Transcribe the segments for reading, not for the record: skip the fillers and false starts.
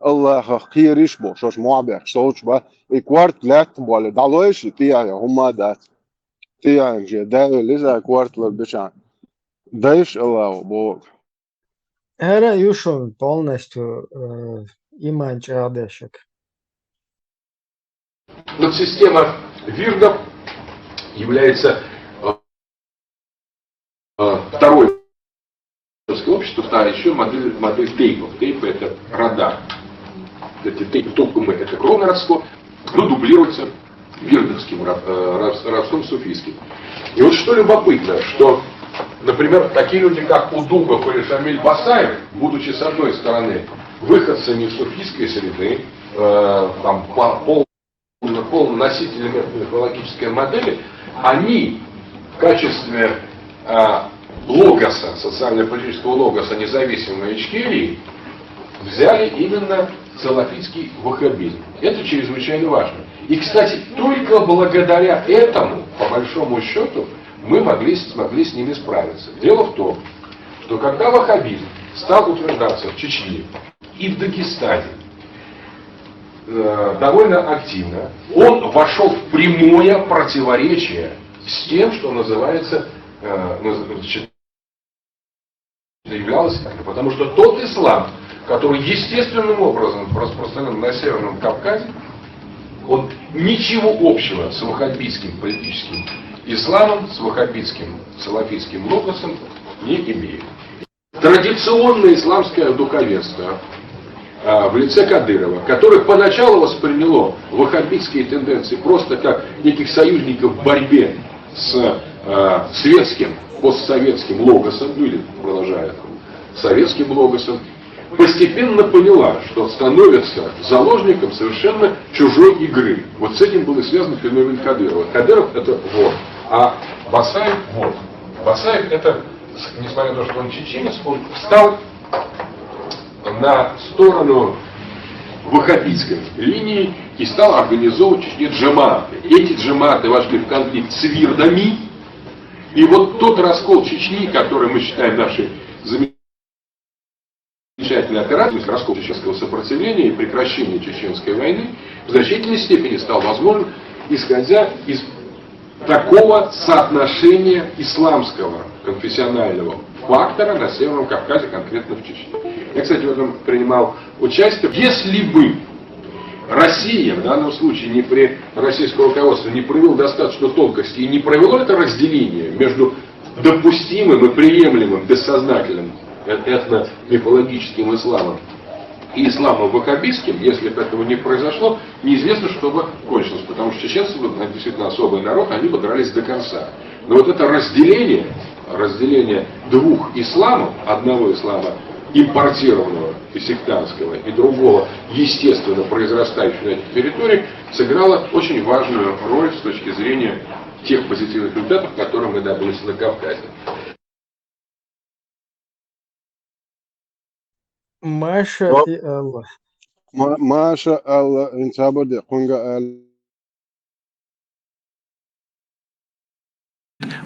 الله خيرش بوشش معبر صوت با كوارت لات بول دالوش تيا هما دات تيا جدا لذا كوارت للبشان دايش الله بو Эра юшон полностью иман чадешек. Подсистема вирдов является второй общество, вторая еще модель тейпов. Тейпы это радар. Эти тейпы толком это кровное родство, но дублируется вирдовским родством суфийским. И вот что любопытно, что, например, такие люди, как Удугов или Шамиль Басаев, будучи с одной стороны выходцами из суфийской среды, там, полно носителями мифологической модели, они в качестве логоса, социально-политического логоса независимой Ичкерии взяли именно салафитский ваххабизм. Это чрезвычайно важно. И, кстати, только благодаря этому, по большому счету, мы смогли с ними справиться. Дело в том, что когда ваххабизм стал утверждаться в Чечне и в Дагестане довольно активно, он вошел в прямое противоречие с тем, что называется, являлось, потому что тот ислам, который естественным образом распространен на Северном Кавказе, он ничего общего с ваххабитским политическим исламом, с ваххабитским салафитским логосом не имеет. Традиционное исламское духовенство в лице Кадырова, которое поначалу восприняло ваххабитские тенденции просто как неких союзников в борьбе с светским, постсоветским логосом, или продолжая советским логосом, постепенно поняла, что становится заложником совершенно чужой игры. Вот с этим был и связан феномен Кадырова. Кадыров это вор, а Басаев вор. Басаев это, несмотря на то, что он чеченец, он встал на сторону ваххабитской линии и стал организовывать в Чечне джаматы. Эти джаматы вошли в конфликт с вирдами. И вот тот раскол Чечни, который мы считаем нашей замечательной операцией, раскол чеченского сопротивления и прекращение чеченской войны, в значительной степени стал возможен, исходя из такого соотношения исламского конфессионального фактора на Северном Кавказе, конкретно в Чечне. Я, кстати, в этом принимал участие. Если бы Россия, в данном случае не при российском руководстве, не провел достаточно тонкости и не провело это разделение между допустимым и приемлемым бессознательным этно-мифологическим исламом и исламом ваххабитским, если бы этого не произошло, неизвестно, что бы кончилось, потому что чеченцы действительно особый народ, они бы дрались до конца. Но вот это разделение двух исламов, одного ислама импортированного и сектантского, и другого, естественно, произрастающего на этих территориях, сыграло очень важную роль с точки зрения тех позитивных результатов, которые мы добились на Кавказе. Маша и Аллах. Маша Аллах инсабаде кунга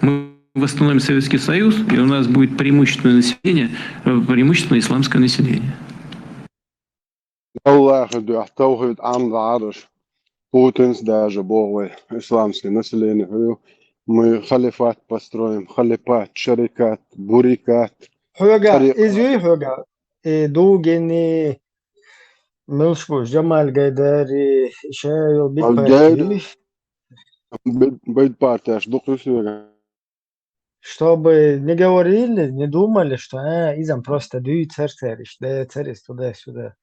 Мы восстановим Советский Союз, и у нас будет преимущественное население, преимущественно исламское население. Аллах дуахтаухид ам лаарш Путинс даже богой исламское население. Мы халифат построим, халифат, шарикат, бурикат. Хога, извини, Хога. Дугини, Милшбуш, Джамаль Гайдари, Шайо, Битпартии. Битпартия, аж духлюсуга. Чтобы не говорили, не думали, что изам просто дует царь-царищ, да царец туда-сюда.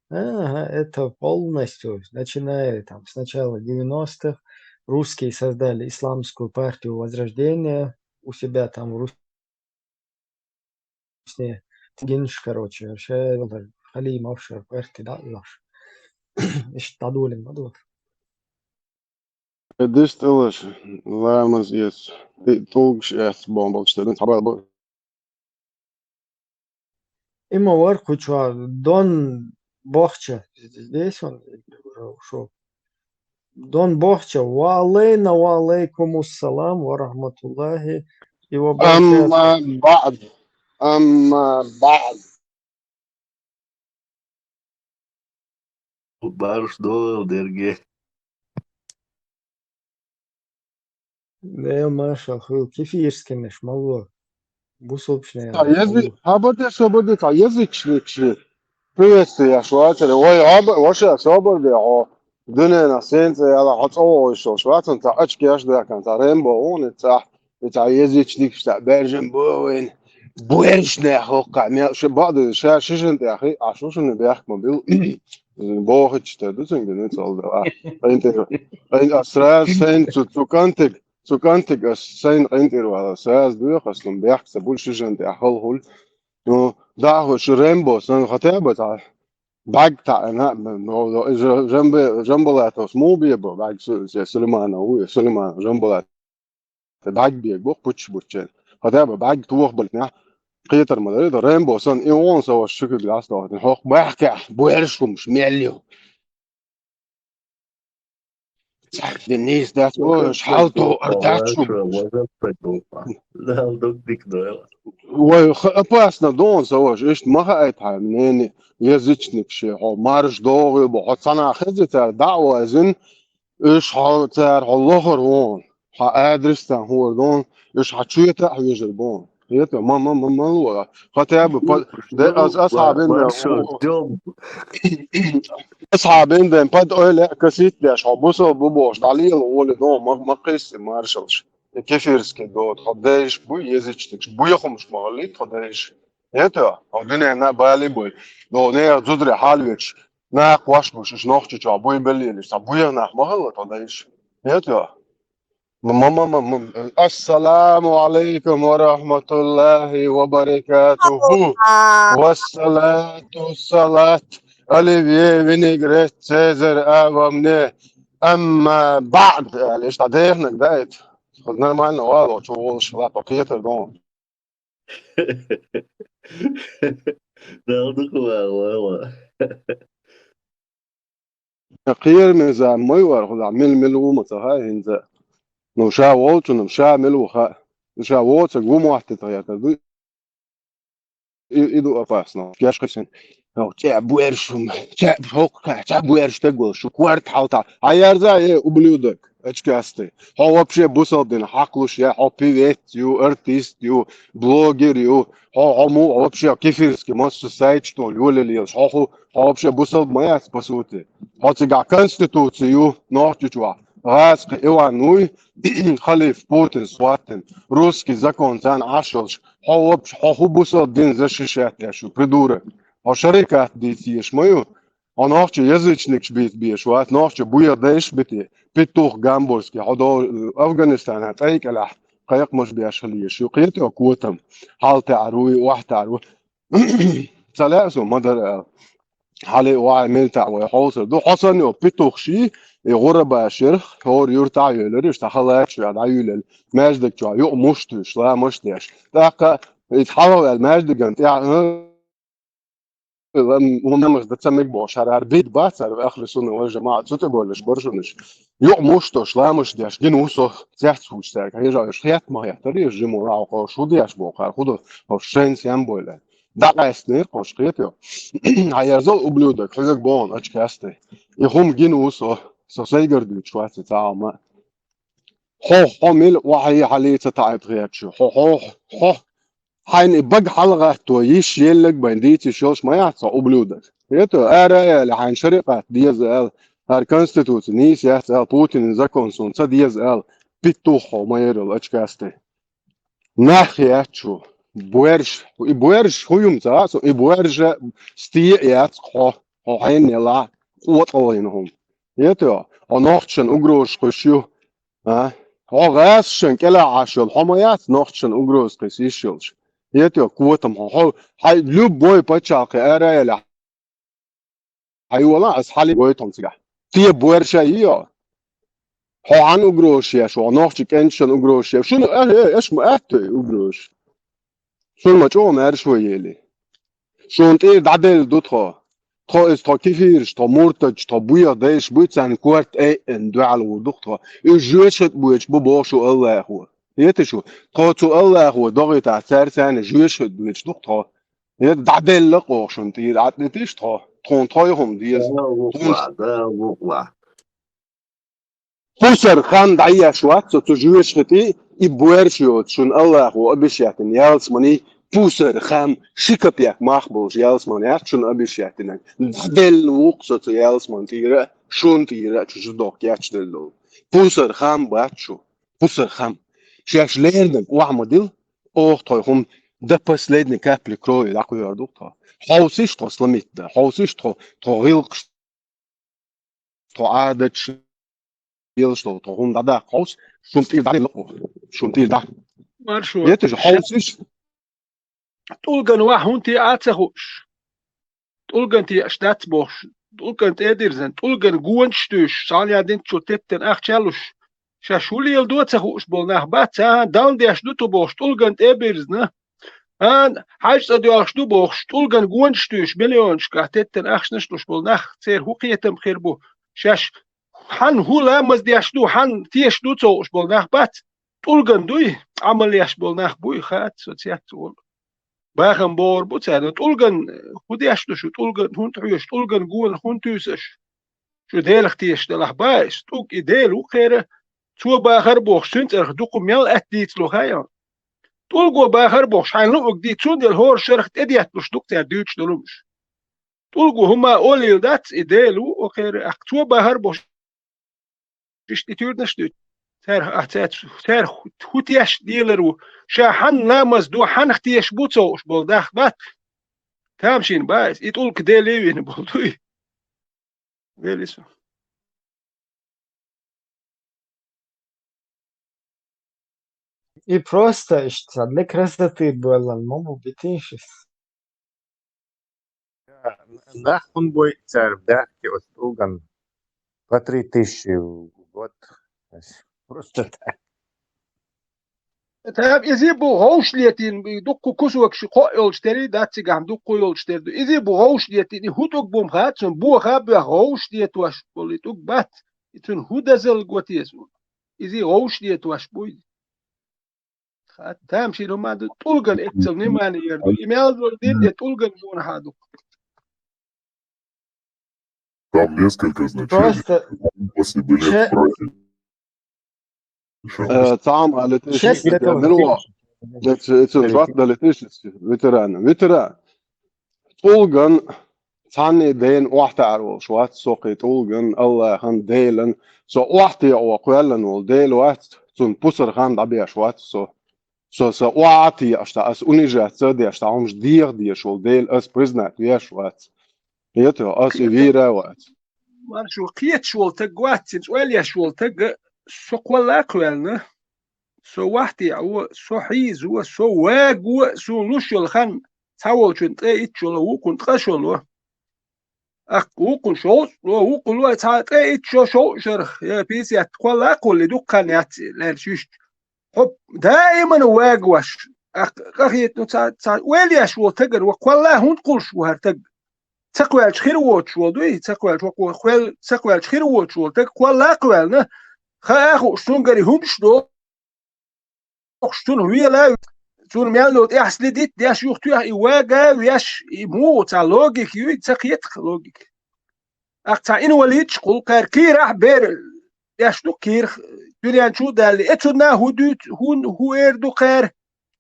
Это полностью, начиная там с начала 90-х, русские создали исламскую партию Возрождения у себя там в Русне. Генш, короче, вообще, Халим, Овшер, партия, да, Лаш. Ишь, Тадулин, Тадулин. This English lemons is it talks as bomb students about Има варку чуа, Дон Бохча, здесь он уже ушел. Дон Бохча, ва алейкум ассалам ва рахматуллахи и ва баракатух. أما بعد Barış doğru dergi. ده ما شاء الله كيف يرسكنش والله بوصل Ta يعني jezik, والله ha bude slobode, ta jezičnik privesti ja švajcari, vaša slobode, dune na sence, ja hat ovo što švajcan, ta ački jaš da kan ta rembo, ta jezičnik šta beržem boven, bueršne hoka, še bade, še šišen te ahi, a šušen be ach mobil, bohič te, du sind genutzt, alter, ein Stras sein zu kantig as sein reinter war, Stras durch, as lum beach, se bul šišen te ahol, no, da ho šrembo, san hateba ta, bag ta, na, no, jambolat smobie, bag Sulemana, Sulemana, jambolat, bag bieg, puch buchen, hateba bag tuch bultna, قيتر مدريد ريمبو سن ايوان سوا الشكل جلاس ده هوك بحكي بويرشكم شميليو Denise dat was how to ardachum لا ضدك ده وخباسنا دون سواش ايش ما هايتها منين يزيتشنك شي هو مارش دوغي بحطنا خزة دعوة زين ايش هاتر الله هون ها ادرستا هو دون ايش هتشيتا هيجربون هيتا ما هو خطاب ده اصحابين مارشال جوب اصحابين باد öyle كسيت ليش حبوسه بوبوش دليل اول دو ما قيس مارشالش كيفيرسكي دو تقديش بو يزيتش بو يخمش مغلي تقديش يتا الدنيا نا بالي بو دو نه زدري حالوش نا قواش مش نوختش بو بليلش بو نا مغلي تقديش يتا السلام عليكم ورحمة الله وبركاته والصلاة Olivier vinaigrette Cäsar avamne أما بعد يعني ايش تعرفنا بداية خدنا معنا واضح شو شغلات بقية دون ضدك والله قير مزا ميور خد عمل ملو متهاي هنزا نو شا وولت نو شا ملو خا شا وولت قوم واحد تغير idu opasno. Kjaškasen. No, tja bueršum, tja hokka, tja buerštego, šu kvart halta. A jarza je ублюдок, очкастый. Ho вообще бусалдин, хаклуш я, ho певец, ю, артист, ю, блогер, ю. Ho му вообще кефирский, может сайт, что люлили, ho вообще бусал моя, по сути. Ho цыга конституцию, ночью, раз, Иван, ну, халиф, Путин, Сватин, русский закон, цан, ашелш, هو بوسط دين защищать нашу придурок. А шарикат дитиш мою, а нахче язычник бит биш, ват нахче буя дэш бити, петух гамбурский, а до Афганистан هتأيك له قيق مش بيشليه شو قيتي أقوتهم حال تعروي واحد تعروي ثلاثة مدر حالي واعي ملتع ويحوصل دو حصن يو بيتوخ شي يغرب شرخ هور يرتع يلرش تخلات شو عيول الماجدك شو يو مشتش لا مشتش تاقا يتحول الماجدك انت يعني ونمش بتسميك بوشار بيت باتر اخر سنه والجماعه تتبولش برشنش يو مشتش لا مشتش جنوسو زحت وشتاك هيجا شيات ما يحتري الجمهور او شو ديش بوقار خدو او شنس ينبوله ده اسنير قشقيتو هيرزل ублюдок хызык бон очкасты и хум гинусо сосайгерди чвацы таама хо мил وحي حاليته تعب غيرتشو хо حين بق حلقة تويش يلك بنديتي شوش ما يحصى ублюдок это ара لحين شرقة ديز ال هر конституция نيس يحصى بوتين زكون سون ديز ال بيتوخو ما يرل очкасты ناخياتشو بويرش هويم تاسو بويرش ستيات خو حين يلا قوتلينهم يتو ونوختشن اجروش قشيو ها غاسشن كلا عاشل حمايات نوختشن اجروش قسيشلش يتو قوتهم هو هاي لوب بوي باتشاقي ارا لا هاي ولا اسحالي بويتهم تيجا تي بويرش ايو هو عن اجروش يا شو نوختش كنشن اجروش شنو ايش ما اجروش شو ما جو مار شويه لي شو انت دعدل دوتخو تخو از تخو كيفيرش تخو مورتج تخو بويا دايش بويتسان كوارت اي ان دوال ودوختخو جوشت بويتش بو شو الله هو يتشو تخو تو الله هو دوغي تاع سار سان جوشت بويتش دوختخو يت دعدل لقو شو انت دعدلتيش تخو تون تايهم ديز ده وقع بوسر خان دعيا شوات تجويش ختي يبويرشيو شون الله وابيشياتن يالس ماني بوسر خام شيكابياك ماخبوش يالس ماني شون ابيشياتن دل وقصة يالس مان تيرا شون تيرا تجدوك ياتشدلو بوسر خام باتشو بوسر خام شاش ليرن وعمدل اوه تويهم دبس ليدن كابلي كروي لاكو يردوكتا حوسيش تو سلميت حوسيش تو غيلق تو عادتش يلشلو تقوم دا قوس شونتيل دا لقو شونتيل دا مارشو يتج حوسش تلقن وحونتي آتسخوش تلقن تي اشتات بوش تلقن تيدرزن تلقن قوانشتوش ساليا دين تشو تبتن اخشالوش شاشولي يلدو تسخوش بولناخ بات داون دي اشدوتو بوش تلقن تيبرزن حاج تدو اخشدو بوش تلقن قوانشتوش مليونش كاتتن اخشنشلوش بولناخ تسير هوقيتم خيربو شاش حن هو لامز دي اشدو حن تيشدو توش بولناخ بات تلقن دوي عملياش بولناخ بوي خات سوتيات تقول باخن بور بوتسان تلقن خديشتو شو تلقن هون تعيش تلقن قول هون توسش شو ديلخ تيش دلخ بايش توك إديل وخيره تو باخر بوخ سنت ارخ دوكو ميال اتديت لو خايا تلقو باخر بوخ شاين لو دي تون ديل هور شرخ اديات لوش دوك تاع دوتش دلومش تلقو هما اوليل دات إديل وخيره اخ تو باخر بوخ تشتي تيردنش دوت تار خوتياش ديلرو شا حن لامز دو حن اختياش بوتسوش بولداخ بات تامشين بايس يتقول كده ليوين بولدوي ويليسو И просто что для красоты было, маму битишь. Нахуй будет царь, да, вот Уган по 3000 в год. Просто так. تاب يزيبو غوش ليتين بيدقوا كسوك شقاء يولشتري دات سيجام دقوا يولشتري يزيبو غوش ليتين هوتوك بوم خاتسون بو خاب غوش ليت واش بوليتوك بات يتون هودازل قوتيسون يزي غوش ليت واش بوي خات تامشي لو ما تلقن اكتل نماني يردو يميال دين تلقن جون هادو Там несколько значений, Просто после были ше- фразе. تعام على تيش шесть этого منو تفضل تيش فيتران تولغن تاني دين واحتعرو شوات سوقي تولغن الله هن ديلن سو واحتي او قولن ول ديل واحت تون بوسر خان دبي شوات سو واحتي اشتا اس اونيجات سدي اشتا عمش دي شول ديل اس بريزنات ويا شوات يتو اس فيرا وات مارشو قيت شول تقواتين ويليا شول تق سوق ولا قولنا سو واحتي او سو حيز هو سو واق سو نشل خان تحول شنت ايه تشول وكنت قشلو وكن شو وكن لو تعطي ايه شو شرخ يا بيسي اتقول اقول دكان يات لا شيش حب دائما واق واش اخيت ويليا شو تقر وقلا هون قول شو هرتق تقوى خير ووتش ودوي تقوى خويل تقوى خير ووتش تقوى لا قولنا خاخو شتون غري هم شدو شتون هو لا شتون ميالو احسلي ديت داش يختو يواغا وياش يموت على لوجيك يو تقيت لوجيك اقطع ان وليد شقول قار كي راح بير داش دو كير دنيا نشو دالي اتنا هودوت هون هو اردو قار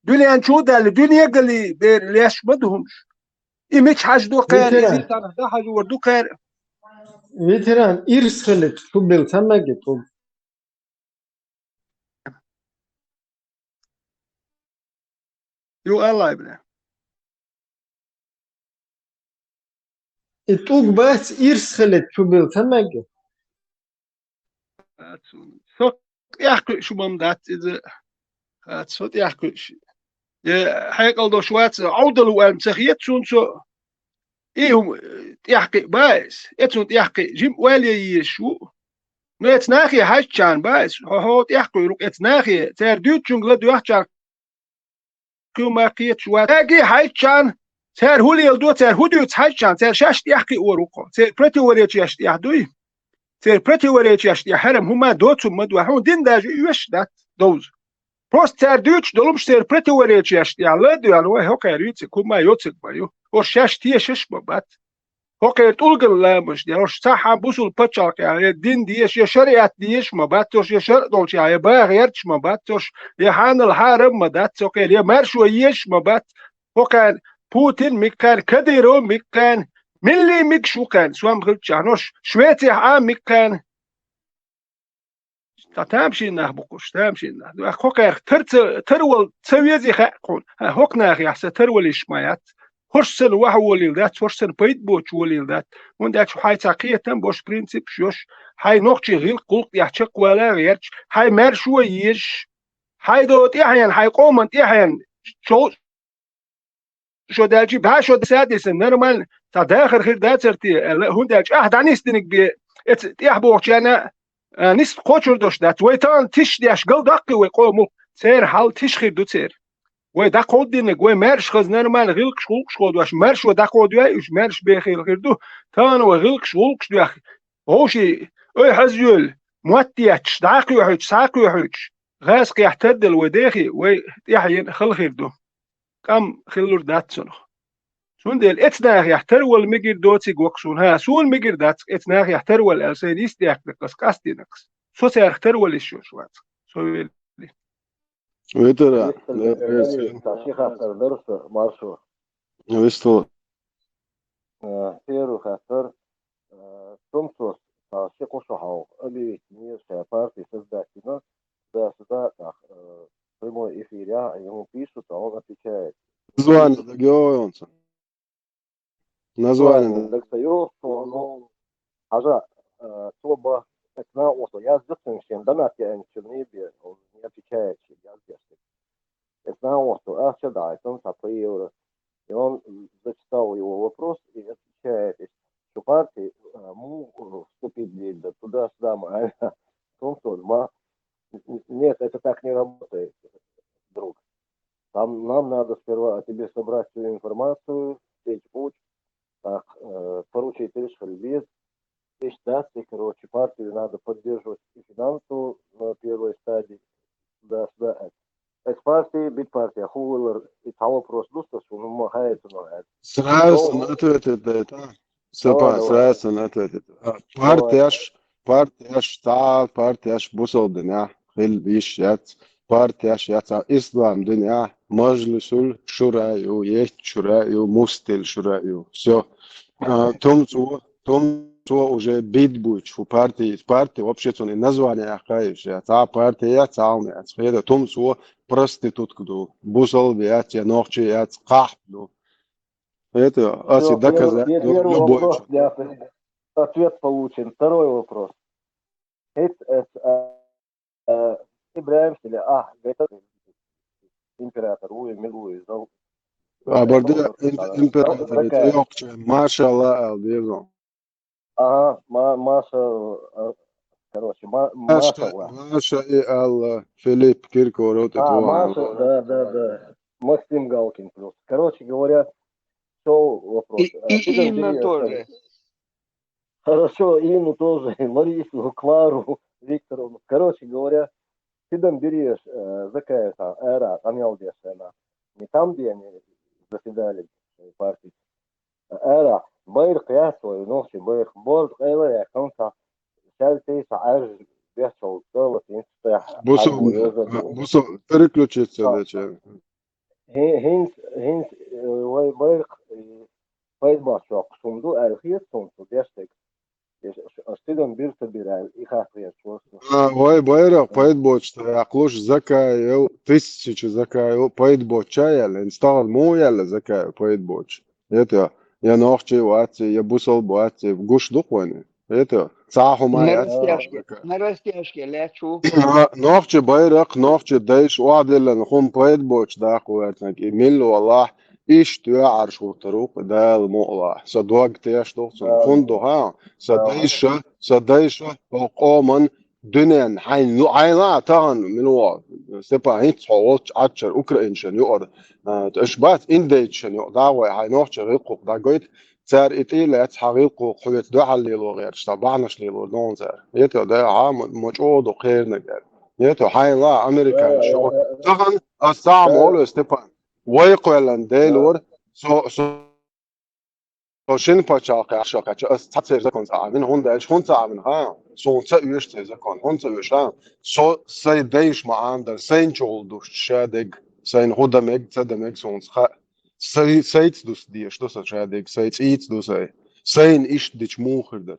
دنيا نشو دالي دنيا قالي بير ليش بدهمش إيميش حاج دو قار فيتران إزي تانا دا حاج وردو قار فيتران إرسلت شو بالسما جتو يو الله يبنا إتوك بس إرسلت شو بالسما جت صوت يحكي شو بمدات إذا صوت يحكي حيقل دو شوات عودلو المسخيت سو إيهم يحكي بايس إتسون يحكي جيم والي يشو نيت ناخي حاجان بايس هو يحكي روك إتناخي تير دوت جنجل دو يحجان كوما قيت شوات تاقي حاجان تير هولي يلدو تير هوديوت حاجان تير شاشت يحكي أوروكو تير بريتي وريت يشت يحدوي تير بريتي وريت يشت يحرم هما دوتو مدوحون دين داج يوش دات دوز بروست تير دوتش دولمش تير بريتي وريت يشت يعلدو يعني هو كيريتي كوما يوتك بايو or شاش تيه شش ببات هوكي تلقن لا مش دي روش صح بوصل بتشارك يعني الدين ديش يا شريعة ديش ما باتوش يا شرع دوش يا باغيرش ما باتوش يا حان الحارب ما داتس اوكي يا مارشو يش ما بات هوكان بوتين مكان كديرو مكان ملي ميك شو كان سوام غلتش عنوش شويتي عام مكان تامشي نه بقوش تامشي نه هوكا ترول تسويزي خاقون هوكنا يا ترول شمايات هرسن وحول ذات هرسن بيت بوش ولي ذات وندك شو هاي تاقية تم بوش برينسيب شوش هاي نوكشي غيل قلق يحشق ولا غيرش هاي مار شو يش هاي دوت يحيان هاي قومنت يحيان شو دالجي بها شو سادس نرمال تداخل خير داترتي هندك دانيس دينك بي يحبوش انا نيست قوچر دوش دات ويتان تش ديش قل دقي ويقومو سير حال تش خير دو سير وي دا قود دينك وي مارش خز نرمال غلق شغلق شغل واش مارش ودا قود ويش مارش بخير خير دو تان وغلق شغلق شدو اخي هوشي اي حزيول موتياتش داقي وحوش ساقي وحوش غاسق يحتدل وداخي وي يحين خل خير دو كم خلور دات سنخ سون ديل اتناغ يحترول ميجر دوتي وقسون ها سون ميجر دات اتناغ يحترول السيديس ديك دكس كاستينكس سو سيحترول الشوش وات سو ويترا تاشي خاطر درس مارشو ويستو هيرو خاطر تومسوس تاشي قشحو أبي نير شابارتي سزداكينا دا سزاك прямой эфир, ему пишут, а он отвечает. Название региона. Название. Так что ну, ажа, тоба, так на осо, я сдюксен, чем донат я не чернибе, он не отвечает, чем я сдюксен. Так на осо, а сюда, это он саприл, и он зачитал его вопрос и отвечает, что партии могут вступить туда-сюда, в том, что нет, это так не работает, друг. Нам надо сперва тебе собрать всю информацию, встретить путь, так, поручить решили без даты, короче, партию надо поддерживать и финансово на первой стадии, да. Партии, бит партия, хуйлер, и того просто дуста, что он махает, Сразу ответит это. Сразу ответит. Партия штат, партия бусолден, خل بيشات بارتياش ياتا إسلام دنيا مجلس الشورى يت شورى مستل شورى سو توم уже бит будет в партии вообще-то не название акаешь я та партия цаумя это том проститутку бусол я те ночи я қахду это аси доказать любой ответ получен. Второй вопрос. Ибраим или это император Милуи. Аборды император Йокче, Машалла Алдезон. Ага, Маша, короче, Маша и Алла, Филипп Киркоров. Маша, да. Максим Галкин плюс. Короче говоря, что вопрос. И Инна тоже. Хорошо, Инну тоже, Марису, Клару, Викторовну. Короче говоря, ты там берешь закая эра, амялдешена. Не там, где они заседали партии. Эра, байрк я свою ночи, байрк борд, эла я конца. Шальтей сааж бешал, доллар, инстах. Бусу, переключиться, дача. Хинс, байрк, пайдбашок, сунду, архиет сунду, дештек. Астыдан бир собирал, и хахрия чувствую. Вай байрак пайдбоч, яклуш закая, 1000 закая, пайдбоча яла, инстагал мо яла закая, пайдбоч. Это я нахчи вати, я бусал бати, гуш духвани. Это цаху мая. На растяжке лячу. Нахчи байрак, нахчи дайш, уадилан хум пайдбоч дахуатнак, имил والله إيش تعرف شو الطرق ده المقلع صدق تياش توصل خندها صديشة وقاما دنيا حين لا تان من واد سبعة هيت صوت عشر أوكرانيشن يقعد إشبات إنديشن يقعد دعوة هاي نوع شغيقق ده قيد صار إتيلات حقيقة حبيت ده على اللي غير طبعا شلي لو نون صار يتو ده عام مجهود وخير نجار يتو حين لا أمريكا شو طبعا الصعب أول استبان ويقولن ديلور Tosin paçak aşağı as tatse zakon sağın honda hon sağın ha sonsa üyüşte zakon honsa üyüş ha so say değişme anda sen oldu şadeg sen hodamek demek sonsa say dus diye что sa şadeg say dus sen iş diç muhirdir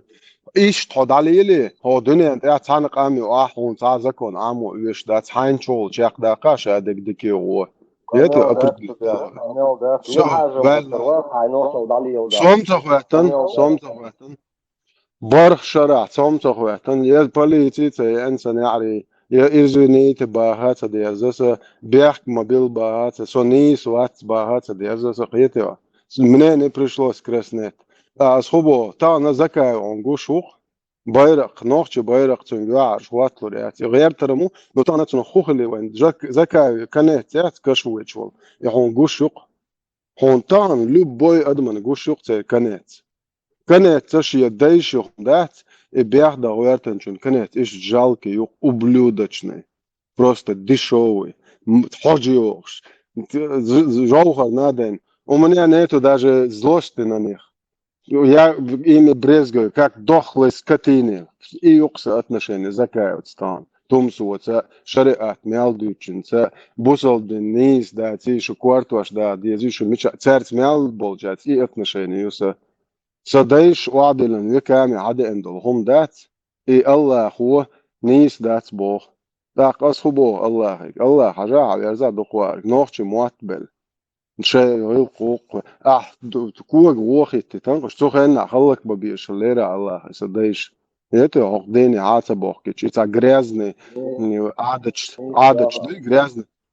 iş todalili ho dönen ya tanık ami ah hon sa zakon amu üyüş da tayn çol çakda şadeg diki o yeti apır so well صومت برخ شرع صومت خواتن يا بوليتي تي انسان يعري يا إرزوني تباهات دي أزاس بيحك مобил باهات سوني سوات باهات دي أزاس قيتوا منين пришлось креснет أصحابه تا نزكى عنقو شوق بايرق نوخش بايرق تنجوع شوات لوريات غير ترمو لو تانا تنخوخ اللي وين زكى كانت يات كشوي شول يعنقو شوق هون تان لو بوي أدمن قو شوق تي كانت تشي دايش يخدات بيحدا ويرتنشن كانت إيش жалкий يق ублюдочный просто дешевый тхожиош жалко надо у меня нету даже злости на них я ими брезгаю как дохлые скотины и юкса отношения закают стан Tumsots, šariat meldūčins, busaldin nīs, da cīšu kvartoš, da diezīšu mičā, certs meldbolģēts, i отношения jūsa صديش وعدلن وكامي عدا اندل هم دات اي الله هو نيس دات بو داق اصحبو الله حاجة على يرزا دقوارك نوخش مواتبل شيء يلقوق تكوغ ووخي تتنقش تخينا خلق ببيش الليرة الله صديش يتو عقديني عاتبوخ كيش يتا грязный عادش دي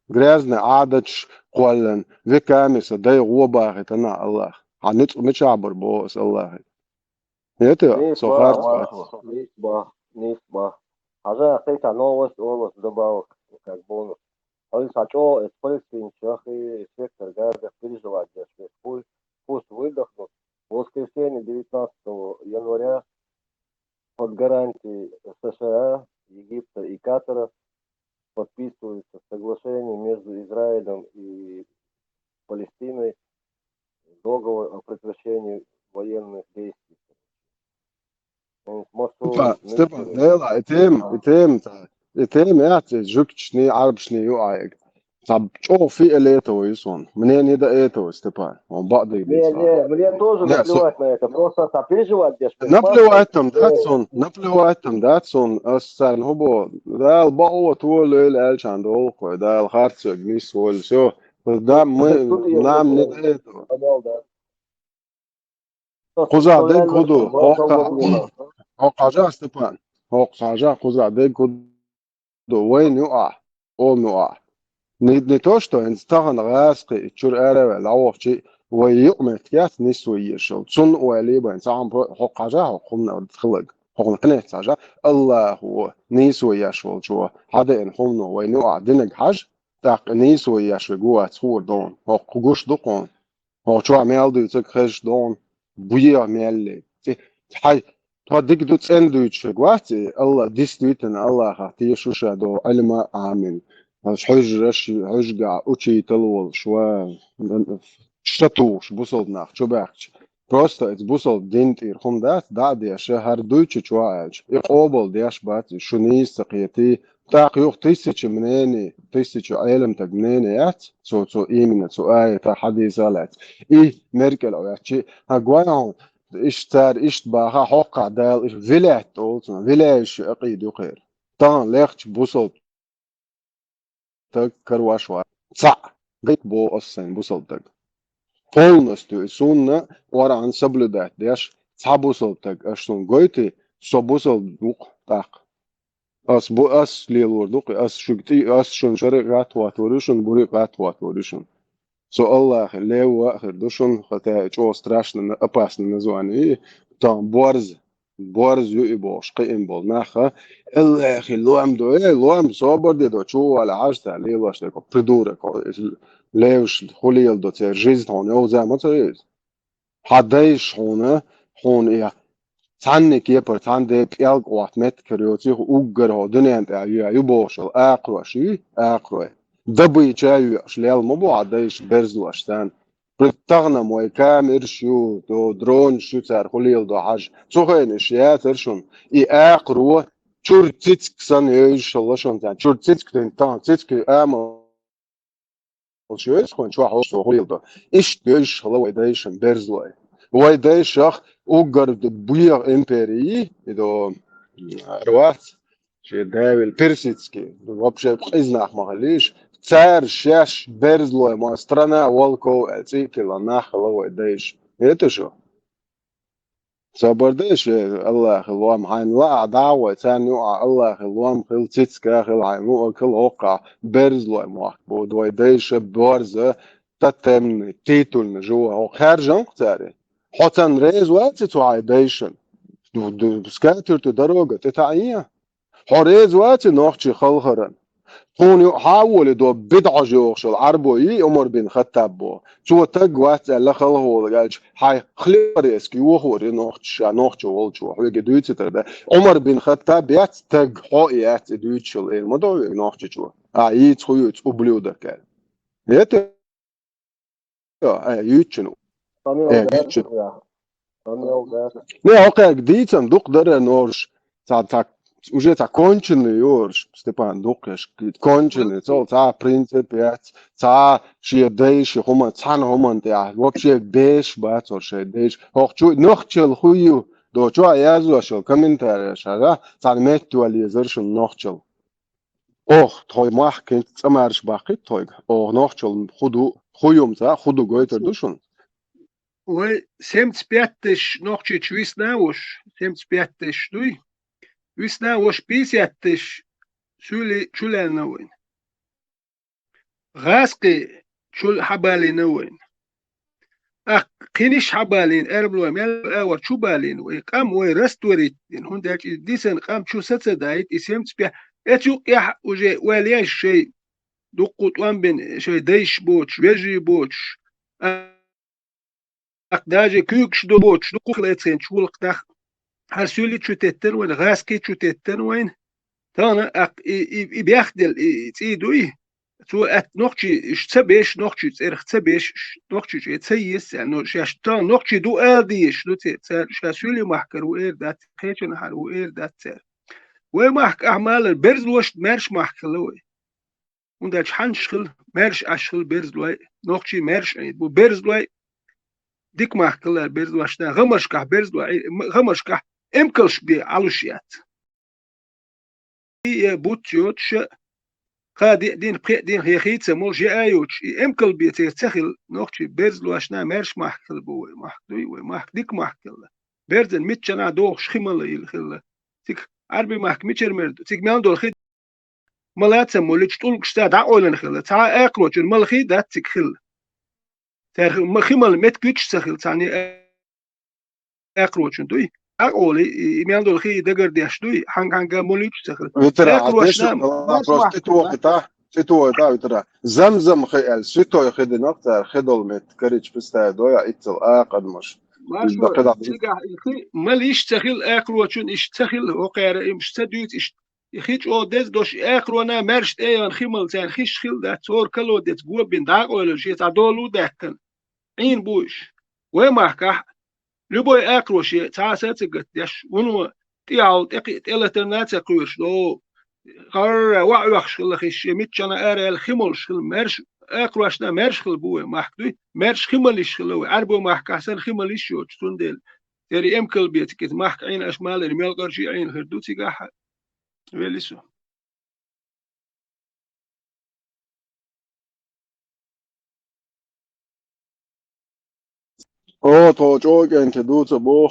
грязный عادش قولن وكامي صدي غوباغي تنا الله عنت متشعبر بوس الله يتو صفارت نسبة حاجة قيتها новость область добавок как бонус Сачо, используйте чахи, сектор газа, переживать, пусть выдохнут. В воскресенье 19 января под гарантией США, Египта и Катара подписывается соглашение между Израилем и Палестиной, договор о прекращении военных действий. Степан, لا اتم يات جوكشني عربشني يوعيك طب شو في элето يسون منين يدا это Степан он بعد Мне тоже наплевать на это, просто сопереживать здесь. نبلواتم داتسون أصلا هو ده البقوة طول العيش عنده ده الخارج جنيس والشو ده نعم نديته قزع ده كودو هوقع جا Степан هوقع جا قزع ده كودو وين يقع قوم يقع نتوشتو انستغن غاسقي تشور ارى لعوف شيء ويقمت كاس نسوي يشو تصن وليبا انسان هوقع جا قمنا ودخلق هون قنات ساجا الله هو نيسو يشو جو هذا ان قمنا وين يقع دينك حاج تاق نيسو يشو جوا تصور دون هوق قوش دقون هو شو عمل دو تكخش دون بويا مالي حي توديك دو ساندويتش جواتي الله ديستويتن الله خاطي شو شادو علما عامل حجة أوشي تلول شوى شتوش بوصل ناخ شو بحكي просто بوصل دينت إرخم دا دي شهر دوتش شوائج يقابل ديش بات شنيس سقيتي تاق يوخ تيسيش منيني تيسيش عالم تجنيني يات سو إيمنة سو آية تا حديثة لات مركل أو ياتشي هقوانهم إشت باها حقا دال فيلات أولتنا فيلاش أقيد يقير تان ليختش بوصل تك كرواشوا صع قيت بو أصلا بوصلتك полностью سوننا ورا عن سبلدات ديش صابوصلتك أشتون قويتي صابوصل تاق أس بو أس ليلور دوق أس شقتي أس شون شرقات واتوريشون بريقات واتوريشون سو الله ليو آخر دوشون خطا جو страшно опасно название там борз يبوش قيم بول ناخا الله أخي لوام دو لوام صابر دي دو شو على عشتا ليواش تكو придурок ليوش خليل دو تير жизнь هون يو زي ما تريد حدايش هون إيه تانك يبر تان دي بيالق وات مت كريوتي وقر هو دنيا انت يبوش الآقر وشي آقر دبي جايو أشليال مبو عدايش برزو أشتان بتغنم ويكام إرشيو دو درون شو تار خليل دو حاج سوخين إشياء ترشون إعاقروا شور تيتك سن يش الله شون تان شور تيتك تنتان تيتك آمل شو خون شو حوش خليل دو إيش يش الله ويدايشن برزواي ويدايش أخ أوجر بويا إمبري دو روات شيء داول بيرسيتسكي вообще признак مغليش царь شاش берзлой моя страна волков цикла нахло дайш это что صبردش الله خلوام حين لا دعوة ثاني الله خلوام خل تسكا خل عينو خل وقع برزلو موح بودوي ديش بورزة تتم تيتول جوا هو خارجن تاري حتى ريز وقت توعي ديشن دو سكاتر تدرجة تتعيه حريز وقت نوحشي خلخرن هون حاول دو بدع جوخش العربوي عمر بن خطاب بو شو تق وقت اللي خلهو قالش هاي خليريس كي وخور نوحش ولشو هو جدوت ترى عمر بن خطاب بيت تق حقيقة دوتش الموضوع نوحش شو يت خويت وبلودر كان يت يتشنو يتشنو не اوكي جديد دوق نورش تا уже законченный Йорш, Степан Дукеш, конченый, та принцип, та шиедейш, хума, цан хуман, та вообще беш, баторше, дейш, хохчу, нохчел хую, до чуа язуашел, комментарий, шага, цан метуализершел нохчел. Ох, той мах, кент, цамарш бахит, той, ох, нохчел, худу, хуюм, та, худу гойтер душун. Ой, 75-ш нохчич виснауш, 75-ш дуй. Весна уж 50-ш чуля новин. غاسقي شو حبالين نوين. قينش حبالين أربلو مال أور شو بالين ويقام ويرستوريت إن هون داك ديسن قام شو ستدايت اسم تبيع أتوق يح وجي والياش شيء دقوت وان بين شيء ديش بوتش ويجي بوتش أقداجي كيكش دو بوتش دقوق لاتسين شو القداخ هرسولي شو تتن وين غاسكي شو تتن وين تانا بياخدل تيدوي تو نوختي تسبيش نوختي تسيرخ تسبيش نوختي تسيس يعني شاشتا نوختي دو اديش دو تسير شاسولي محكر وير دات خيتن حر وير دات تسير ومحك اعمال البرز وش مارش محكلوي ونداش حنشخل مارش اشخل برز لوي نوختي مارش بو برز لوي ديك محكل برز وشنا غمشكح برز لوي غمشكح امكلش بي علوشيات هي بوتيوتش قاد دين هي خيت مول جي ايوتش امكل بي تسخل نوختي برز لوشنا مارش محكل بو محكدوي ومحك ديك محكل برزن ميتشنا دوخ شخمل يلخل تيك عربي محك ميتشر مرد تيك ميان دول خيت ملات مولش طول قشتا دا اولن خل تا اقروچ ملخي دا تيك خل تر مخمل مت كيتش سخل تاني اقروچ دوي اقولي ميان دول خي دغر ديش دوي هانغا مولش سخل اقروچ سيتو ترى زمزم خيال سيتو خد نقطة خدول مت كريتش بستا دويا اتل اقدمش ماليش سخل اقروچون اش سخل وقير مش تدوت اش يخيج او دز دوش اقرونا مرشت ايان خيمل زين خيش خيل دا تور كلو دت جو بين داق اول شي تا دولو دكن عين بوش ومحكح لبوي اقروشي تا ستقت دش ونو تياو تلتنات قوش دو قرر وعوخش خيش ميتشنا ارل خيمل شل مرش اقروشنا مرش خل بو محكدوي مرش خيملش خلو عربو محكحسن خيملش يو تندل تري امكل بيتكت محك عين اشمال الميل قرشي عين هردوتي قاح ويلسو او تو جوجن تدوت بو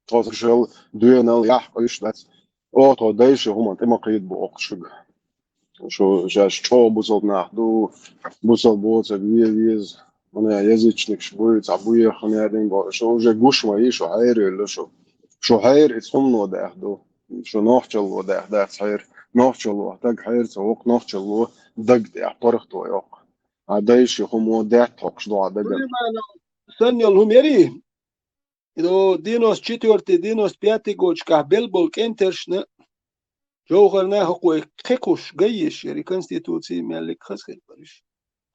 تو شل دوينال يح قشلت او تو ديش هما تما قيد بو اقشق شو جاش شو بوصل ناخدو بوصل بوصل ويز انا يزيچنك شوي تعبويه خنادين بو شو جا غوش ما شو حير ولا شو حير اسهم نو داخدو شو نوحشل وده ده صحير نوحشل وحتاج حير سوق نوحشل دق ده طرقته يوق عدايش هم ده توكش دو عداج سنيل هم يري إذا دينوس четвертый دينوس пятый год كهبل كنترشنا جوهرنا حقوق خكوش جيش يري конституции مالك خسر برش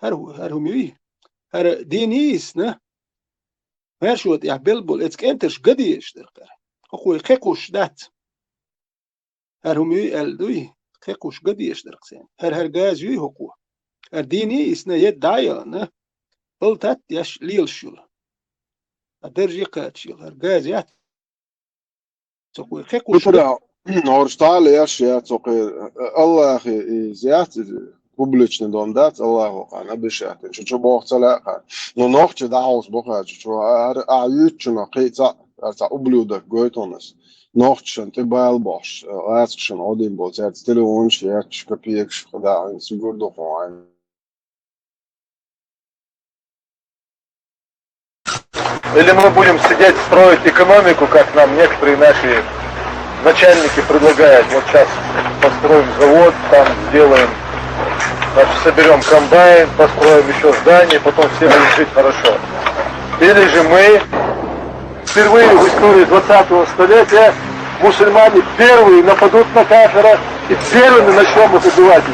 هرهم يوي هر دينيس نه هرشوت يا بلبل اتك انتش قديش درقر اخوي خيقوش دات هرهم يوي الدوي خيقوش قديش درقسين هر غاز يوي هقو هر دينيس نه يد دايا نه بلتات يش ليل شول درجي قاتشيل هر غاز يات اخوي خيقوش Upravo, Orštali ja coqir Allah zjat publični dom dat Allah qana bishat şu boqsala no noqchi daus boqa şu ayutchuna qita ta ubluda goytonas noqchin te bal bosh atshin odin bol zat telefon ya kопеек da sigurdo qoan. Или мы будем сидеть строить экономику, как нам некоторые наши начальники предлагают. Вот сейчас построим завод, там сделаем, значит, соберем комбайн, построим еще здание, потом все будут жить хорошо. Или же мы впервые в истории 20-го столетия мусульмане первые нападут на кафира и первыми начнем их убивать.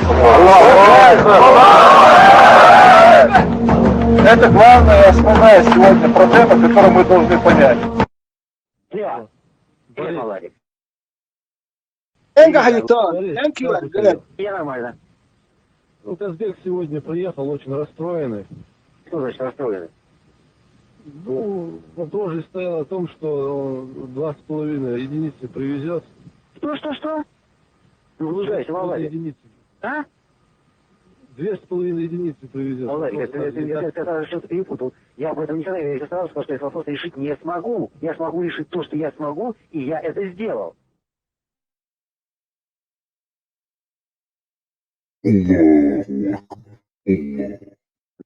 Это главная и основная сегодня проблема, которую мы должны понять. Казбек сегодня приехал очень расстроенный. Что значит расстроенный? Ну, вопрос же стоял о том, что он 2,5 единицы привезет. Что? Ну, лужайся, Володя. Единицы. А? 2,5 единицы привезет. Володя, я что-то перепутал. Я об этом не знаю, я сразу сказал, что этот вопрос решить не смогу. Я смогу решить то, что я смогу, и я это сделал.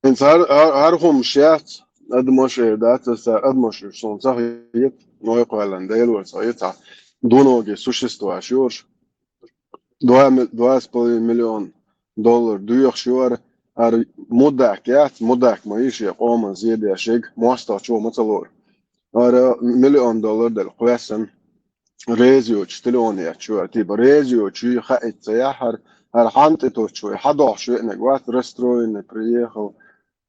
Więc harhum şert admoşe datasa admoşe son sahiyet noyqalan deyl sayta donoge существующий 2,5 миллион доллар дuyuqşuar ar mudak maişi qoma ziyadashig mosta ço matsalor ar مليون دولار del qasan rezio chtiloniya ço tiba rezio çi xait sayahar har hanteto ço hado şo negvat restroin приехал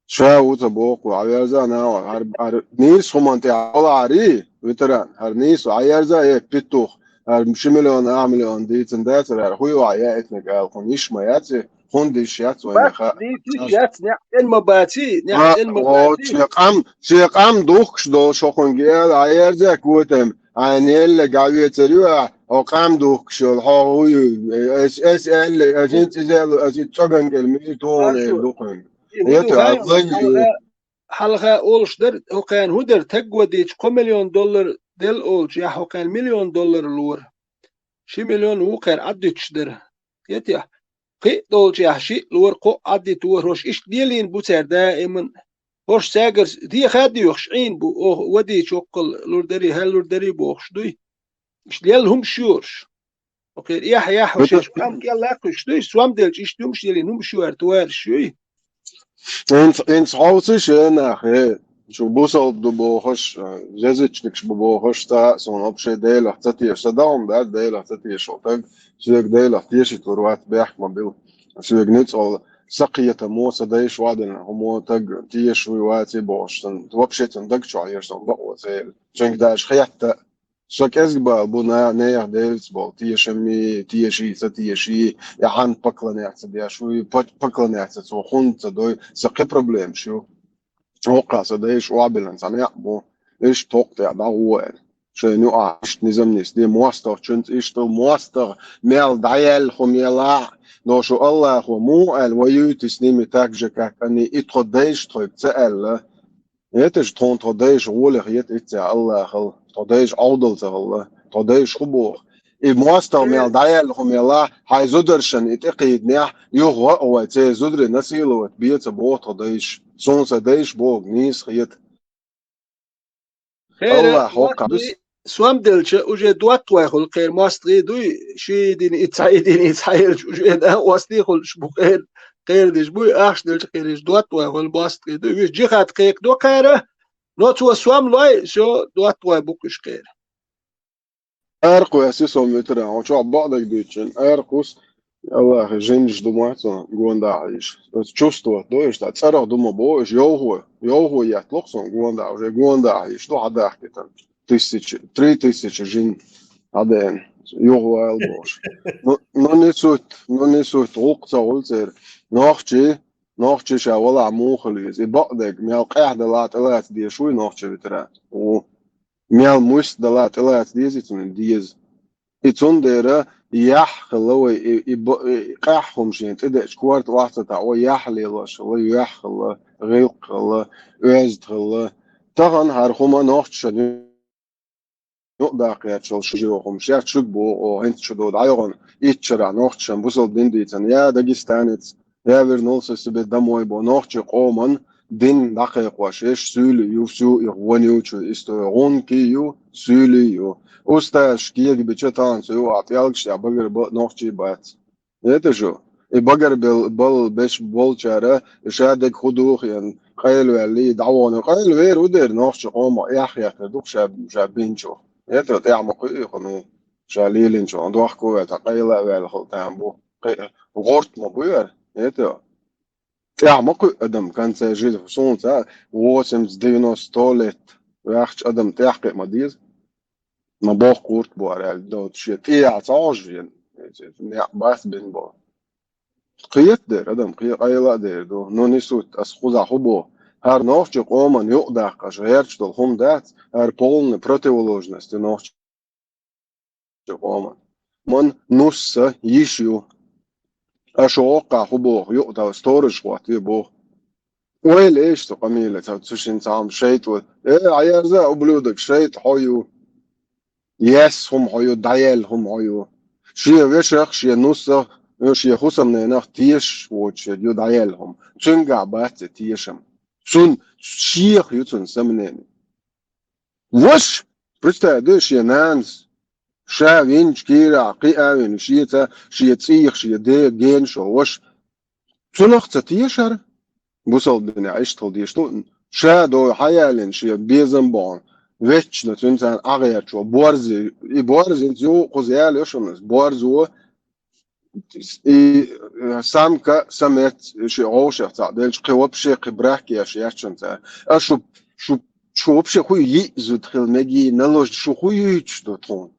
شاو تبوق وعيارزا ناو هر نيس خمانتي عاري وتران هر نيس وعيارزا بيتوخ هر مش مليون مليون دي تندات هر هو عيات نقال خنيش ما ياتي خندي شات وين خا دي تيجات المباتي شيقام دوخش دو شوخنجيل عيارزا كوتم عينيل قاوية تريوا او قام دوخش هو اس ال اجنت زال اجي تشغنجل ميتون دوخن حلقة أولش در هكان هدر تجوديج $1 مليون دل أولش يا هكان $1 مليون لور شي مليون وكان عدتش در يتيا قي دولش يا شي لور قو عدت وروش إيش ديلين بوتر دائما هوش ساجر دي خادي يخشعين بو ودي شوقل لور دري هل لور دري بوخش دوي إيش ديالهم شورش أوكي يا وش كم يلا كش دوي سوام دلش إيش دوم شيلين هم شوار توار شوي Ins Haus ist nachher. Schon Busal du bohst, Jezicnik bohst da so ein Abschied Dela, das hier ist da und da Dela, das hier schon Tag, so Dela, die ist Torwart Berg mobil. So nicht all سقية موسى ده إيش وعدنا هم تج تيش ويواتي بوشتن توبشت ندق شو عيرسون بقوا زي شنك داش خيات شك أزبال بنا نير ديلز بول تيشمي تيشي ستيشي يعان بقلنا يحسب شوي بقلنا يحسب سو خنت دوي سقي بروبلم شو وقع صديش وعبلن سمع بو إيش توقع بعوال شنو عشت نظام نس دي مواستر شنت إيش تو مواستر ميل دعيل خميلا no شو الله هو مو الويوت سنيمي تاجك كأني إتقديش طيب تسأل يتج تون تقديش غولخ يتع الله خل تقديش عودل تغله تقديش خبوخ المواستر ميل دايل هم يلا هاي زدرشن اتقيد نيح يغوى او تي زدر نسيلو بيت بو تقديش سون سديش بو نيس خيت الله هو قدس سوام دلش وجه دوات واخل خير ماستري دوي شي دين اتسايل وجه ده واستي خل شبوخير خير ديش بوي اخش دلش خير دوات واخل ماستري دوي جي خات خيك دو خيره نو تو سوام لاي شو دوات وا بوكش خير ارقو اساسهم متر او شو بعضك دوتشن ارقوس Allah, gente do mato, gondājuši. Tas čustot, dojuši tā cerā doma bojuši, jauho jāt lokson gondājuši, gondājuši, to adāki tam 3000 žin adēn, jauho elboši. Nu nisūt ulqca ulcer, noħċi xa wala mūħaliz, I baqdeg, mjal qēħda lāt elēt die šuj noħċi vitrāt, u mjal muist da lāt elēt diezitun diez. Itundera يحخل يقحهم شيء تدق كوارت واحدة تاع يحلي الله شو يحخل غيق الله وعزت الله طبعا هارخوما نوحش نقدر قيات شو جوهم شيء شبو أو هنت شدود عيون يتشرع نوحش بوصل بنديتن يا داغستانيت يا فيرنولس سبب دموي بو نوحش قومن دين دقيق وشش سولي يوسو يغونيو شو استورون كيو سولي يو Ustaš kiek bičetan su atjalkšķā bagar nohčī bēc. Ietešu. I bagar bal beš bolčara šādek hudūhien qaylu ali dawonu qaylu ver uder nohčī qoma yaxyak duk šā binčo. Ietet ya'maku iqonu šā līlinčo anduaqku veta qayla vēl xultām bu. Gort ma buyar. Ietet. Ya'maku adam kan se jil sunta وosem dinos tolet yaxç adam taqi madiz. ما بوخ كورت بوارال دوت شيت عصاجين نيا باس بين بو قيت در ادم قيلا در دو نونيسوت اس خوزا حبو هر نوفچ قومن يقدا قشهرچ دل هم دات هر полна противоположность نوفچ قومن من نص يشيو اشوقا حبو يقدا ستورج وقت بو ويل ايش قميله تشين سام شيت عيارزا وبلودك شيت حيو Yes, هم هيو دايل هم هيو شيء وشخ شيء نص شيء خصم نينخ تيش وش يو دايل هم تنقع بات تيشم شون شيخ يتون سمنين وش برستا ده شيء نانس شاوين كيرا قيامين شيء تسيخ شيء ده جين شو وش تنخ تيشر بوصل بنا عشت ديشتون شادو حيالين شيء بيزنبون Вечно тюнцан агячо борзи и борзи зю козял ёшонс борзу и самка самет ши ошахта делч квопше кибрахки яш яшчонца а шу вообще хуй зут хилмеги налож шу хуй что тон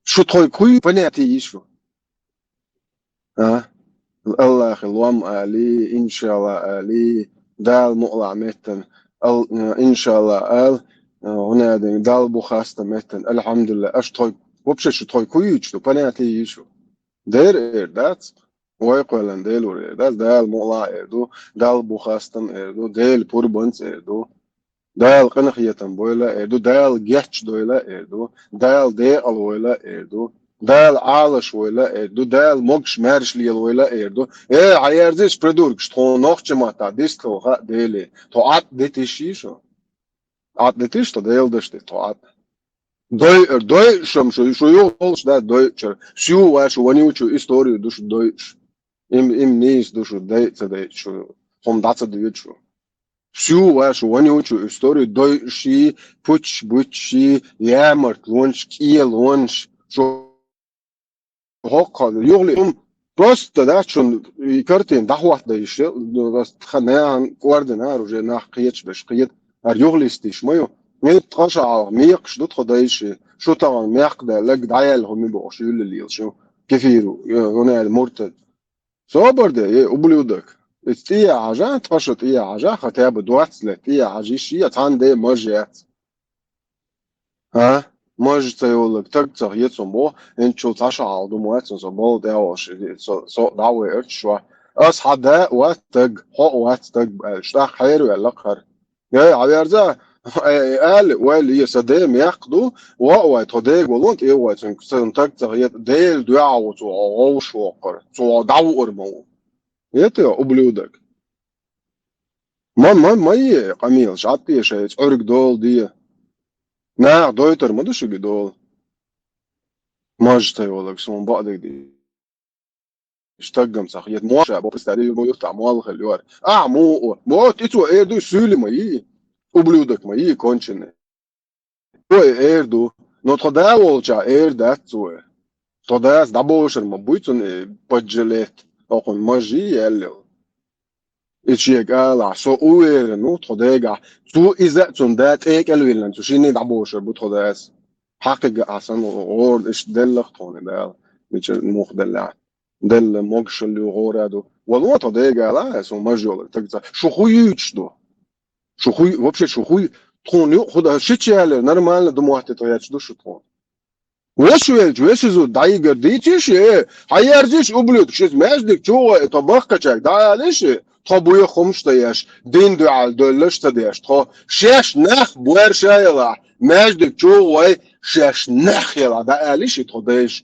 шу той хуй понятие ещё а الله الوام علي ان شاء الله علي دال مقلع متن إن شاء الله قال هنا دال بخاسته متن الحمد لله أشتوي وبشة شتوي كويش تو بناتي يشو دير دات ويقولن ديلور دال مقلع دو دال بخاستم دو ديل بوربونس دو دال قنخيتن بويلا دال جيتش دويلا دال دي الويلا دال عالش ويلا دال موكش مارش لي الويلا عيارزيش بريدورك شتون نوخش ماتا ديستو ها ديلي تو عط ديتيشيشو عط ديتيشتو ديل دشتي تو عط دوي شو يولش دا دويتشر شو واش ونيوچو историю душу доиш им нис душу дайца шо хом даца доичу شو واش ونيوچو историю доиши пуч бучи ямарт лонч киел лонч шо هوقا يغلي просто да чун كارتين دحوات да ишел بس خنان كوردنا روجي ناخ قيتش باش قيت ار يغليستيش مايو مي تقشع ميقش دوت خدايش شو طبعا ميق ده لك دعيال هم يبقوا اللي شو كثيرو هنا المرتد صبر ده وبلودك استيا عجان تقشط ايا عجان خطيب دواتسلت ايا عجيشية تان ده مرجعت ها Может, يقولك تقطع يتصم إن شو تشعر دموعتنا صبول ده وش صوت دعوة شو أصحى ده واتق حق واتق اشتاق خير ولا خير جاي عيارزا قال واللي يصدق ياخدوا وهو يتضايق والله إيه هو تقطع يديل دعوة وعوش وقر صو دعوة مو يتي أبلودك ما قميل شعبي شيء عرق دول دي نه دویتر مدوشو گدول ماجته يقولك سون بعدك دي اشتقم صحيت موشا بوستاري مو يفتح مال خليوار مو تيتو ايردو سولي ما وبلودك ما كونشن تو ايردو نوتر داولجا ايردات تو тогда с добошер мы будем поджелет, ох он можи елил. И чекала, со уверен, тогда цу из-за цундат экелвилен, цу шини добошер будет тогда с حقيقة أصلا غور إيش دل خطوني ده مش المخ دلع دل مقش اللي غور هذا والله تضيق لا اسمه مجول تقصد شو خويش ده شو خوي вообще شو خوي تخون خد شيء على نورمال دموعتي تريش ده شو تخون وش زو دايقر ديتيش هيرجيش أبلد شيء ماجدك شو طبقة شك ده ليش طبوي خمس تياش دين دو على دولش تديش تخو شش نخ بوير شايلا ماجدك شو واي شش نخ يلا ده ليش تخديش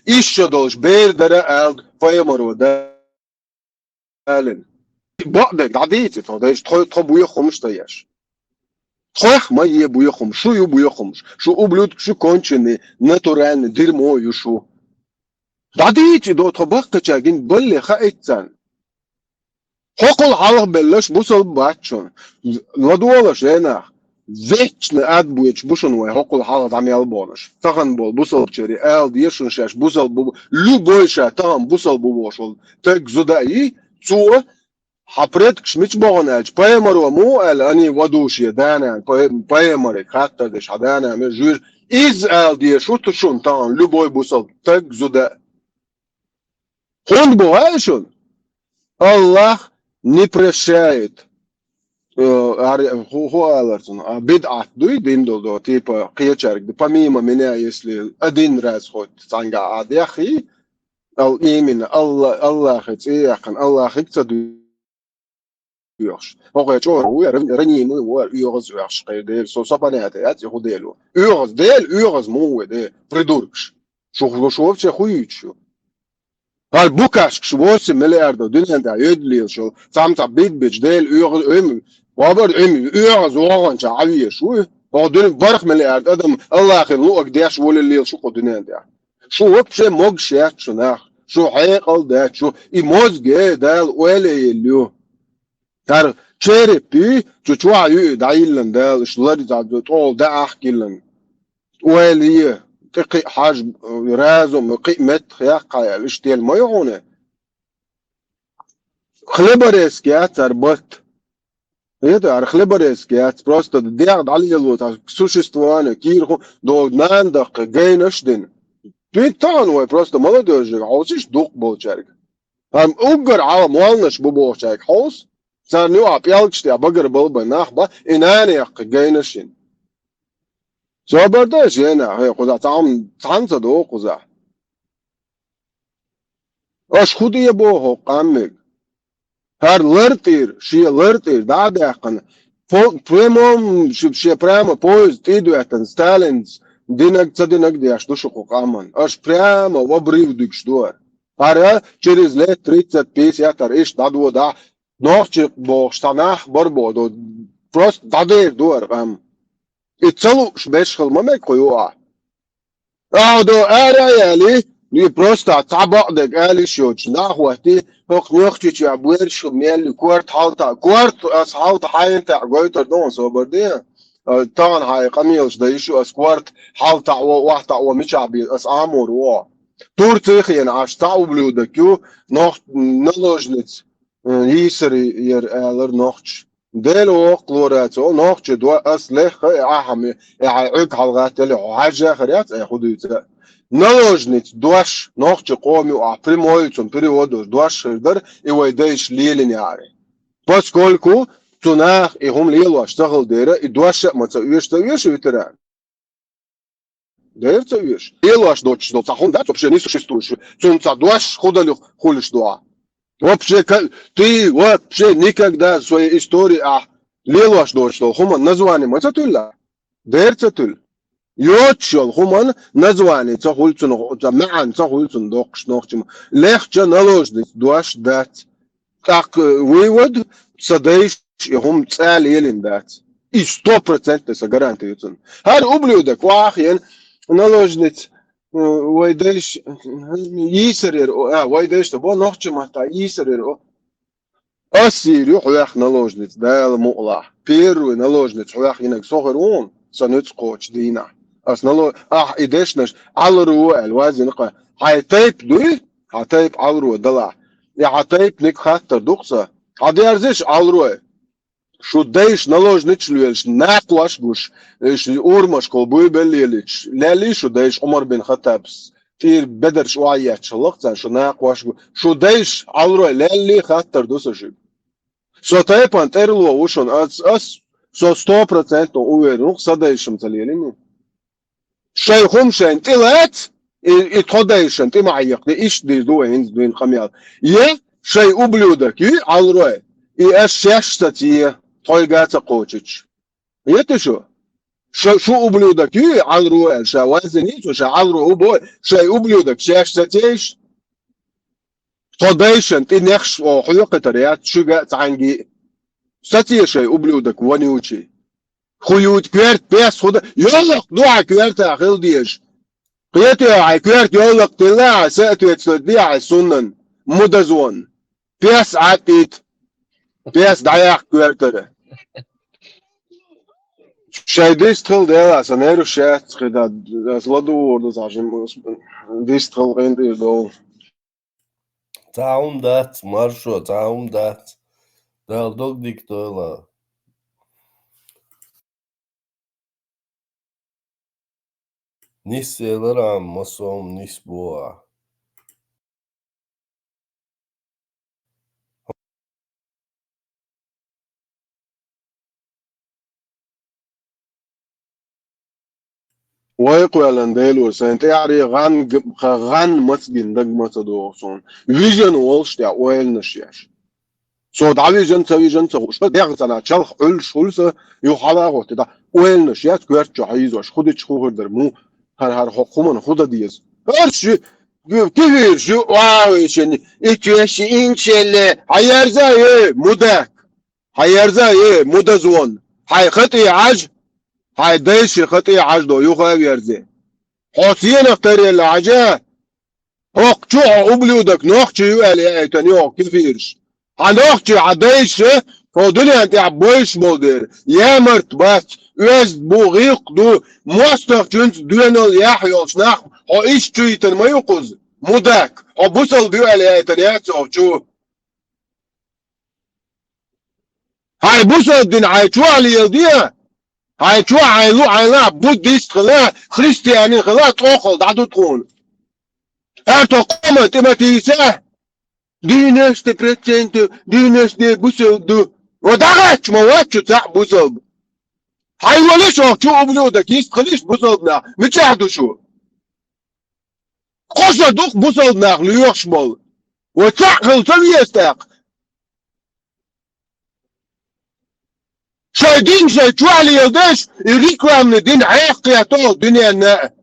إيش دولش بير درا ألد فيمرو ده ألن بعدك عديتي تخديش طبوي خمس تياش خخ ما يبوي خمس شو يبوي خمس شو أبلد شو كونشني ناتورال ديرمو يشو عديتي دو طبقة شاكين بلي خايتسان حقل حلق بلش بوصل باتشون لدولش هنا ويتشنا أدبويتش بوشون وي حقل حلق عم يلبونش تغن بول بوصل بشري آل ديشون شاش بوصل بو لو بويشا تغن بوصل بوشول تك زدائي تو حبرتكش مش بغناج بايمرو مو ال أني ودوشي دانا بايمري حتى دش حدانا مجور إز آل ديشو تشون تغن لو بوي بوصل تك زداء هون بوهايشون الله не прощает бед'ат дует индолдо типа кьячарик помимо меня если один раз хоть санга адяхи ал именно Аллах эцеяхан Аллах эцеду юрш ого чо рани мы вот юрс юрш кайдел со сапанят ят юделу юрс му де придуркш шо вообще хуючу Al bukash shvos miljard dünyada ödlüyor şu samsa big bitch del wabar zoran şaviye şu o dün barq miljard adam Allah'ın lu akdaş volil şu dünyada şu вообще mog şat şuna şu hayqal da şu imozge dal öyle yeliyor tar çerepi şu çuayu dayillen dal şular da tol da ahkilen öyle تقي حاج رازم قيمة خياقة الاشتيال ما يعونه خلبرس كيات تربط يدار خلبرس كيات просто ديعد على الوت существование كيرخو до нандах гейнашдин بيتان وي просто молодежь عاوزش دوق болчарик هم угар على مولنش بوبوچاك حوس سانيو ابيالچتي بغر بلبا نخبا اناني гейнашин زبردست هنا هي قزع تعم تعنصدو قزع اش خودي بوه قامك هر لرتير شي لرتير دادقن بريموم شي بريمو بوز تيدو اتن ستالينز دينك دي اشتو شو قامن اش بريمو وبريودك شدور ара через лет 30-50 ايش دادو دا نوخچ بوشتناخ بربودو просто дадер дуар قام ицалу шбешхал мамек коюа аудо араяли ни просто табадек али шоч нахвати хох нохчич абуэр шумел кварт ас халта хайнта гойтер дон соберде тан хай قميلش دايشو اس كوارت حالتا وحتا ومشابي اس امور و تورتخين اشتا بلودكو نوخ نلوجنيت يسري ير الر نوخش دلو قلوراتو نوخش دو اسلخ اهم عق حلقات له حاجه خريات ياخذوا نلوجنيت دوش نوخش قومي وابريمويتون بريودو دوش در ايويديش ليلين يعني поскольку تناخ هم ليلو اشتغل ديره دوش ما تسويش ветеран دير تسويش ليلو اش دوش دو تاخون да вообще не существует цунца дош ходали хулиш дуа вообще ты вообще никогда в своей истории лилош дочтол хуман название мацатулла дерцатул يوتشل همان نزواني تقولون جماعة تقولون دوقش نوختم ليش جنالوج دوش دات تاك ويود صديش هم تسال يلين دات إيش 100% تسجرانتيتون هاد أبلودك واخين نالوج نت ويدش يسرير ويدش تبغى نوختم حتى يسرير أسيريو حياخ نالوج نت دال مقلع بيرو نالوج نت حياخ ينك صغرون سنتقوش دينا أصلا إدشناش على روا الوازن قا هيتيب دوي هتيب alro دلا يا هتيب نك خاطر دوقسا هذا يرزش alro شو دايش نلوج نتشلوش ناقواش بوش ايش اورمش كولبوي بليليش لا لي شو دايش عمر بن خطاب تير بدر شويه شلقت شو ناقواش شو دايش alro لا لي خاطر دوسش شو تيب انترلو وشون اس شو 100% уверен صدايشم تليلين شيخهم شين طلعت يتخدايشن تي معيق دي ايش دي دوين دوين خميال يه شيء ублюдок и alro и اشش ستي تويغاتا قوتش يت شو ублюдок и alro شوازني شو alro بو شيء ублюдок شش ستيش خدايشن تي نخش او حلقه تريات شوغا تانجي ستي شيء ублюдок ونيوتشي خيوت كيرت بس خد يلا دوع كيرت اخيل ديش قيتي على كيرت يلا طلع ساتو تديع السنن مدزون بس عتيت بس دايع كيرت شاي ديستل ديلا سنيرو شات خدا زلادو وردز عشان ديستل غين دو تعاون دات مارشو تعاون دات دال دوك ديكتولا Nisselerám masom nisboa. ويقولن ديلو سنت يعري غان مسجن دق متدوسون فيجن والش der oil نشيش so da vision so der sana chalx ul schulse yo halagot da oil نشيش gehört jo hayzosh khudich khurder mu har hukumun khuda diyiz her şey كيف شو واو شنو إيش إنشل هيرزا إيه مدة هيرزا إيه مدة زون هاي خطي عج هاي دايش خطي عج دو يخاف يرزي حسين اختاري العجاء هوك شو أبلودك نوخشي يوالي تانيو كيفيرش هنوخشي عدايش فودني أنت عبويش مودر يا مرت بس öz buğiqdu mostaqçunç duenol yahyol snaq o iş çuyten mayuquz mudak o busal duel aytaniyat ovçu hay busal din ayçu ali diye ayçu aylu ayla buddhist qala hristiyanin qala toqol dadu tqul er toqama tematisa dineste pretende dineste busal du ودغت مواتش تاع busal حيولش شو ублюдок есть خليش بوصلنا متشاهدوا شو قصة دوق بوصلنا ليوش مول وتعقل تبيستاق شايدين شاي توالي يلدش يريكوا من الدين عيق يا طول الدنيا الناء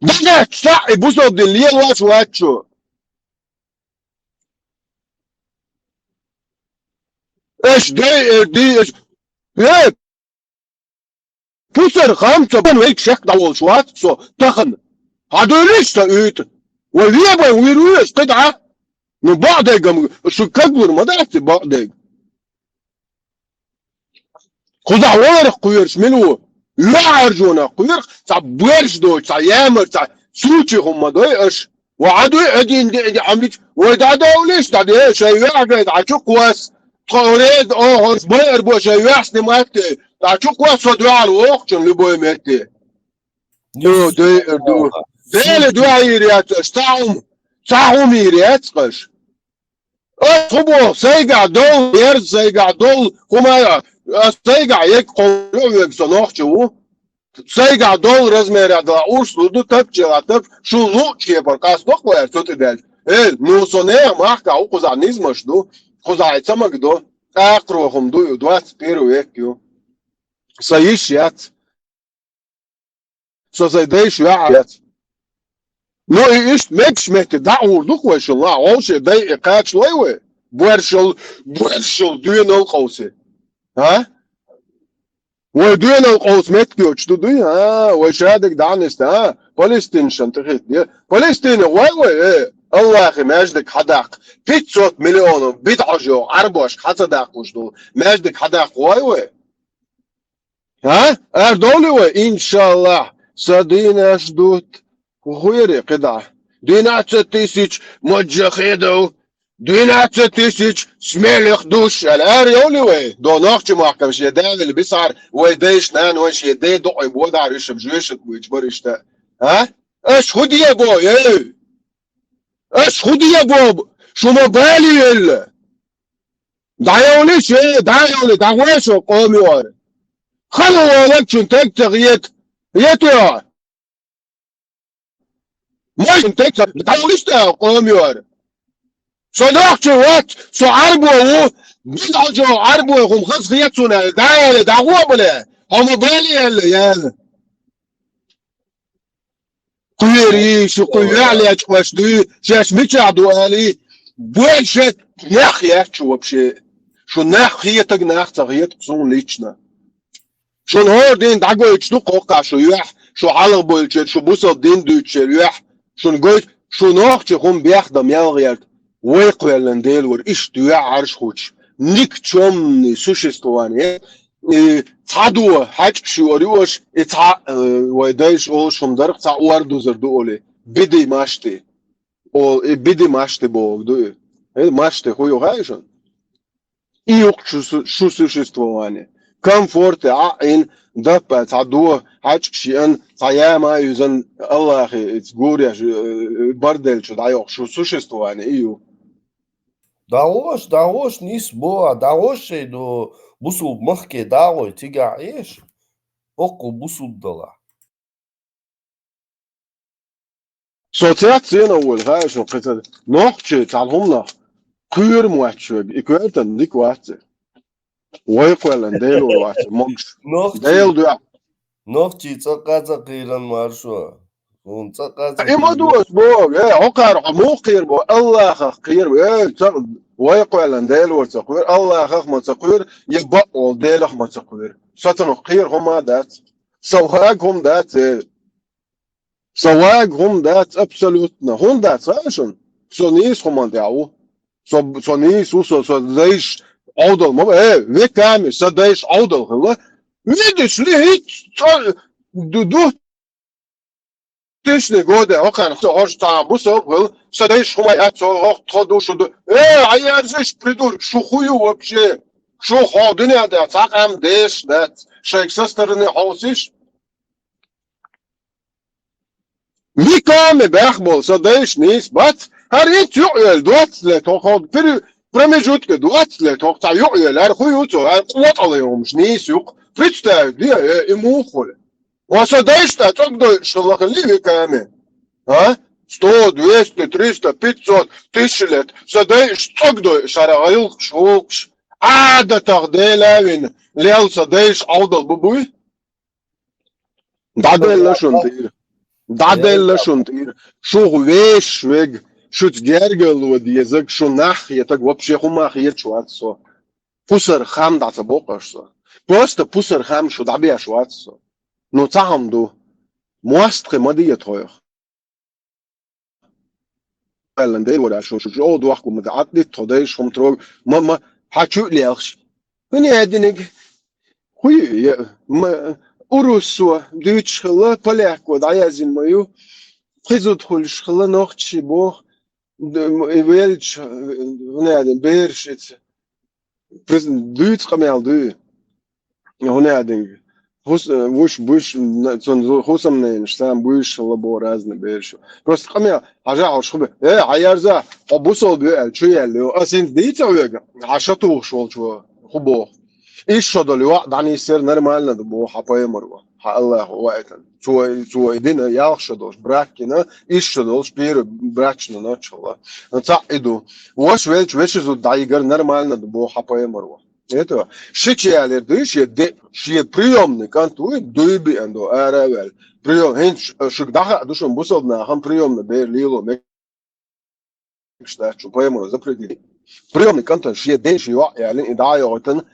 دغت صاحي بوصل دين ليه واش واتشو ايش دي ايش ايه Pusser خمسة بن ويك شك دول شوات سو تخن هادوليش تأيت واليابا ويرويش قطعة من بعضهم شو كبر ما دعت بعضهم خذ ورق قيرش منو لا أرجونا قير تعبيرش دو تعيامر تع سوتشي هم دويش وعدو أدين دي عملت ودعوليش دعدي شيء يعقد عشوك واس قريد هرس باير بو شيء يحسن ماتي تعشوك واس دوال وقتن لبوي ماتي دو ديل دوائريات استعهم يريات قش خبو سيقع دول يرز سيقع دول كما سيقع يك قولو يك سنوخشو سيقع دول رزمير دا اوش لدو تبجي تب شو لوچ يبرقاس نقوير تتدل نوصنير ماركا او قزعنيزمش دو قزعيتمك دو اقروهم دو 21 век سيشيات سوزيديش يعيات نو ايش مش مك دعور دوك وش الله اوش داي قاتش لوي بورشل دوين القوسي ها ودوين القوس متكيوش دو ها وشادك دعنست ها فلسطين شنتخيت دي فلسطين وي الله اخي ماجدك حداق 500 مليون بيدعجو عربوش حصداقوش دو ماجدك حداق وي ها اردولي وي ان شاء الله صدينا شدوت Хуєрі, кида. 12 тисяч моджахедів, 12 тисяч смелих душ. Алар йолівей. До ночі махкам ще дали бісар. Войдеш на ночь еде до вода рішив жвешек вичбориште. А? Еш худіє бо, ей. Еш худіє бо. Шума балі єлі. Дайоли ще, дайоли, дагвешо коміор. Хану олегчун тек тегієт. Єтуя. Можем текст, дайолиште коміор. Сонахчы вот, со арбуы, biz alço arbuy hum khız khiyetsune, dayale dağwa bile. Ama böyle yani. Kuyeri, şu kuyerli açmıştı, şaşmış adı ali. Bu şey nahiyat şu вообще. Şu nahiyat nahiyat son лично. Şu hordin dago içtu qoqa şu yah, şu halı bolçe, şu busal din düçe yah. Şu nohçı hum biyaxdam yalgıyat. Войқвелен делвор иштуя аршхуч никчемный существование цаду хачшуриош ица войдеш ол шумдар ца уардузерду оле биди машти ол биди машти богду машти хуй гайшон и шу существование комфорт ин дапа цаду хачшин цаяма юзен Аллах ицгуря бардел чудайох шу существование иу Daosh nis boa, daosh do busul mahke daoy tiga ish. Oku busul dala. Soziazione vuol fare so che no c'è talhomna kur muacho I kwelten dik waatse Woi kwelen deel waatse monks deel du Noch chi tsaqaza qiran marsho. Un tsaqaza ima duos bo okar amoqir bo Allah khir Woi kwelen deel waatse kwir Allah khma tsaqwir yba ol deel khma tsaqwir satno qir homa dat Sawhag hom dat Sawag hom dat absolutna hom dat schon so nis hom dau so nis so deish Oudel, maar we kwamen, ze deze oudel gewoon. Wie dus niet, doe dus niet goed, ook aan het hoogste bussen wel. Ze deze gewoon uit zo hoog trots doen. Hij is pridur, zo goeie вообще, zo goed doen dat, zeg hem deze dat, zijn zuster in huis is. Wie kwamen bijbel, ze deze niet, wat? Hij is jou dood, toch goed. Промежутка 20 лет, вaqta yu'ylar khuyutu, quwwat alıyorum, neyse yok. Представь, diye ему хули. Wasadaishta, тогда шалахали ками. А? 100, 200, 300, 500 тысяч лет. Садаиш, тогда шараил швокш. Ада тагдела лел садаиш алдал бубуй. Дадella шунтир. Дадella шунтир. Шух веш вег. Шуц гергел язык шунах, я так вообще хумах ечуатсо. Пусар хам да табокашсо. Просто пусар хам шу даби ашуатсо. Но цагамду муастре мадиет хоях. Элендей вора шу о дуахку мад атлит тодеш хом трог мама хачу лелш. Мне одинег хуй урусу дючхла поляку да язин мою. Призут хулшхла нохчи бог Welch, nee, beheerst duurt gemeld du. Nee, denk. Bush, zo'n hosam nee, staan bush laborazne beheerst. Просто gemeld. Aja, als je, ayarza, obusol bu, çuyelli. Asin değil ya. Aşatu şolçu, hubo. İş şodolu, dani ser normalne bu hapaya marwa. Allah вайтан. Цой дина ялшадош бракина ишшадош пир брачно начало. Ца иду. Вош вече зу дайгар нормально бо хапаемарва. Это шичиалер дыш шие приемник анту дуйби андо аравел. Прием хенч шигдаха душон бусовна хам приемна бер лило мек штат чупаемарва запретили. Приемник анту шие деш ё ялин идаётан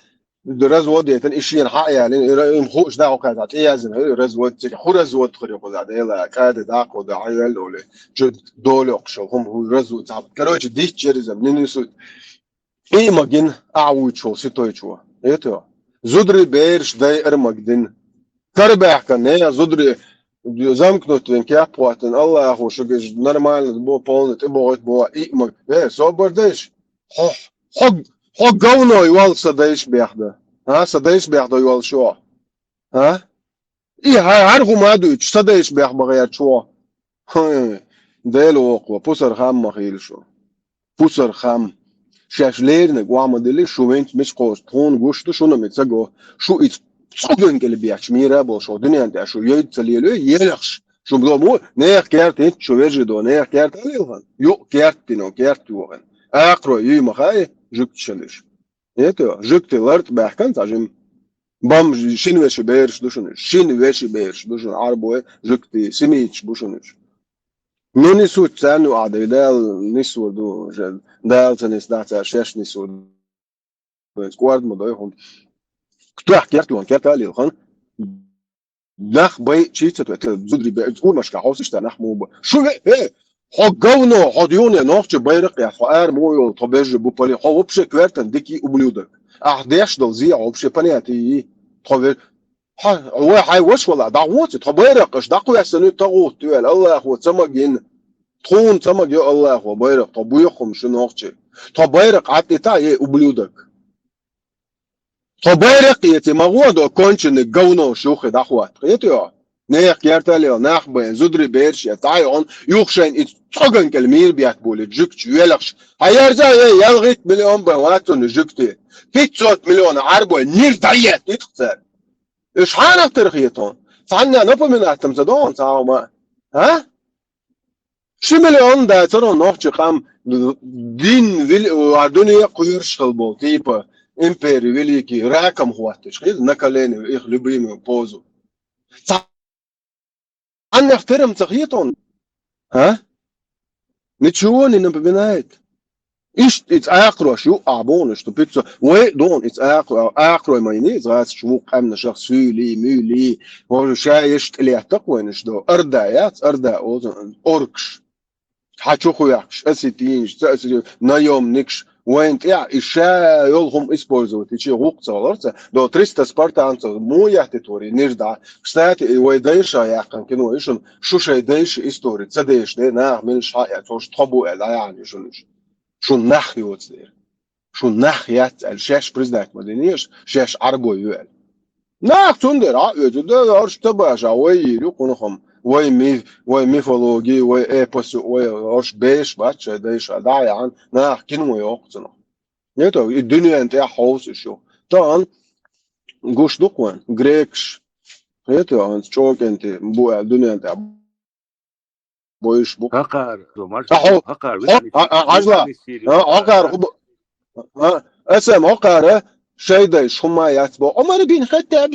رزود يتن إشين حق يعني مخوش ده وكذا تيازن رزود خو رزود خري خذ هذا يلا كاد داق وده عيال ولا جد دولق شو هم هو رزود تعب كروش ديش جرزم ننسود إيه مجن أعود شو ستوي شو إيه تو زدري بيرش ده إرمجدين كربح كنيا زدري замкнутым кяпуатен Аллаху, что говоришь, нормально, было полный, ты будет было, и мы, собор даешь, хо говно юал садаешь бяхда, садаешь бяхда юал шо, и аргу мадуч, садаешь бях багаят шо, ديلو أقوى بوسر خام مخيل بوسر خام شاش ليرنك وعمدلي شو انت مش قوس تون قوشتو شو نمتسقو شو ات صدن قلب بيحش ميرا بو شو دنيا انت شو يد تليلو يلخش شو بلو مو نيخ كارت انت شو يجدو نيخ كارت عليوغن يو كارت تنو كارت يوغن اقرو يي مخاي جكت شلش يتو جكت لرت بحكن تاجم بام شنوش بيرش دوشنش شنوش بيرش دوشن عربو جكت سميتش بوشنش Ну, несут цену, а дал несу до же дал цены сдаться шеш несу сквард модой кто кертон кертали хан нах бай чица это зудри бай машка хаусишта нах му شو حقونا حديون نوخش بايرق يا فقار مو طبيج بوبالي هو بشي كوارتن ديكي وبلودك احداش دول زي او بشي بنياتي طبيج هو هاي وش ولا دعوت طبيرق اش دقوا سنه تغوت تقول الله هو تمجين تخون تمج يا الله هو بايرق طبيخهم شنو نوخش طبيرق عطيتا ايه وبلودك طبيرق يتي مغودو كونشن جونو شوخ دعوت يتيو نيخ كيرتاليو ناخ بين زدري بيرش يتايون يوخشين اتصغن كلمير بياتبول جكت يلخش هيرزا يلغيت مليون بواتون جكتي 500 مليون عربو نير دايت يتخسر ايش حانا ترخيتون فعنا نبو من اعتمزدون ساوما شي مليون دا ترون نوخش خام دين الدنيا قيرش خلبو تيبا امبيري великий раком хватишь на колени их любимую позу أنا أحترم تغييطهم نتشوون напоминает إيش إتأقرأ شو أعبون شو بيتزا وين إتأقرأ ماينيز غاز شو قامنا شخص فيلي ميلي هو شايش اللي أتقوى نشدو أردايات أردا أوزن أوركش حتشوخو يحش أسيتينش تأسيتين نايوم نكش وين تيا إشا يولهم إسبوزو تيجي غوق صالرت دو 300 سبارتانس مو يحتوري نرجع ستاتي ويدايش يحكن كانوا إيشون شو شيء دايش إستوري تدايش ده نعمل شيء توش تحبوا لا يعني شو نخيوت ده شو نخيات الشاش بريزداك مدنيش شاش عربو يوال ناخ تندر عقد ده أرش تبع جوي يكونهم وي ميثولوجي وي ايبوس وي أرش بيش باتش دايش داعي عن ناخ كنوا يوقتنا يتو الدنيا انت حوس شو طبعا جوش دقوان جريكش يتو انت شوك انت بو الدنيا انت بويش بو هقار عجلة عقار اسم عقار شي دايش هما ياتبو عمر بن خطاب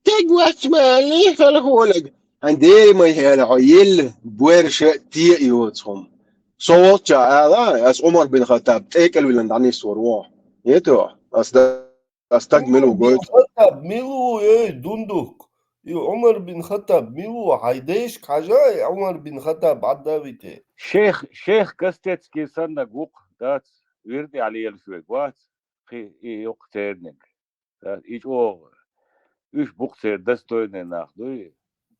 تقوات مالي فالغولق عندي ما هي العيل بورش تي يوتهم صوت جاء اس عمر بن خطاب تاكل ولا عني سوروا يتو استكملوا قلت خطاب ميلو ايه دوندوك عمر بن خطاب ميلو هايديش كاجاي عمر بن خطاب عداويته شيخ كاستيتسكي سنة قوق دات ويردي علي الشويق وات في يوقتيرنك ايش او ايش بوقتير دستويني ناخدوي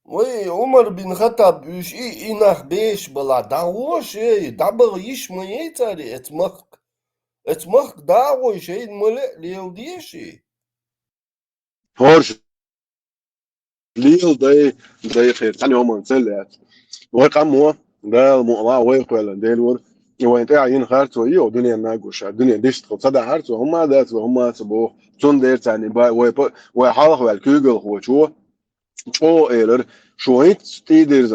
وي عمر بن خطاب ايش اناخ بيش بلا داوش ايه دابر يش ما يتاري اتمخ داوش ايه ملئ ليوديشي هورش ليل داي خير ثاني هم نسلات وقاموا ده المؤلاء ويقول ديلور وانت عين خارت ويو دنيا ناقوش الدنيا ديش تصدق هارت وهم ذات وهم سبو تون دير ثاني باي وحالخ والكوجل هو شو ايلر شو هيت تيدرز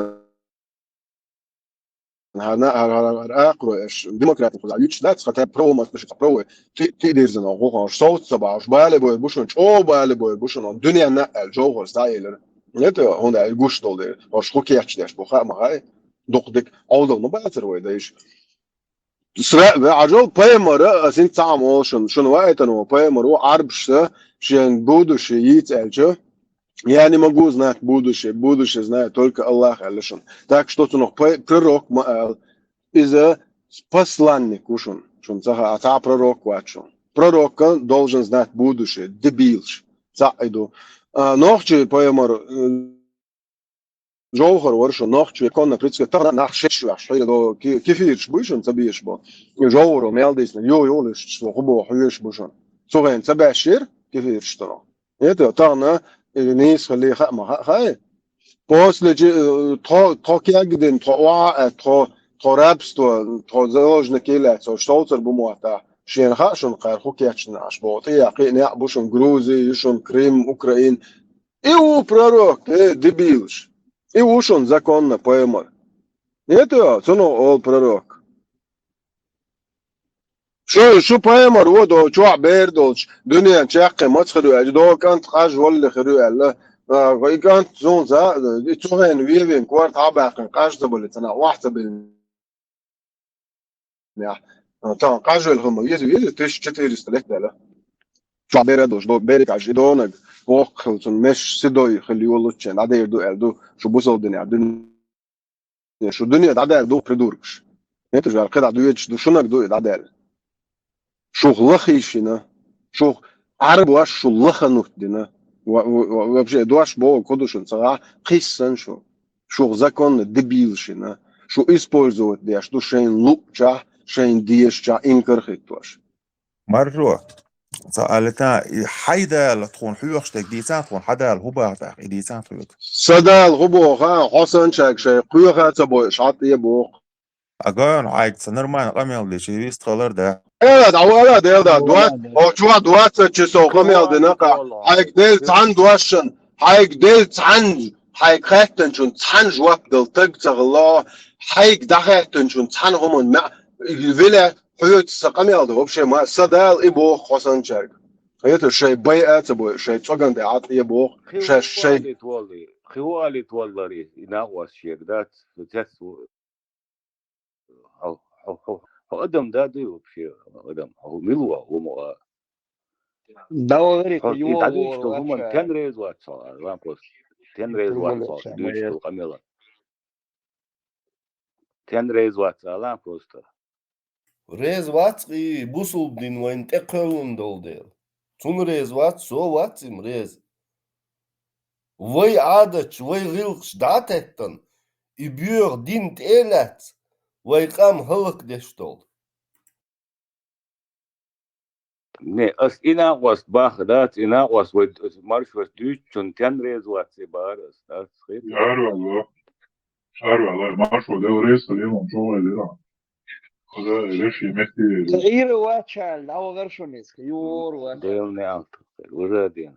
هنا اقرا ايش ديمقراطي خذ يوتش ذات خاطر برو ما مش برو تيدرز انا هو صوت صباح بالي بو بوشن او بالي بو بوشن الدنيا نقل جوهر ستايلر نتو هنا الجوش دول واش خو كيحش داش بوخا ما هاي دقدك اول ما باتر ويداش سرا عجل بايمر اسين تعمل شنو وقت انه بايمر عربش شين بودو شيت الجو Я не могу знать будущее знает только Аллах Алишин. Так что то noch пророк из посланник ушон, а пророк вачон. Пророк должен знать будущее, дебилш. Зайду. Ночи поемор جوهر ورش ناخت يكون بريتس ترى ناخش حيل دو كيفيرش بوشن تبيش بو جوهر وميالديس يو يولش سو خبو حيش بوشن سوغين تبع شير كيفيرش ترى يتو تانا نيس خلي خا خاي بوس لجي ترو كيغدن ترو رابس ترو زوج نكيلا سو شتوتر بموتا شين خاشن قال خو كياتشناش بو تي قينيا بوشن جروزي يشون كريم اوكراين ايو пророк дебилш и ушон законно поэмар это соно ол пророк شو поэмар ودو чуа бердолч دنيا чакы мацхру аjdо кант хаж вол خرو الله كانت زون زا تشوفين ويفين كوارت عباقن قاش دبل تنا واحده بال يا تان قاجل هم يزي تش 400 دولار شو بيردوش دو بيرك عجدونك وقتن مش سدوي خلي يولوتشن عدا يردو الدو شو بوصل الدنيا شو الدنيا عدا دو بريدوركش انت جال قد عدو يتش دو شنك دو عدا شو لخيشنا شو عرب واش شو لخنوت دينا وبجي دواش بو كودوشن صراحه قيسن شو زكون دبيلشنا شو использовать ديش دو شين لوبچا شين ديشچا انكرخيتوش مرو سألتا حيدا لتكون حيوخشتك ديسان تكون حدا الهبارتك ديسان تريد صدا الغبوغا حسن شاك شي قيوغا تبو شعط يبوق أقول عايد سنرمان قميل دي شي بيستغلر ده اولا دوات او چوا دوات چسو قميل دي نقا هايك ديل تان دواشن هايك ديل تان هايك خاتن شون تان جواب دل تقتغ الله هايك دخاتن شون تان همون مع الفيلا حيوت سقميل دي وبشي ما صدا يبوق حسن شاك هيت الشيء بيئات ابو شيء تشغن دي عاط يبوق شيء خوالي تولري ناقوس شيردات تسو او قدم ده ديو بشي قدم هو ملوا هو دوري يتعديش هم 10 ريز وات صار 10 ريز وات صار دوش القميله 10 ريز وات لا بوستر ريز وات بوصل دين وين تقولون دول تون ريز وات سو وات ريز وي عادش وي غيلش داتتن يبيور دين تيلات وي قام هلك دشتول Ne, as ina was bach dat ina was with marsh was Deutsch und 10 ريز وات سيبارس das geht شعر والله ما شو ده رئيس اليوم شو غير هذا ليش يمثل صغير واتشال او غرشونيس يور ديل نعم ورادين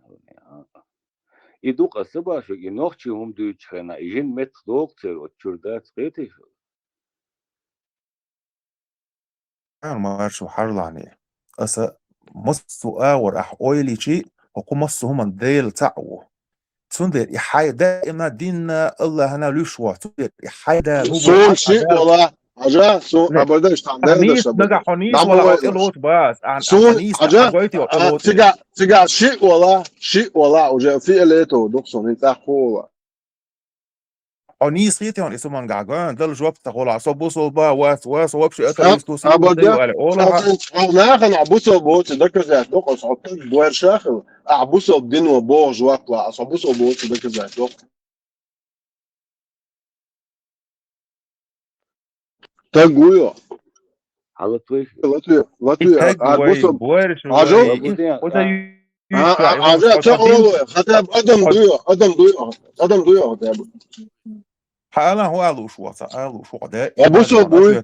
يدوق السبا شو ينوخشي هم Deutsch خنا يجين مت دوكتور وتشردات قيتي ما شو حرلاني أسا مصو آور أحويلي شيء وقو مصو هم ديل تعو تندر إحاي دائما دين الله هنا ليشوا تندر إحاي دا سون شيء والله عجا سون أبداش حنيس بقى حنيس ولا وقلوت بس سون عجا تجا شيء والله وجا في إليتو دكسون انت أخوه حنيس خيتي هون اسمه قاعدين دل جواب تقول عصب بوصل با واس وبشي أكل يستوسي ناخن عبوسو بوت ذكر ذات دقص عطيك بوير شاخل عبوسو بدين وبوغ واطلع عبوسو بوت ذكر ذات دق تقويو على تويش لاتوي عبوسو عجا تقول خطاب قدم ضيو حالا هو قالوا شو قالوا شو ده عبوسو بوي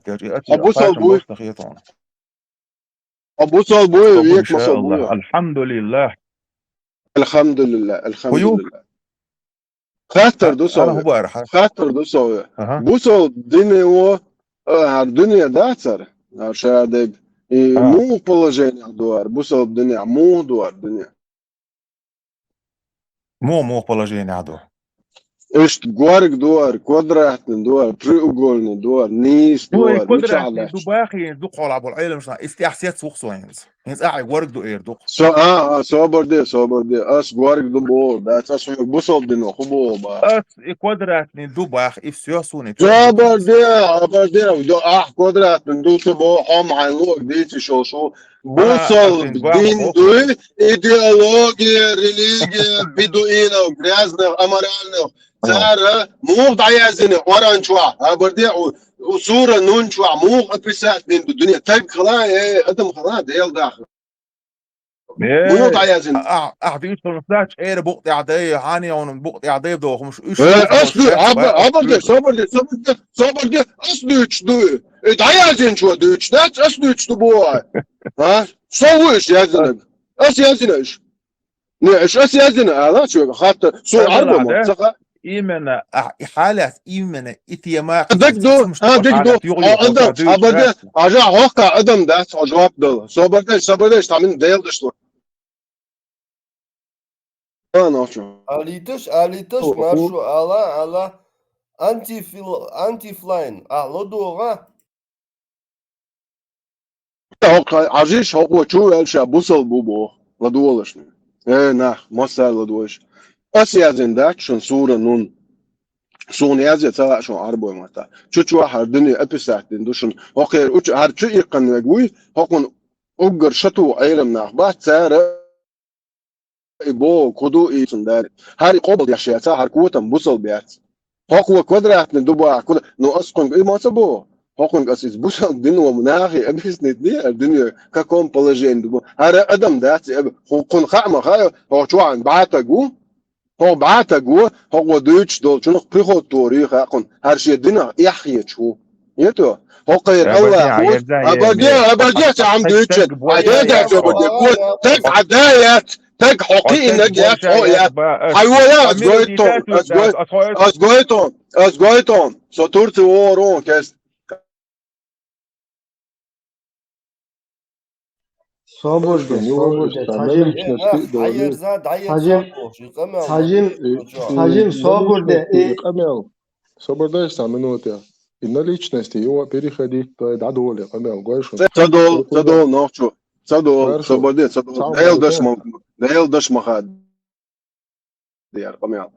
وياك مصوبوي الحمد لله خاطر دوسو بوسو دنيا الدنيا داتر شادق مو положение دوار بوسو الدنيا مو دوار الدنيا مو положение دوار ايش جوارك دوار كوادراتن دوار треугольный دوار نيس دوار كوادراتن دو باخي دو قول ابو العيله مش استحسيات سوق سوينز هنز قاعد جوارك دو اير دو صبر دي اس جوارك دو بو ده اساس بوصل دي خبو اس كوادراتن دو باخ افسياسوني صبر دي دو كوادراتن دو تبو حم عن لوك ديتي شو بوصل دين دو ايديولوجيا ريليجيا بدوينه وغرازنه امرالنه ترى مو ضيازني اوران شوا بردي وصوره نون شوا مو ابسات من الدنيا تك خلاص ادم خلاص ديل داخل مو ضيازني أعطيش الفلاش إيه بوقت عادية هاني أو بوقت عادية بدو مش إيش اصلي عبر صبر اصلي تشدو ضيازن شو دوتش ده اصلي تشدو ها سويش يا زلمه اس يا زلمه نيش اس يا زلمه هذا شو خاطر سو عربه إيمنا حالة إيمنا إتيما دكدو ادم ابدا اجا هوكا ادم ده جواب ده صبر تعمل ديل دشتو انا شو اليتش مارشو على انتي فلاين لودوغا هوكا عجيش هو شو الشا بوصل بوبو لدولشني نح مصر لدولش اسيازن داك شن صورة نون سون يازي ترى شو عربو ماتا شو هردني ابيسات دوشن هوكر هر شو يقن يقوي هوكن اوغر شتو ايرم ناخ بات سار بو كودو ايتن دار هاري قبل يشياتا هر كوتن بوصل بيات هوكو كوادرات ندوبا كل نو اسكن اي ما تبو هوكن اسيس بوصل دينو مناخي ابيس ندي الدنيا ككم بولجين دبو هر ادم دات هوكن خامه هو شو عن بعتقو هو بعتقو هو دوتش دول شنو بيخو تاريخ اكون هر شيء دينا يحيى شو يتو هو قير الله ابدي عم دوتش عدايات تك عدايات تك حقي نجات حقيات حيوانات اسقويتون سطورت ورون كاس صبر Сажим صبر минуты. И на личности его переходить, то да доли, Цадол, ночью. Цадол, свободе, цадол. Дейл дашмахад. Дияр, камел.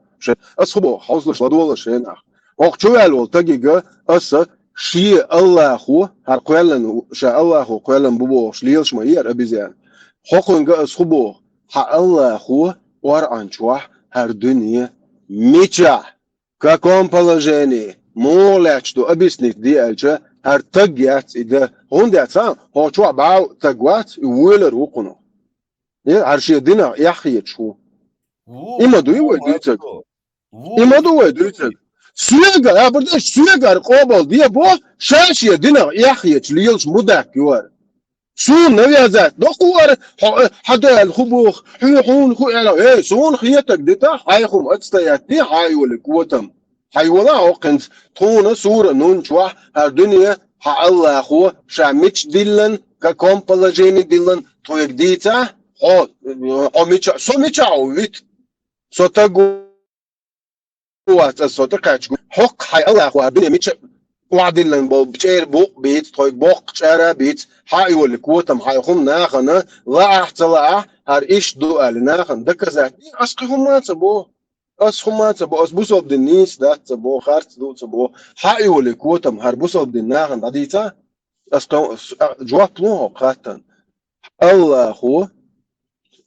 أصحبه حوصلش لدولش هنا. وقتوال والتجيجة أصلا شيء الله هو هرقلن شاء الله هو قلن ببو شليلش ما ير أبيزان. حقن جا أصحبه ح الله هو ورعن شوح هر دنيا ميتشا ككم بلجاني مولاتش دو أبيسنيك دي ألجا هر تجيات إذا هون سام هو شو باو تجوات يولر وقنو. هر شيء دينا يحيي شو. إما دوي دويتك. إما دوي دويتك. سويجر يا بردش سويجر قابل دي بو شاشية دينا يحيي ليلش مدك يوار. سون نويازات دقوار حدا الخبوخ حيحون خويلا إيه سون خيتك ديتا حيخم أتستياتي حيولك وتم حيولا وقنت تون سورة نون شوح هالدنيا ح الله أخوه شاميتش ديلن ككمبلاجيني ديلن تويك ديتا أو ميتشا سو ميتشا ويت سو تقوات سو تقاتش حق حي الله أخوه هالدنيا ميتشا وعدلن بشير بوق بيت تويك بوق شارع بيت حيولك وتم حيخم ناخنا لا احتلا هر إيش دوال ناخن دكزات أسقهم ما تبوه أسخما تبو أسبوسو بدنيس ده تبو خارت دو تبو حقيقة لكوتم هربوسو بدناهن عديتا أسقو جواب لوه قاتن الله هو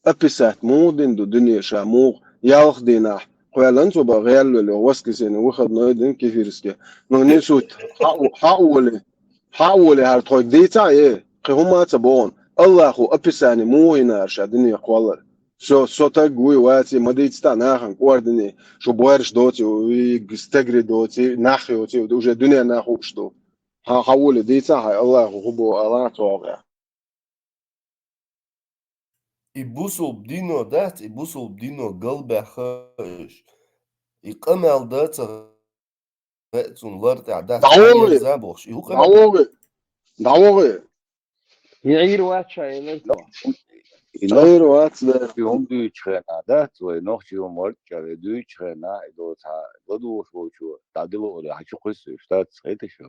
أبسات مودن دو دنيا شاموغ يالخ دينا قوالن تبا غيالو لو واسكسين وخد نويدن كيفيرسكي نغنيسوت حاولي هرتوك ديتا ايه قهما تبون الله هو أبساني مو هنا أرشا دنيا قوالر سو تقوي واتي مديتستا ناخن قوردني شو بوارش دوتي ويستجري دوتي ناخي دوتي وجا دنيا ناخوش دو حاول ديتا هاي الله هو الله توقع يبوسو بدينو دات يبوسو بدينو قلبه خش يقمل دات رأتون لرد عدات زابوش دعوغي يعير واتشا يلتو غير واتس يوم دويتش خنا دات ونوخ يوم مرجع دويتش خنا دو شو تعدلوا ولا حشو قصة شتات سخيتش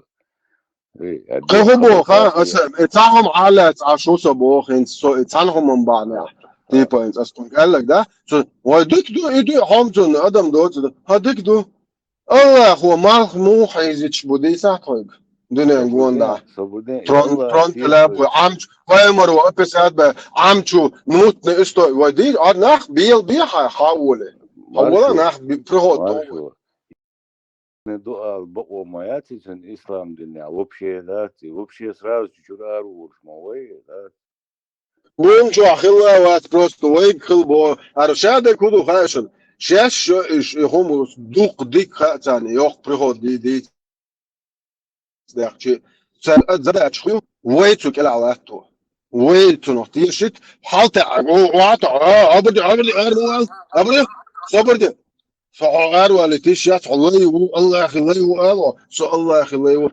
قهبو خا اتعهم على عشو سبوخ اتعنهم من بعض دي بوينت اصلا قال لك ده وديك دو يدو حمزون ادم دوت هديك دو الله هو مالخ مو حيزيتش بودي ساعتك دنيا نقول ده ترون كلاب وعمش قيمر وابسات بعمشو نوت نستو ودي ناخ بيل بيها حاولي حاولنا ناخ بروح дуал баумаят ислам дня вообще да вообще сразу чуть-чуть оружие мой да وين شو أخلا وات بروست ويك خلبو أرشاد كودو خاشن شاش إيش هم دوق ديك خاتاني يوق بريخو دي داخشي زبط شخيو ويتو كلا عواتو ويتو نحتي شيت حالت وعطا أبدي أبدي صبر دي فعار والتيش يات الله يخليه الله سو الله يخليه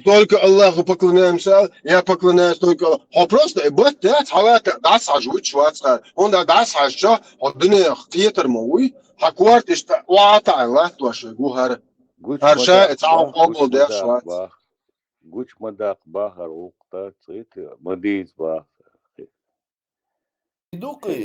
تولك الله بكلنا مثال يا بكلنا تولك هو بروست بوت ده حوات داس عجوت شوات هون داس عجا الدنيا تيتر موي حكوارت است وعطا الله توش جوهر هر شيء تعاون قبل ده شوات قوش مداق باهر وقتا صيت مديز باهر يدوقي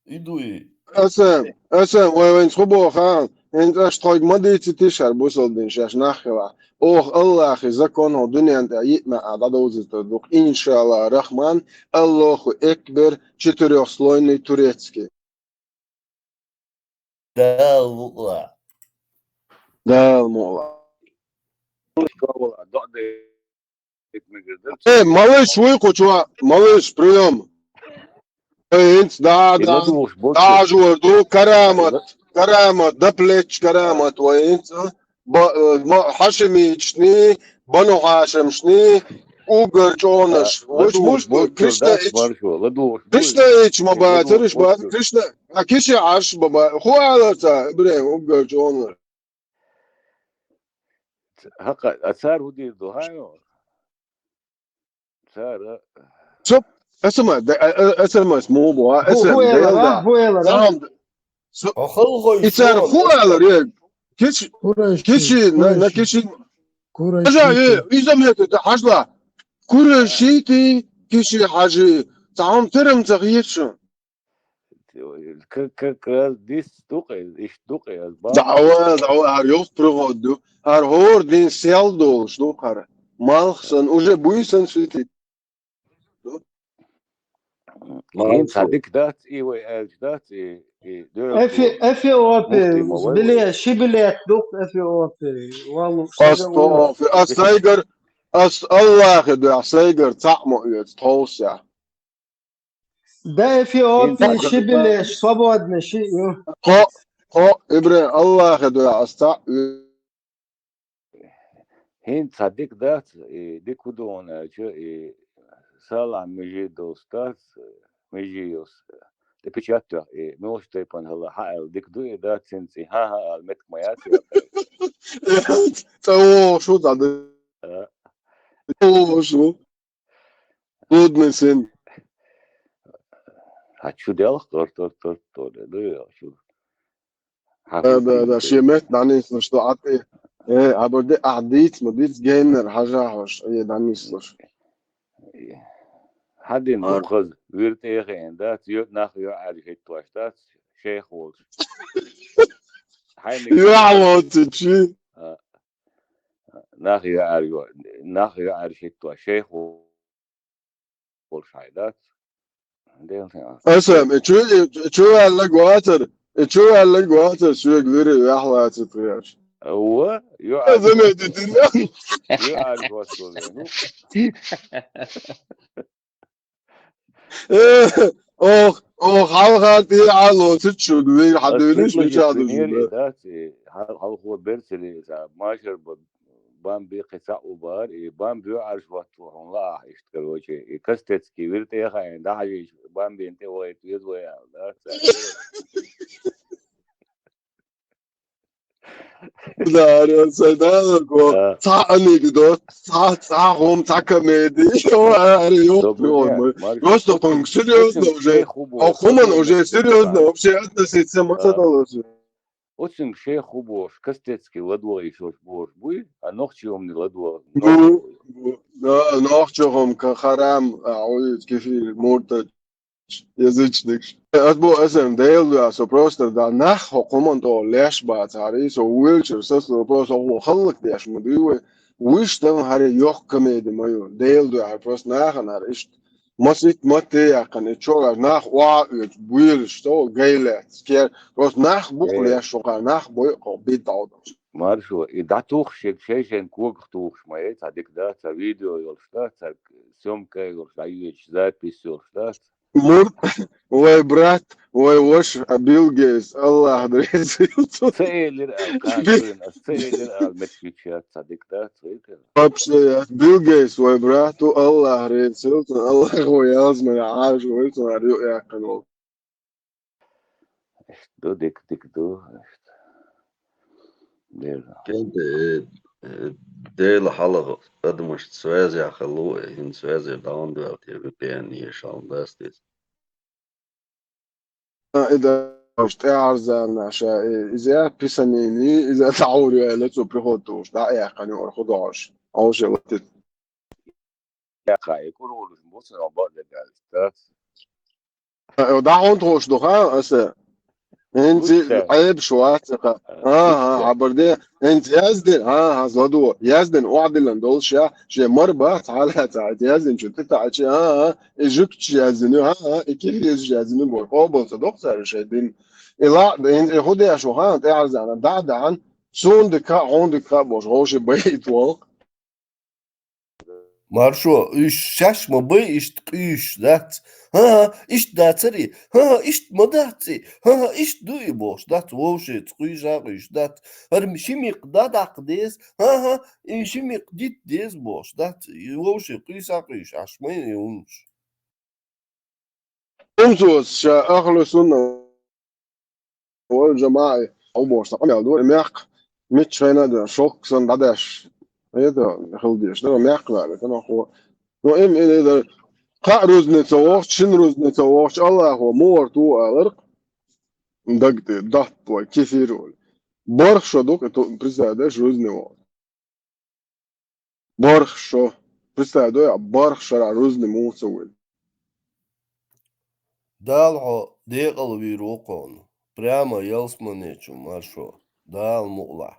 يدوي اسم وين صبو خان انت اشتاق مدي تشر بوصل دين شاش نخلا الله اخي زكون الدنيا انت يما عدد تدوق ان شاء الله رحمن الله اكبر четырехслойный турецкий да مولا малыш выкучу малыш прием انت داجور دو كرامت دبلتش كرامت وانت حشميشني بنو حاشمشني اوغر جونش مش كريشنا ايش ما باترش كريشنا كيشي عاش بابا هو على ابراهيم اوغر جونش هقا اثار ودي دوهايو صار شوف اسمع اسمه بو اسم هو يلا İçer hualar ya. Kişi ne kişi. Acayip izlemiyete hacla. Kureşiti kişi hacı. Tamam terim tağyirşun. ديس دوقي ايش دوقي دعوة هريوف برغدو هر هور دين سيال دولش دوقار مالخسن уже буйсен светит. مين صديق ذات اي وي ذات افي اوبي بلي شي بلي دوق افي اوبي والله استغفر الله خدو استغفر طعمه يتوسع ده افي اوبي شي بلي صبودنا شي هو ابراهيم الله خدو استغفر هين صديق ذات دي كودون سلام مجي دوستات مجيوس تبيشاتو موش تيبون هلا حال ديك دوي ذات سنسي ها المك مياتي تو شو ده شو بود مثلا هتشو ديالك تور ده شو ده شيمت دانيس مش عطي ايه ابو دي قعديت مديت جيمر حاجه هوش ايه دانيس مش حدين مخز ويرت ايغين دات يوت ناخ يو عارف هيتواش دات شيخ وولش يعوض تشي ناخ يو عارف هيتواش شيخ وولش هايدات اسم شو قال لك واتر شو يقدر يحلى تطيش هو يو عارف واتر halka diye alo tutuşuyordu ve hadırmış bir çağırdı. هل هو برسلي ماشر بام بقصة وبار بام بيعرف وقت والله يشتغل وجه كستسكي ورت يا خاين ده حاجة بام بينت ويت يزوي لا أنا سيدنا كو تاني كده هم تكمدي هو أريوف بيوم просто он серьезно уже а хуман уже серьезно вообще относится к очень шейх убош кастецкий ладуа еще бош буй а ногти умный ладуа ناخچهم كخرام عويد كيف مرتد язычник. Atbo esam dēļ so просто da nach hokuman to lešbāts arī so wilčers tas просто халык деш мудуй wish там hari yok kamedi mayo dēļ ar просто nahan ar ist masik mate yakan choga nach wa wil sto geilet sker просто nach bukhli shoga nach boy bit Marşo, da tuğşek şeyşen kuğuk tuğşmayet, hadik da ta video yolştat, ta syomka yolştat, ayüç zapis yolştat. Murt, vay brat, vay hoş, Bill Gates, Allah rezil olsun. Seylir al kaçın, seylir al metfiçat, hadik da söyle. Вообще, Bill Gates, vay brat, Allah rezil olsun. Allah koyaz mı ağaç olsun, arıyor yakın ol. Do dik do. Der. كنت ديل حلقة قد مش سوازي خلوه إن سوازي داون دلوقتي بيان يشال داستيس إذا تعرض عشان إذا بيسنيني إذا تعوري لا تبرهوتوش دا يقني أرخداش أو شيء وقت Ja, ik hoor dus moeten al wat dat. دا عندهوش دخان أسا انت عيب شواتك عبردي انت يزدن زادو يزدن وعدلن دولشا شي مربع تعالى تعال يزدن شو تتعال شي اجوك يزدن اكيد يزدن بو قبل صدق شي دين لا انت خدي شو تعرض انا بعد عن عندك boş hoş بيت وق Marşo, üç şaşma bay işte üç dat. İşte datri. İşte madatri. İşte duy boş dat. Voşe tkuyja üç dat. Şimik dadak des. Şimik dit des boş dat. Voşe kuysa üç aşmayı yunç. انتوس شا اهل السنه والجماعه او boş tamam ya doğru mek mit şeyine de şok sen dadaş هذا خلديش ده ما يقبل انا هو نو ام اذا قاروز نتوخ شن روز نتوخ الله هو مور تو الرق دقت ضغط وكثير برخ شو دوك تو بريزادش روز نو برخ شو بريزادو برخ شرع روز نمو سوي Dalho deqal viroqon. Прямо ялсманечу маршо. Дал мула.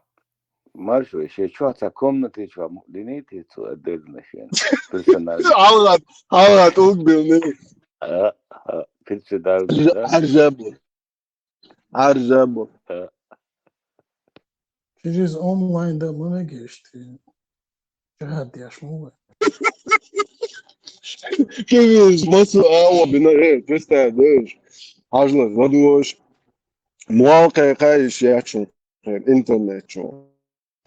Маршо, еще что-то комнаты, что длиннее, то отдельно еще. Персонально. Allah تقبلني Персонально. عرجبه Через онлайнда bana geçti. Cihat yaşmıyor. كيف مصر بنا ايه تستهدش عجلة غدوش مواقع قايش ياتشون الانترنت شو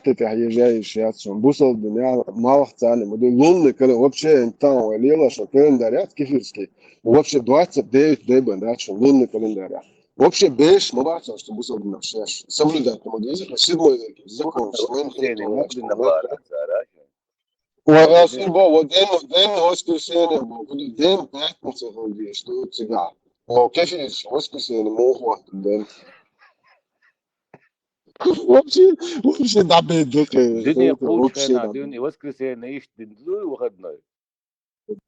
تتحيي جاي ياتشون بوصل الدنيا ما وقت ثاني مدو ظل كده وبشي انتان وليلا شو كالندريات كيف يسكي وبشي دواتساب دي بنداتشون ظل كالندريات وبشي بيش ما بعرفش شو بوصل بالنفسيش سملو ذاك مدو يزك السيد مو يزك زكو شوين وأصلا بو ودين هوسكسيني بو دين باتنس هولدي شتو تسيجا وكيف هوسكسيني مو هو دين وبشي دعبي دقي الدنيا قوشنا دنيا وسكسينا ايش دندو وخدنا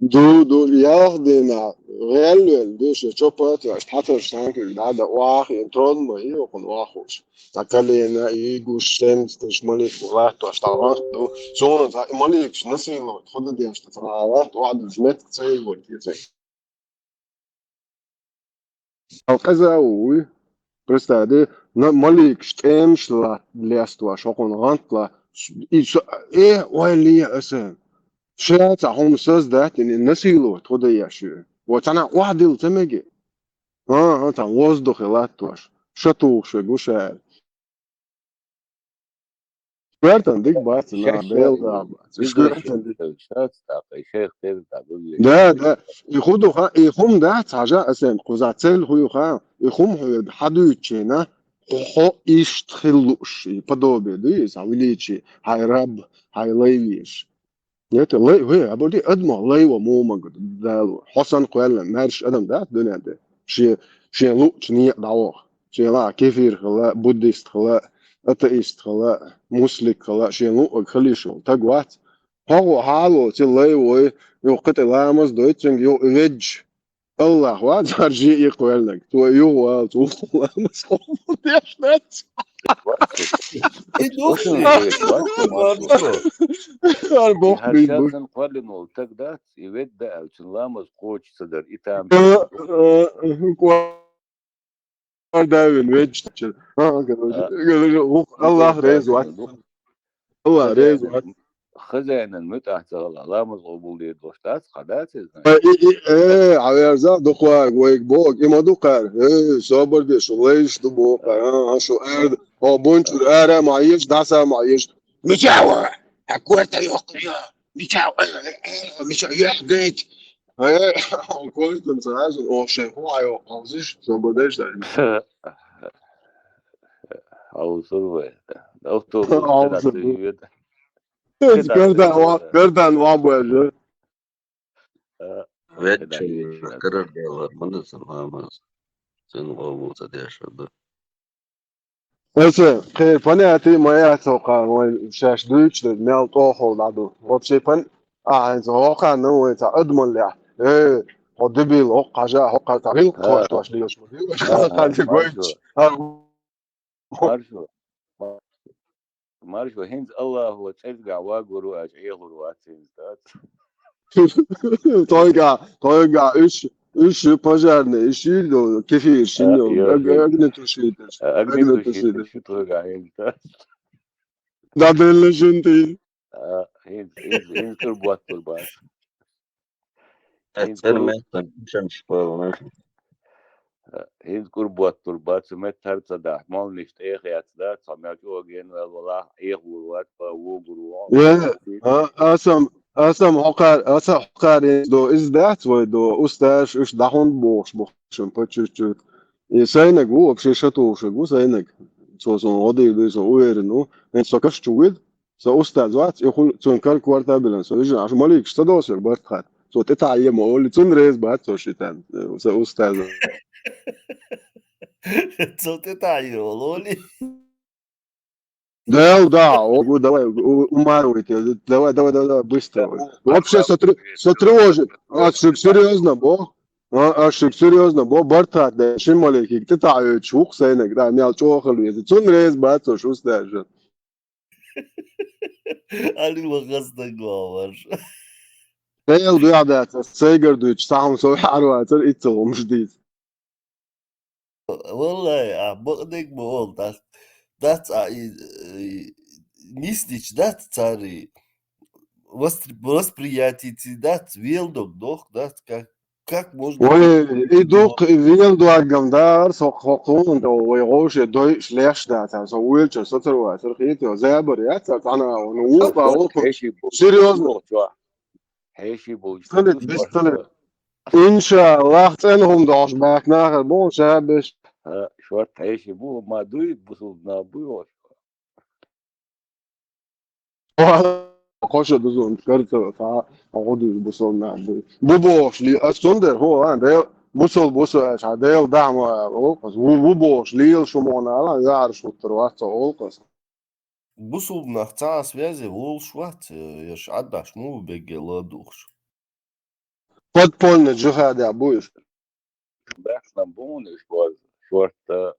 دو ياخدنا غير دوش شوبات حتى شانك هذا واخ انترون ما يكون واخوش تكلينا يجو شمس تشملي فلات واشتغلت شلون مالك نسي خد دي اشتغلت وعد زمت تسوي ودي زي كذا وي بس هذا مالك شتمش لا ليستوا شغل غنطلا ايه ويلي اسن شات هم سوز ذات إن نسيلو تودي ياشو وتنا واحد التمجي تا وزدو خلاتوش شتو شو جوشال شكرتن ديك باتنا بيل دا شكرتن ديك شيخ تير تقول ده يخدو يخم ده حاجة أساسا قزاتل هو خا يخم هو حدو يتشينا خو يشتخلوش يبدو بيدي يساويليشي هاي رب هاي ليويش يت الله هي أبودي أدمى الله ومو مجد ده حسن قال مارش أدم ده الدنيا ده شيء لو شنيع دعوة شيء لا كفير خلا بوديست خلا أتيست خلا مسلك خلا شيء لو خليشوا تقوات هو حاله الله وي يوقت لامس دويتشنج يو ريج الله وادر جي يقول لك تو يو تو لامس ديش نت Her şahsın kalın ol takdat, evet de, için lamaz koç sadar itam. دايما ويجتشل الله ريز وات الله ريز وات خزانا المتاح لا مضغوب لي دوشتات قدات ايه على زاد دقوق ويك بوك اما دقار ايه صبر دي شو ليش دبوق شو ارد او بونش ارا معيش داسا معيش مشاوة حكوت يقرا مشاوة مش يحديك ايه كويس مساج او شيء هو ايو اوزيش صبر ديش او سوى اوتوبوس كردان وابوه Vecchio Cardella Manasalamas in Lobos at the Ese, que paneti moja toka, šeš duč, da mel toho ladu. Uopće pan, za hoka no ta admon o debil o kaja hoka ta bil koš to šli još mu. Kan ti gojić. Maršo hins Allah هو تشجع واجرو اجيله الواتين Toga, iş požarne, iş do kefir, šinjo, agnetošiteš. Agnetošiteš. شو توقع هين Da delle žunti. هين تربوات تربات هين تربوات تربات سمت هرت دا مال نشت اخيات دا سمعت وجين والله اخوات وغرو Asam hokar do izdat do ustash ish dahon bosh boshun pachuchu. Saynek bu obshe shatu shgu saynek. So odi do so uerno. En so kash chuid. So ustad zat يقول تون كال كوارتا بلان so يجي عشان مالك اشتدوس البارت خات. So تتعيم اقول تون ريز بعد so شيتان. So ustad. So تتعيم والله Да, давай, умарывайте, давай, быстро. Вообще, сотревожит. Серьезно, бо, Бартат, да, шималики, ты та, чух, сейнек, да, мял, чохал, цун рейс, бацо, шус, даже. Ali وغصتك باور Değil duyada, seygar duyuç, sahum soy harvatır, ittığım جديد. والله بقدك بقول dat mislić dat cari восприятие dat вилдок дох dat как можно Ой, идук, вил дуагам дар, сокхокун, ويغوش دوي شليش داتا, so ويلش, سطروا, سرخيتي, وزابر, ياتت, أنا, ونوطا, سيريوزن. هيشي بوج Stille. Inshallah, تنهم داش باك ناخر, bon, شابش. شوارت هيشي بو ما دوي بصوبنا بو Koşa duzun, karıtı, ta, oğudu, busolna, bu boş, li, asonder, ho, lan, değil, busol, değil, dama, olkas, bu boş, li, şu mona, lan, yar, şu tırvatsa, olkas. بصل نختار связи вол шват яш адаш му беге ладуш Подпольно джихад я будешь. بحنا بونش باز شوارت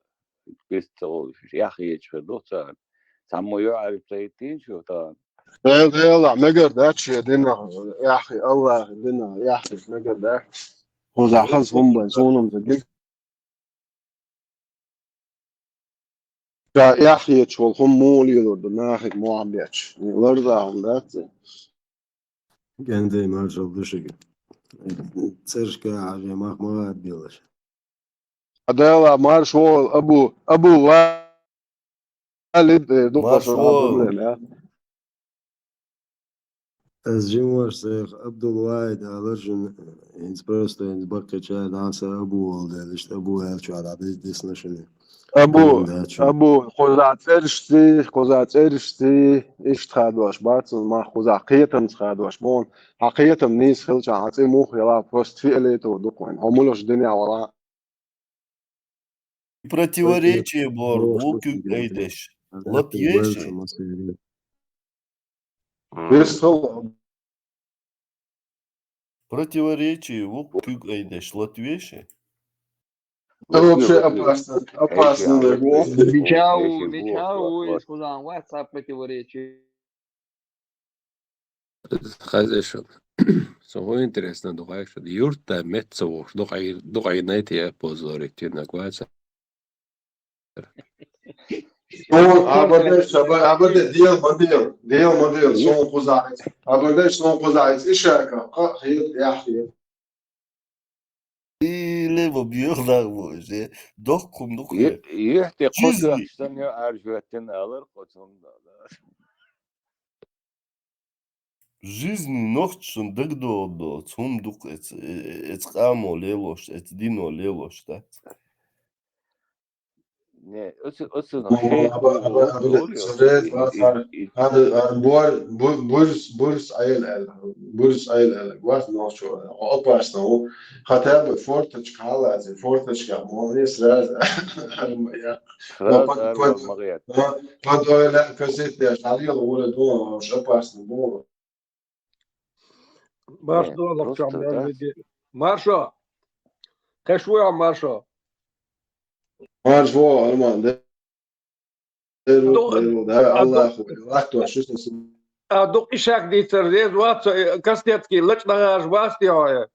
بيستول يا أخي يشفى سمو يعرف سيتين شو طبعا يلا ما قدرتش يا دينا يا أخي الله دينا يا أخي ما قدرتش وزع خلصهم بنسونهم تديك يا أخي يتشول هم مولي لورد ناخد مو عم بيتش لرضاهم ذات Kendi marşal dışı. Цершка عجمах ما отбилась. هذا مارشول أبو والد دقة مارشول الجمهور شيخ عبد الواحد алыржын инс просто инс бакча данса абу oldu işte abu elçi ala biz disnaşını أبو خزات إرشتي إيش تخادوش باتن ما خزاقيتم تخادوش بون حقيقتم نيس خلش عطي موخ يلا بروست في إليتو دقوين همولوش دنيا ولا противоречие бор вукюк эйдеш латвеши противоречие вукюк эйдеш латвеши Это вообще опасно. Вичау, сказал, WhatsApp противоречие. Хазешон. Сого интересно, дугай, что юрта мецово, дугай найти я позорить на WhatsApp. أبدا ديال موديل صون قزاعت أبدا صون قزاعت إشاكا خير يا أخي levo büyükler bu işte. Dokunduk ya. Yehti Cüz'i. Kudrak'tan ya arjüetten alır koçunda. Жизни нохчун дэгдоодо цумдук эцqamo lelosh etdino lelosh da. Ne, ösün şeyh bu doğru ya. هذا بورس أيل واس نوشو أباس نو خطاب فورتش كالاز فورتش كمونيس راز يا Fraz arva mağiyat. فدولا كسيت يا شاليه ولا دون مش أباس نو Marş Ne, doğalak prosto çam da. yani. Marşo. Kaşvu ya marşo. مارش فو ألمان ده الله أخوي وقت شو اسمه Dok işak diytir diye duat kastetki laç dağaj bas diyor.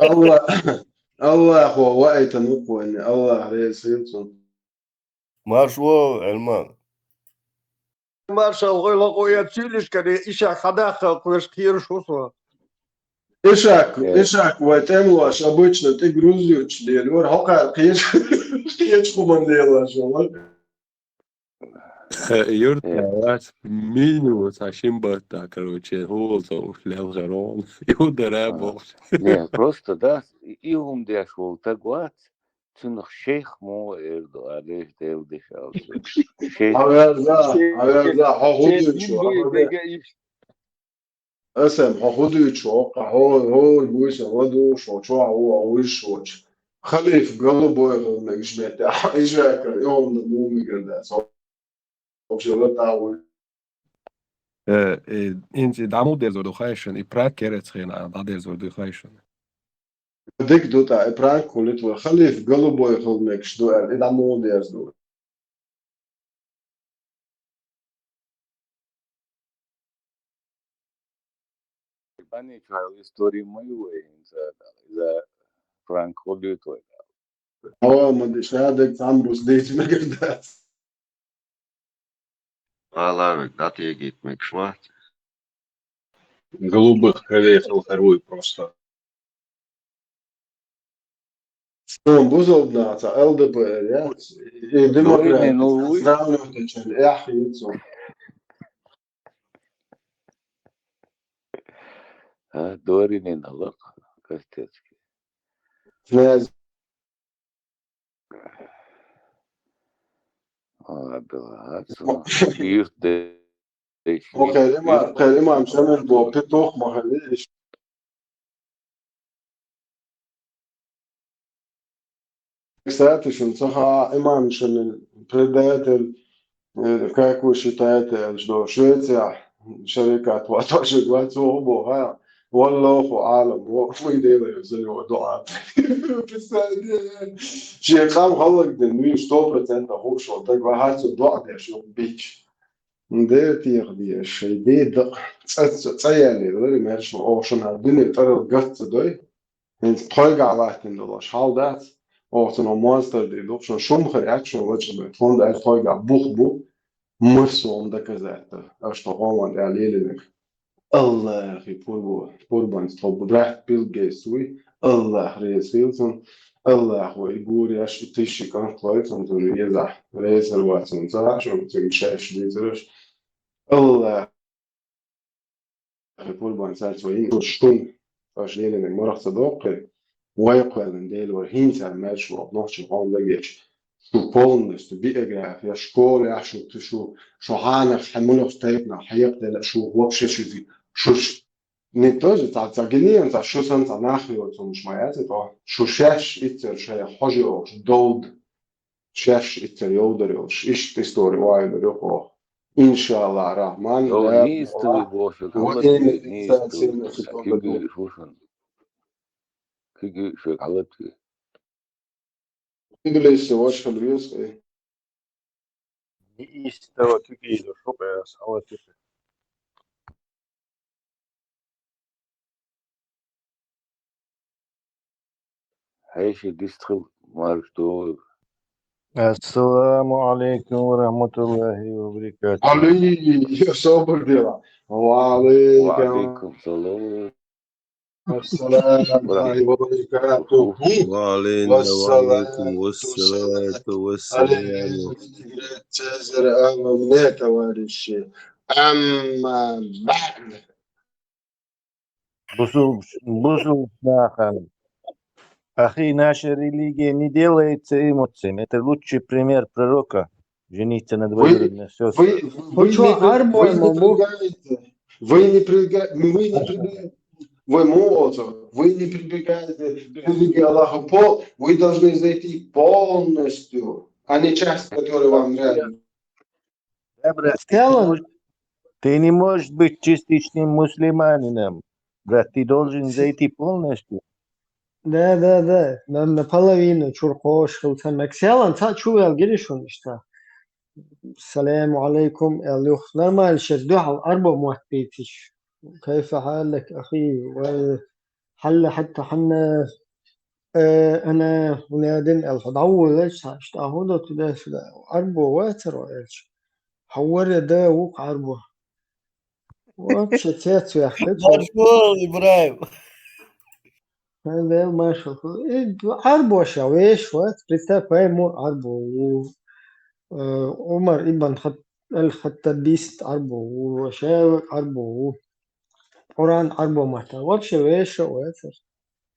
الله الله أخو وقت نقوى إن الله رئيسيتهم Marşvo Elman. Marşal goyla koya çilişkani işak hadaka koyş kirşusu. إشاك وتمواش обычно ты Грузию член ور هقع قيش خمنديلا شو Yurt minimum saçım battı короче, holzo lelgaron. Yudara boş. Ne, prosto da ihum diye şol taguat. Tünük şeyh mu erdo alej devde şalsı. Şeyh. أبدا هاخدو شو أسم هاخدو شو هو بويس هاخدو شو هو أول شو خليف قلبه يغنى جمعت إشاك يوم نمومي كذا صوب شو تعود Inci damu derzordu khayshon I prak kerets khina da derzordu khayshon. ديك دوتا إبراهيم كولت وخليف قلبه يغنى شدو إذا مو ديرزدو Bani çal istori mayu inza za Frank Holyto. هو ما ديش هذاك عم ديت ما قدرت Vallahi Latvia'ya gitmek şmart. Голубых колесил вторую просто. Son buzolnāca LDPR, ja? Ir demokrāti, strāvņotačani, jāhīco. Ha, doğrinin alak. Kastetki. Nezinu. Abi, atsana. Yurt değişik. وكلمة مشان بوبيتوخ ما خليش ساعتش انصحى إما مشان البريدات كاكو شتات الجدو شويتسيا شركات واتوشك واتسو هبو ها والله خو عالم وفي ديلا يزلي ودعاء شيء خام خلق دنوي 100% هو شو تقوى هاتو دعاء دي شو بيتش ده تيغدي الشيء دي دق تسيالي ده ما يرش او شن هدني ترى القط ده انت تلقى على الله شحال ده او تنو مونستر دي دوب شن شو مخرياكشن وجه بتفون ده تلقى بوخ مرسوم ده كذا اشتو هون ده عليه الله أخي بوربان ستوب راح بيل جيسوي الله ريس فيلتون الله هو يقول يا شو تيشي كان كويس تقول يزح ريس الواتسون صح شو بتقول شاش ديزرش الله أخي بوربان سال سوين شتون اش ليلة من مرة صداقة ويقوى من ديل ورهين سال ماشي وابنوش هون لقيش شو بولنس تبيئة يا شكول يا شو هانا حملو ستيتنا حيقتل شو وابشي شو زي شوش نتوجه تعجنين تاع شو سنت ناخذ مش معيات تاع شو شاش إتر شيء حاجة دود شاش إتر يودريوش إيش تستوري وايد ريحه إن شاء الله الرحمن O لا ni istivi boşu وإن kalıtı ni الإنسان istivi سينا boşu سكون kıgı بدو şuşun kıgı şu kalıtı إنجليزي واش خبريوس إيه İstava Türkiye'de çok sağ her şey distri marş doğru السلام عليكم ورحمة الله وبركاته. علي صبر ديلا وعليكم وعليكم السلام السلام ورحمة وبركاته وعلينا وعليكم والصلاة والسلام على سيزر أمنيت ورشي أما بعد Бусул Нахан. Ахи, наша религия не делается эмоциями. Это лучший пример пророка. Жениться на двоюродных сестрах. вы не прибегаете, вы не прибегаете к религии Аллаха Пол, вы должны зайти полностью, а не часть, которая вам нравится. Да, брат, Скеллен, ты не можешь быть частичным мусульманином. Брат, ты должен зайти полностью. да, наполовину чуркош, хилтанак. Скеллен, та чувел, гиришун ишта. السلام عليكم اليوخ نرمال شدوح الأربع موحبيتش كيف حالك أخي وحل حتى حنا أنا ونادن الفضاول ليش اشتاهودا تدا فدا أربع واتر وإيش حور دا وق أربع وابش تياتو يا أخي Маршал, Ибраим. هذا ما شاء الله أربع شويش وات представь مو أربع عمر ابن الخطابيست أربع وشاوك أربع قرآن أربع محتوى вообще ويش واتر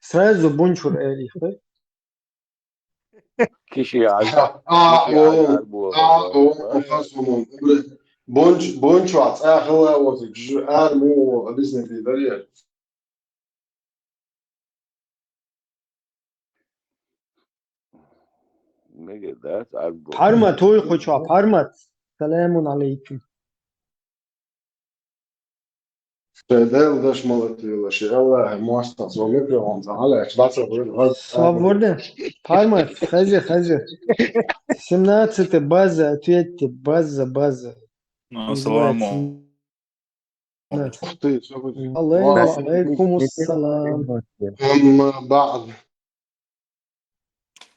сразу бунчур элифы كيشي عربو خاصهم بونش واتس اخلا وتج مو بزنس في دريا ميجا عربو حرمة توي خوشوا حرمة سلام عليكم Pēdēļ dažs molektīla šī LR mostās vēl mikrofons, Aleks, vecā свободно حرمة خزي 17 база ответьте база Assalamu عليكم السلام أما بعد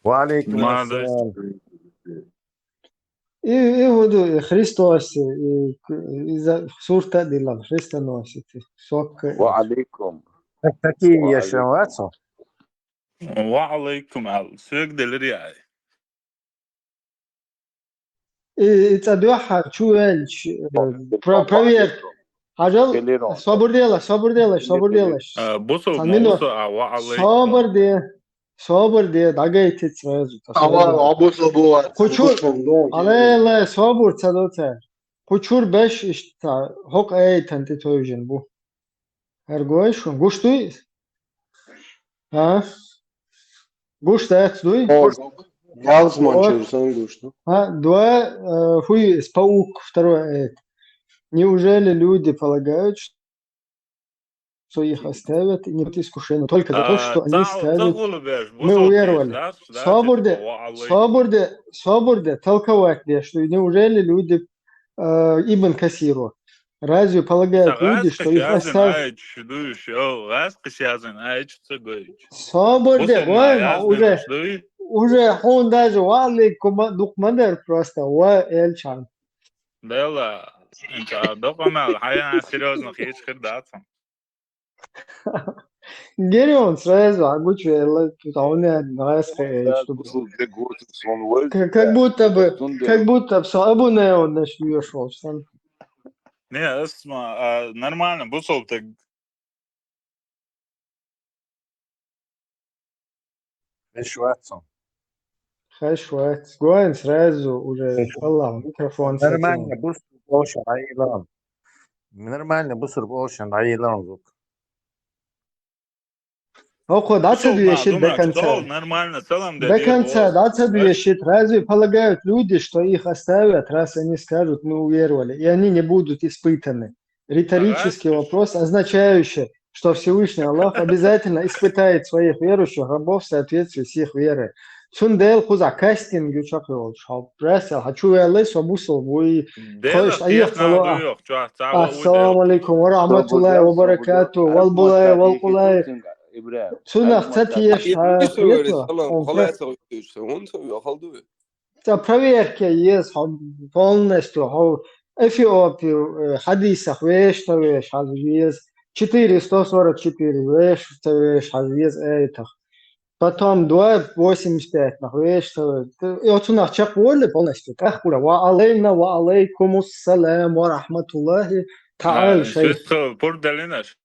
وعليكم Mada. السلام. إيه هو خريستوس إذا صورة دي الله خريستوس سوك وعليكم Какие я шамвацу? وعليكم al. Sök delir yani. يتدوحها شو الش проверь حاجة صبر ديلاش Busu Samino mausu وعليكم. صبر دي دقيت سرازو Allah abusla bu var. Kuçur على صبر تصدوته Kuçur 5 işte hok ay tanti toyjin bu her goşun guştu ha guşta etduy Gals манчер сан гушто. два хуй спаук второе неужели люди полагают что их оставят и нет искушения только за то, что они скажут, мы уверовали. Соборде, толковать, что неужели люди Ибн Касиру, разве полагают люди, что их оставят? Соборде, уже он даже вали документер просто, Эльчан. Да لا انت دقمة الحقيقة انا серьезно خيش خدعتهم. Герион сразу, а Гуччи как будто бы صعب он нашел. Не, اسمع нормально, бусол так. Хорошо, Гуань сразу уже микрофон. Нормально, быстро больше айылан. Нормально, быстро больше айылан звук. Oko даться двещит до конца. Нормально, целом до конца даться двещит. Разве полагают люди, что их оставят, раз они скажут, мы уверовали, и они не будут испытаны? Риторический вопрос, означающий, что Всевышний Аллах обязательно испытает своих верующих рабов в соответствии с их верой. Сундел хуза кастинг учакивал, что пресса, хочу я лес обусал, вы хочешь, а я хало. Ассаламу алейкум, ва рахматуллахи ва баракату, вал булай, вал кулай. Сунах цатиеш, проверка есть полностью. Эфиопию хадисах вештавеш хазвез 444 вештавеш хазвез этих. Потом 285 вештавеш. И вот у нас чак воли полностью. Тахура ва алейна ва алейкум ассалам ва рахматуллахи та'ал шейх. Что, пордалинаш?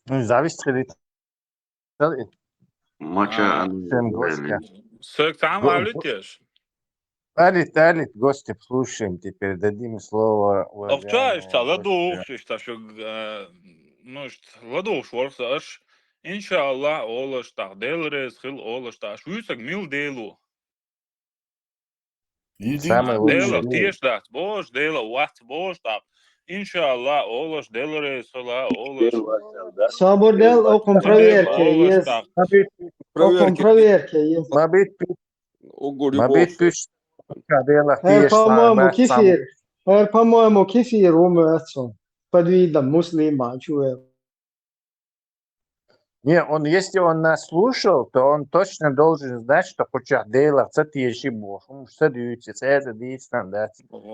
Ну, зависть ходит. Мача Всем гостя. Сök там алитеш. Алит, гостя, слушаем. Теперь дадим слово Овчаешься, уважаемому ладух, гостю. что ну, ладух, шворсаш. Иншаллах, олаш, так, делрез, хил, олаш, так, швюсак, мил делу. Самый лучший Дела, день. тиеш, так, бош, дела, уат, бош, так. Иншаллах, олаш, делрез, хила, олаш. Собордел окон проверка Олаш, есть. так. Окон проверка есть. Мабит пиш. Кадела тиеш По-моему, сам. кефир. По-моему, кефир умеется. Под видом муслима. Чуя. Не, он, если он нас слушал, то он точно должен знать, что хоча дела, це тиеши бог. Он что дьюти, это действительно, да.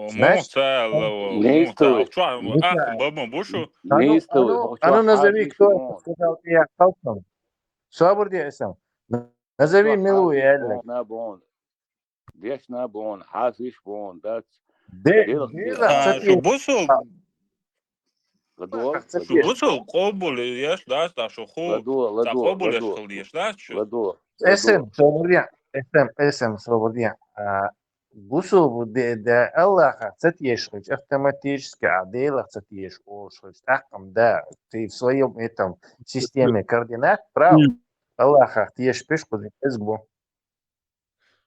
Значит, а ну назови, кто это сказал тебе Халком. Свободи сам. Назови милу и Эллик. Набон, хафиш бон, да. Что бусул? Что бусул? Кобул, еш, да, что ху. За кобул еш, хил, еш, да, что? Эсэм, свободия. Гусул де Аллаха цатьешхич автоматически, а делах цатьешхич. Ахкам, да, ты в своем этом системе координат прав. Аллаха тьеш пешку эсгбо.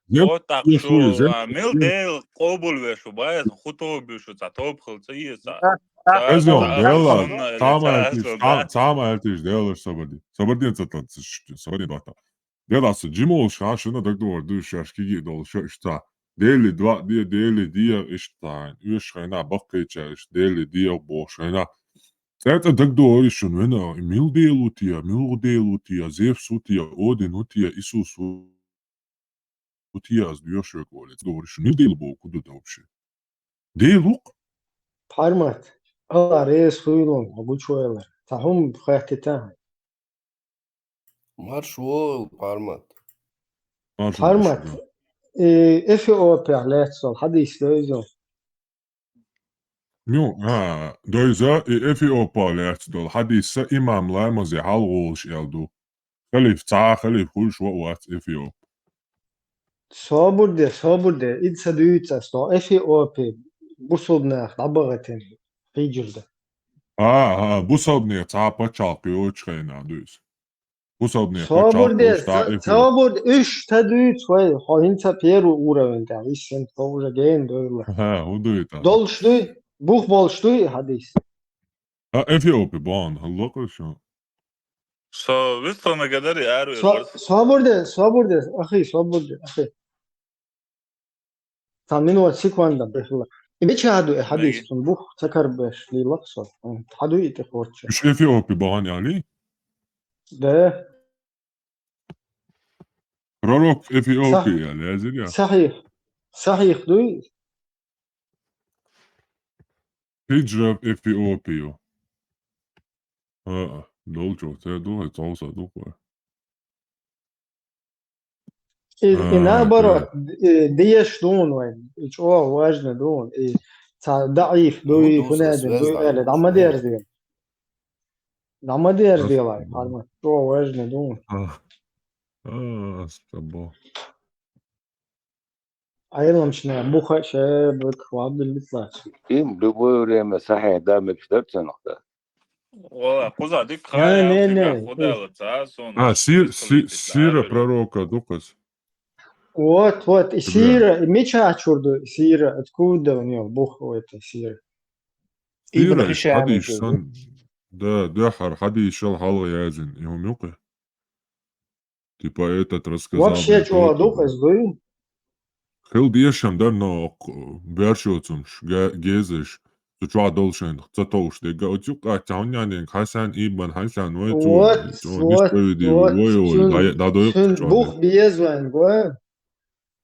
Вот так что, мил дел, кобул вешу, бая, хуто бишу, цатоп хил, цаиса. Ezio, dela, tama eltiš dela sabadi. Sabadi catat, sabadi data. Dela se Jimo šašina tak dovar du šaškigi dol šta. Deli dva dia išta. Ušajna bakkeća iš deli dia bošajna. Eta tak dovar išun vena mil delu tija, Zeus utija, Odin utija, Isus utija, još je kolec. Dovar išun mil delu bo kudu da uopće. Deluk? Parmat. Allah reis huyulun. Bu çoğalar. Tahum khayhtita. Marshall parmat. Parmat. Efiopia letsol. Hadis löyzol. Jo, doiza Efiopa lärts hadissa imamlar mazi halgolş eldu. Khalif hulş wat Efiop. Saburde. İdsa düytsa sto. Efiopia. Busudna dabagatin. Hijilde. Bu sabniye tapa çalkıyor çıkayına düz. Bu sabniye Saburde. Üç ta düyt var. Hainta Peru uğravında. İşin doğru gen böyle. O düyt. Dolştu. Buh bolştu hadis. Efiopi ban. Allah koşun. So, visto me kadar yar. Saburde. Akhi. Tamin wa sikwanda bihla. İbeçe hadu hadis tun buh takar beş li laqsa. Hadu itikhorça. Üç Efiopi ban yani? De. Prorok Efiopi yani. Ezir ya. Sahih duy. Hicrav Efiopiyo. Dolčo, te dole tolsa dukva. И наоборот, дيش دون وين شو واجنا دون ضعيف دوي فنادن دوي قالت عم دير دي لاي عم شو واجنا دون استبا ايضا مشنا بوخا شابك وعبد الله إم دبورة مساحة دامك شدرت نقطة. والله خذ ديك خايا خذها لتساسون. Sira proroka dukaz. Вот, сира, меча чурду, сира, откуда у него бух это сира. Sira hadi işten да hadi işal halga yazın. Yom yok ya. Типа этот рассказал. Вообще что, дуказ дуй? Хил диешам дарно бершоцумш гезеш. Tu čuva dolšen, co to už tega očuka, čaunjanen, hasan iban, hasan, Вот, buh biezvan, go.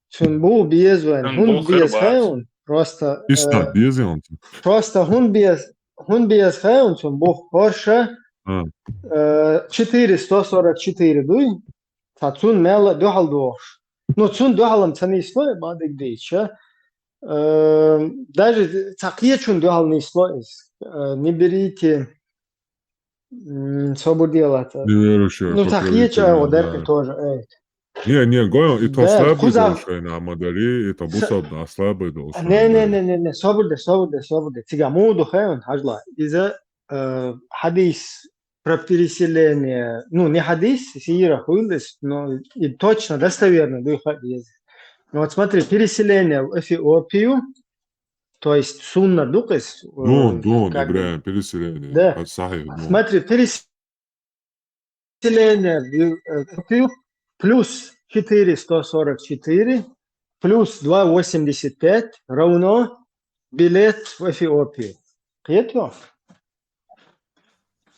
Sun bu biezvain, Un hun bu biez Hırvat. heun, İşte diyeceğim. просто hun biez heun, sun bu Porsche Ha. 444 дуй, та цун мела дохал дуош. Ну, цун дохалам цани слой, бадек дейча. Даже такие чун дохал не слой. Не берите свободела-то. Неверующие Ну, такие ча, покровители, одерка да. тоже. Не, говорю, и то Да, слабый кузов... должен, а модели, это бусадно, слабый должен. Не, свобода. Тига моду хэвен, хажла. Из-за хадис про переселение, ну, не хадис, сиира хуилдес, но и точно, достоверно, дуй хадис. Ну, вот смотри, переселение в Эфиопию, то есть сунна дукес. Дон, Ибраим, переселение. Да. Смотри, переселение в Эфиопию плюс 444 плюс 2,85 равно билет в Эфиопию. Қиетто?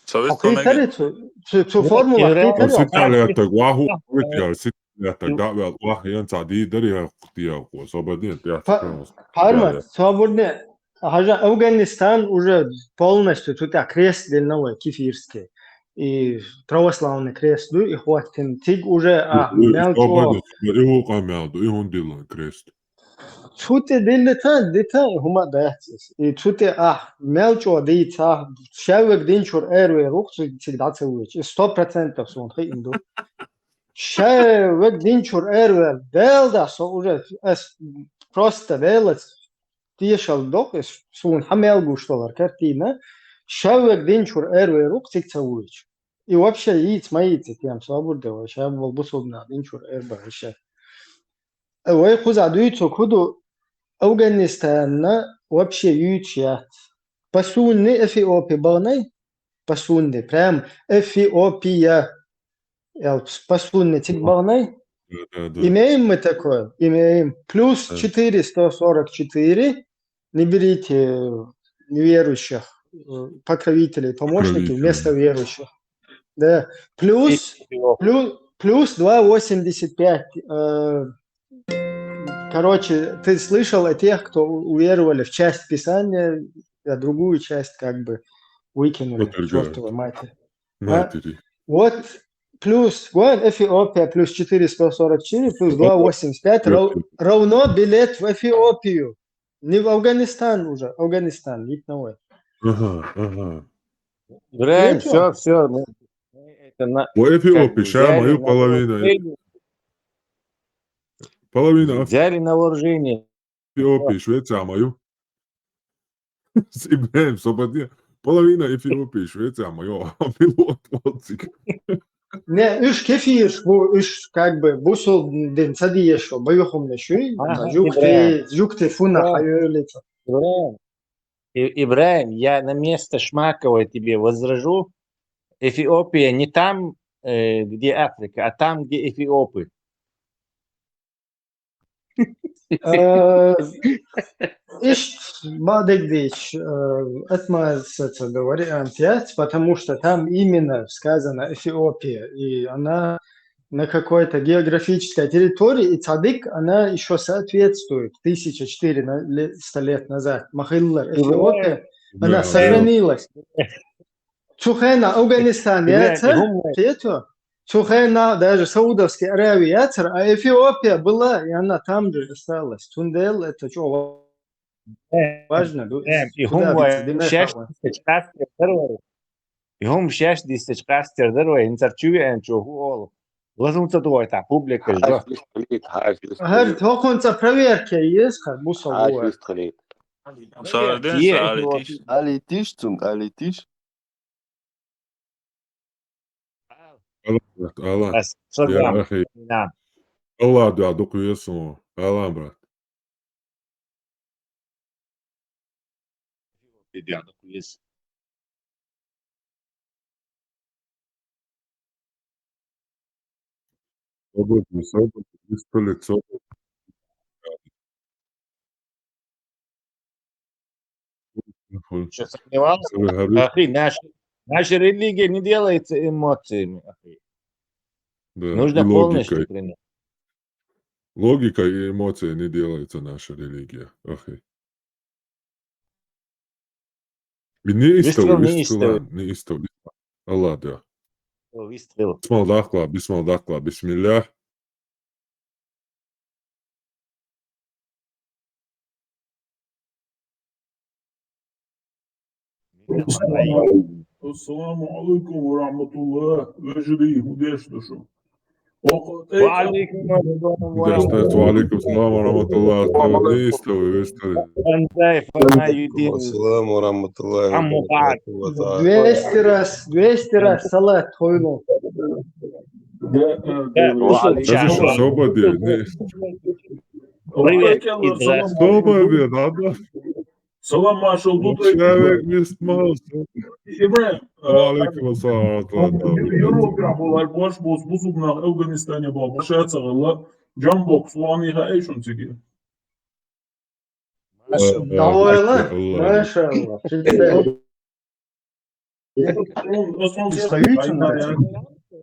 Цу формула қиетто? Ситалиятак ваху, ситалиятак дабел вах янца дидери хтия, освободен, Парма, свободне. Афганистан уже полностью тут крест длинновой, кефирский. И православный крест, и хватит. Тиг уже мелко. Его камелду, и он делал крест. Чуте деталь, хума дайтис. И чуте мелко дейта, шевек динчур эрве рух, всегда целуешь. 100% сон хинду. Шевек динчур эрве, делда, со уже просто делать. Тиешал док, сон хамел гуштовар картина. Шевек динчур эрве рух, всегда целуешь. И вообще яиц моите тем свободного, сейчас был бы собна динчур эрбе еще. Ой, хуза дуйцо куду Афганистан вообще ючат. Пасунни Эфиопия балнай, пасунни прям Эфиопия. Пасунни тик балнай. Имеем мы такое? Имеем. Плюс 444. Не берите неверующих покровителей, помощников вместо верующих. Да. Плюс 2,85. Короче, ты слышал о тех, кто уверовали в часть Писания, а другую часть как бы выкинули. Чертовой матери. Вот плюс Эфиопия плюс 444 плюс 2,85 равно билет в Эфиопию. Не в Афганистан уже, Афганистан, видно. Ага. Все. В Эфиопии, сейчас мою половину. Половина. Взяли на вооружение. Эфиопии, Швеция мою. Ибраим, свободе. Половина Эфиопии, Швеция мою. Пилот, волцик. Не, уж кефир, уж как бы бусул ден садиешо, боюхом нешуй, жукте фуна хайолица. Ибраим, я на место Шмакова тебе возражу. Эфиопия не там, где Африка, а там, где Эфиопы. Ишь, Бадыгдич, отмазаться вариант, потому что там именно сказано Эфиопия, и она на какой-то географической территории, и цадык, она еще соответствует 1400 лет назад. Махиллар, Эфиопия, она сохранилась. Чухена, Афганистан, это Чухена, даже Саудовский Аравия, а Эфиопия была, и она там же осталась. Тундел, это что важно? هم شاش دي استشقاستر دروي انت تشوي ان شوفوا لازم تدوي تاع بوبليك جو هل هو كنت проверка есть как бусовое алитиш الله يا أخي الله دعوك يسمع الله брат. Свободный, 100 лет, Что сомневался? Ахи, наша религия не делается эмоциями. Ахи. Да, нужно полностью принять. Логика и эмоции не делается наша религия. Окей. Не Выстрел истовый, не истовый. не истовый. Allah да. Выстрел. Бисмилlah, бисмилlah. Assalamu alaikum wa rahmatullah. Vejri, hudesh duşum. وعليكم السلام وعليكم السلام ورحمة الله. Не истовый, فما يدين السلام ورحمة الله عمو بعد وبركاته. 200 раз салат хойну. Скажи, что свободе. Привет, Идрас. Свободе, надо. Salam maşal Человек не смался. İbrahim. Алейкум ассалам. Европа буlar boş boz buzugna Afganistan'a bol. Başa çağırla. Jambox vaniha eşun çigi. Довольно? Машалла.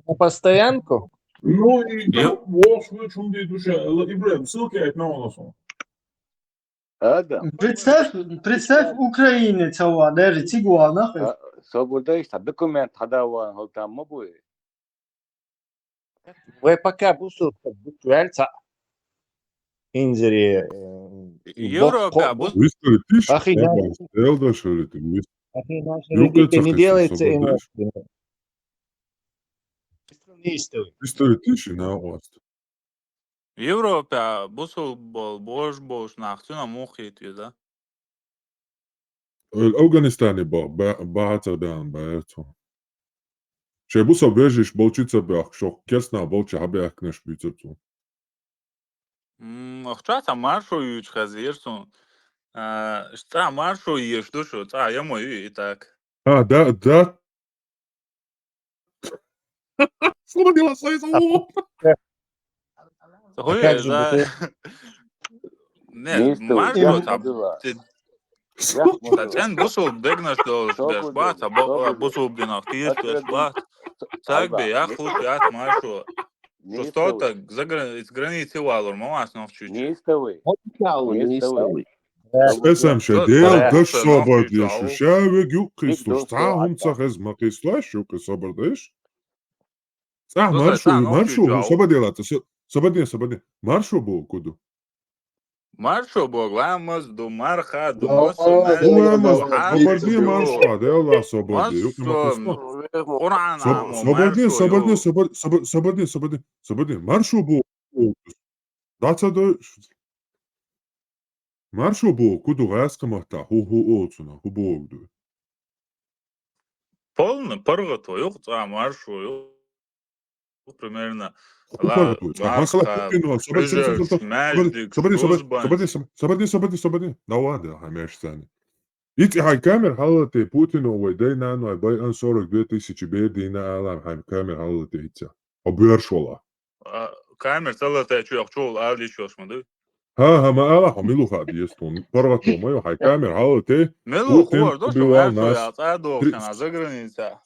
На постоянку? Ну и boş ve çumdi duşa. İbrahim ссылки et ne olasın? Адам. Представь, украинец, даже цигуана. Свобода есть, документ хадаван, хотам мобуи. Вы пока бусу бутуэльца инжири. Европа, Выстроить тысячу, Ахи, да. Элда шарит. Не делается эмоции. Выстроить тысячу на вас. Европа, бусул бол, бош, нахтуна мухит, да? Афганистане бахата дан баэту. Шебуса бежиш болчица бях, шо кесна болча хабях кнеш бицету. Охчата маршу юч хазирсун. Шта маршу еш душу, я мою и так. Да. Слово дело сайзу. Хуй, да. Нет, маршу там. Sen busul degnaş doğuş beşbat, busул бдинах тиш beşbat. Так бы я хлуп я маршу. Что что-то из границы валур, мамас новчуть. Не истовый. Спесам шедел, даш собордеш, шаве гюк Христос, цахум цахез макислаш, шука собордеш. Маршу, сободелата, сободи, маршу был куду. Маршу боглямас до марха до Соборди марша, дела соборди. Соборди, маршу был. Маршу был, куду раскамахта, ху олцуна, ху богду. Полно, порго твою, маршу, примерно. Сободи. Да ладно, хамешсани. Ити хай камер халате Путину дей нану бай ан 42 тысячи бердина алам хай камер халате итя. Обершола. Камер салате чуяхчул алишошма, да? ها ما أنا حميلو خاديستون برغتو ما يو هاي كامير هاوتي ملو خوار دوشو يا تعدو كان زغرنيتا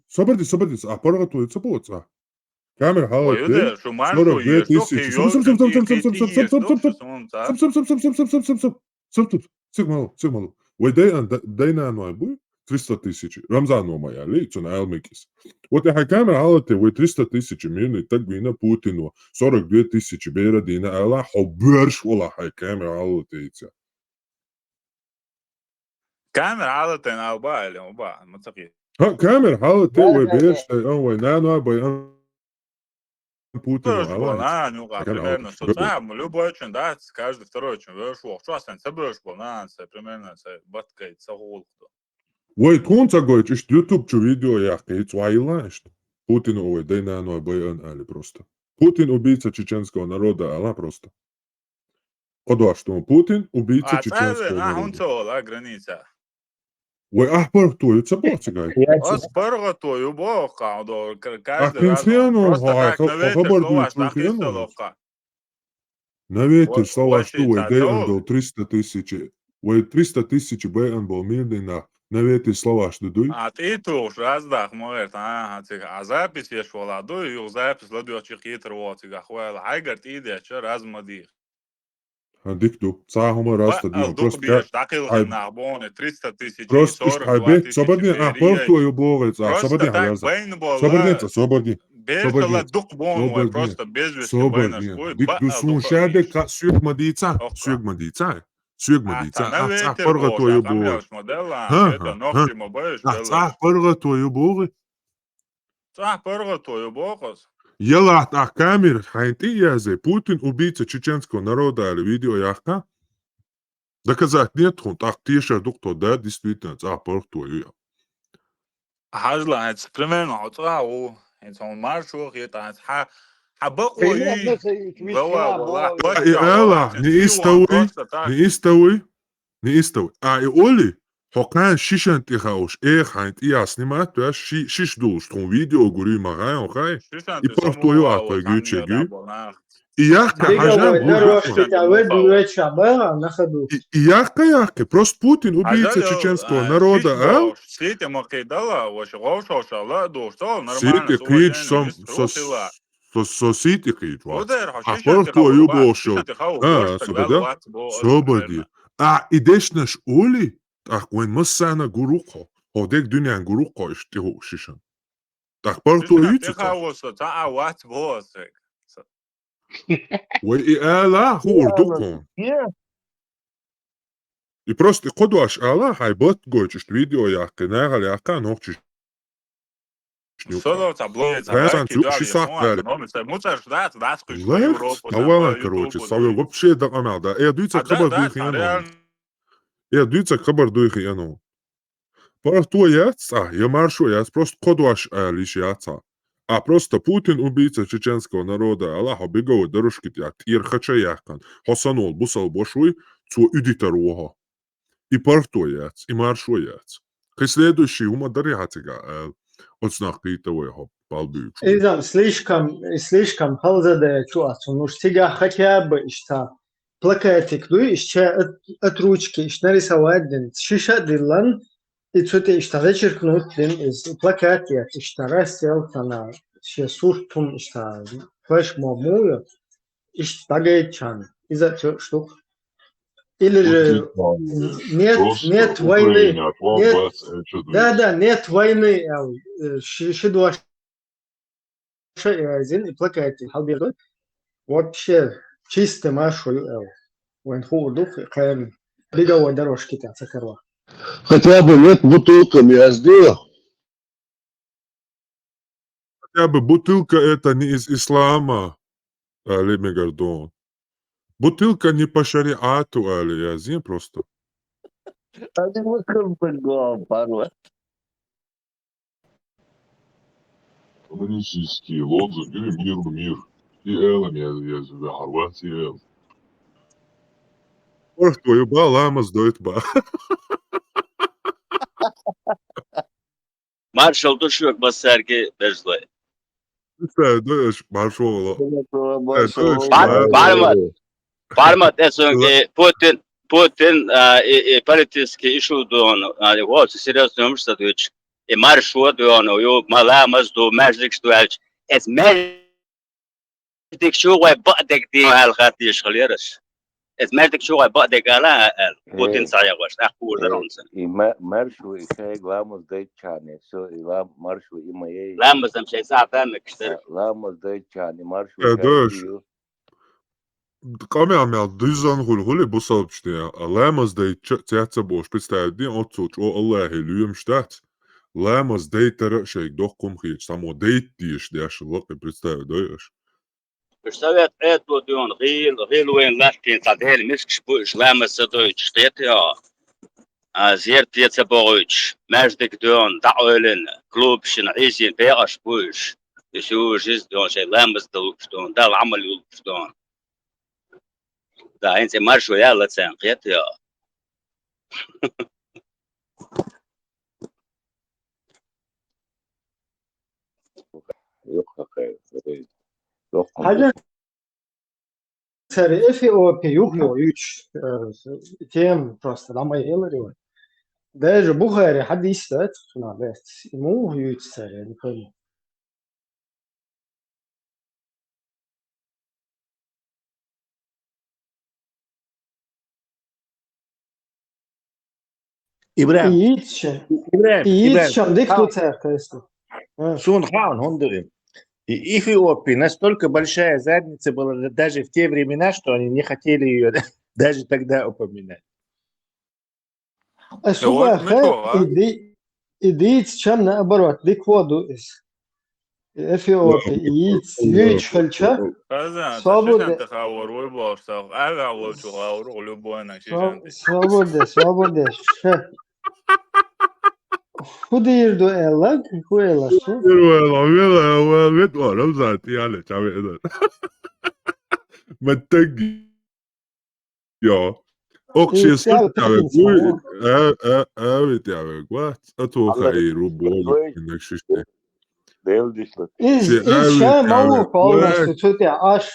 صبرتي برغتو يتصبوت كامير هاوتي شو مارشو يشوكي سيغمالو ودينا نوعبوي 300 тысяч. Рамзану моя лицо на Элмикис. Вот я камера алате, вы 300 тысяч мирный, так бина Путину, 42 тысячи бера дина, ала хоберш, вала хай камера алате ица. Камера алате на оба или оба, мацаки. Камера алате, вы берш, вы нану, вы Путину, ала. Примерно, что там, любой очень, да, каждый второй очень вышел. Что останется, брешь, примерно, баткает, сагулку. Ой, конца говорит, что YouTube чу видео яхкает, свайла, что Путин ой, дай на ной байан али просто. Путин убийца чеченского народа, ала просто. Куда что Путин убийца чеченского народа. Он цола граница. Ой, ахпар то, это бацгай. Ахпар то, юбока, до каждый раз. Навете слова, что ой, дай он дал 300 тысяч. Ой, 300 тысяч байан был мирный на Наветы слова, что дуй. А ты тоже раздах, может, а запись есть воладу, и запись ладучих хитр вот, и гахуэл, айгар ты идешь, размади. Дикту. Цахума раста Ба, днем. дух Просто бьешь, такил хенахбоне, 300 тысяч, просто 42 бек тысячи собордин. перия. Порту юбовец. Просто Собордин так хавяза. бейн Собордин, была, собордин. бешала дух бон, Собордин. просто без вести бейнаш, Собордин. ой, Дик ба, дусун духа шаде виш. ка сюгмадица. Ока. Сюгмадица. Сюгмадица. Та Цах ветер порга бош, твою а бовы. камелш модела, это Ха. ногти мобеш, Цах порга твою бовы. пырго твою бокос. Ела камер хайнти язе. Путин убийца чеченского народа или видео яхка. Доказать нет, он так тише доктор, да, действительно, порг твою. Хажла, это примерно отрау. Это он маршух, это حبقوا Привет, ايه جوا والله Ela, просто так. не истовый. А и Оли, хокан шишан тихауш, хайнт и снимать, то шиш дулш, том видео гури магай, окай. И портую ато гючегю. И яхка хажан и яхка, просто Путин убийца чеченского народа, а? Сети макидала, вообще говшошала, душтол, нормально, Сети крич сом сосити крич вас. А портую бошо. Собода? Сободи. А идеш наш Оли? Так when масана гуруко. Одек дунyan гуруко işte o şişan. Так портую цука. И эла хурдукон. И просто кодуаш эла хайбот гойчиш видео яхка нагал яхка нохчиш. Solo таблоид, Пасан цук шисак дали. Лэх, тавалан, короче, савел вообще дакамал, да. Дуйца хабар дуйхи яно. Дуйца хабар дуйхи яно. Порту яца, я маршу яц, просто кодуаш лишь яца. А просто Путин убийца чеченского народа, Аллаха беговой дорожки тя, ирхача яхкан, хосанол, бусал бошуй, цу юдитаруха. И порту яц, и маршу яц. К следующий ума дарьяцега, от знахты того балбючу. إذا слишком халзаде чуасу, ну стига хотя бы ишта плакатик, ду ишча от ручки, иш нарисовать ден, шиша дилан, и цуте ишта зачеркнуть ден из плакатик, ишта рассел тана, ще суртум ишта флешмобную, ишта гайчан. Из-за штук. Или же нет войны, нет войны, шидуаш зин и плакатик, халбирдой. Вообще чисто маршу, войн худу, каем беговой дорожки там сахарла. Хотя бы нет бутылками, я сделал. Хотя бы бутылка это не из ислама, Али Мегардон. Бутылка не по шариату, Али, я зим просто. Один выход был, пару. Коммунистический лозунг или мир. И элем я захвати эл. Ох, твою ба, лама сдоит ба. Marshall düşüyor basarki bezle. Sen döş, marşoğlu. Parmat esonki Putin politiski işu doğunu. Yani o seriously olmuşsa diyor. Marşo doğunu. Yo malamaz do meclik do elç. Es meclik şu ve badek di halkat yaşalıyoruz. Es meclik şu ve badek ala Putin sayı var. Akbur daronsun. Marşo işe glamos de çane. So ila marşo imaye. Lamazam şey zaten işte. Lamos de çane marşo. Döş. Камеамел дизан хулхули бусал чтя. Ламаз дей цяца бош представди отцуч о Аллахе люем штат. Ламаз дей тара шейк дох кумхич само дейт диш дяш лок представь даешь. Представляет это он гил лахтин тадел мискш буш ламаз дой штет я. Азер тяца боч междик дон даулен клуб шин изин беаш буш. Şu jiz don şey lamaz dol dal amal yul don. Da انت marşo ya la sen qiyat ya. Yok hakikaten. Hadi сери Эфиопия, юг 3 тем просто, там мои эллари. ده بخاري حد يستات شنو بس مو يتسال يعني كل إبراهيم يتشن إبراهيم يتشن ديك Хаун, تутسال كاستو Сун Хаун, Хондурин. И Эфиопия настолько большая задница была даже в те времена, что они не хотели ее даже тогда упоминать. السوبر خير يتشن أبروت ديك وادو إس إثيوبي يتش خلشة Kazan, صابود taşıysan tıkavur, uy borsak, aga uy çuğavur, ulu boyna şişanti. صابود شه هو ديردو إلاك هو إلا سو بيت ورا ذاتي يعني تعمل إذا ما تجي يا أقشي صرت تعمل قوي تعمل قوات أتوقع روبول إنك ششتي إز شا مو полностью цути аш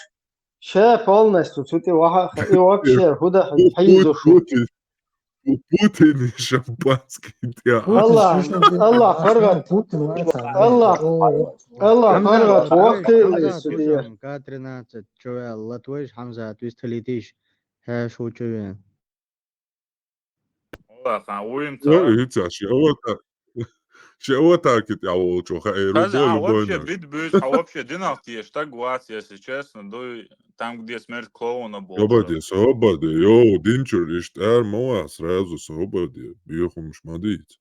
ша полностью цути وها и вообще هدا حيزو شو Путин шампанский الله فرغت الله فرغت وقت السودية К-13 Joel Латвиш Хамза 200 ها شو جوين Ola kan uyum لا هيتا شي أوتا كت يعوض شو خير Kazan, روبول вообще بوينك бит бюз, а вообще династия, что гвас, если честно, там, где смерть клоуна была. صوبدي يو دينشر اشتار موا سرازو صوبدي بيخو مش مضيت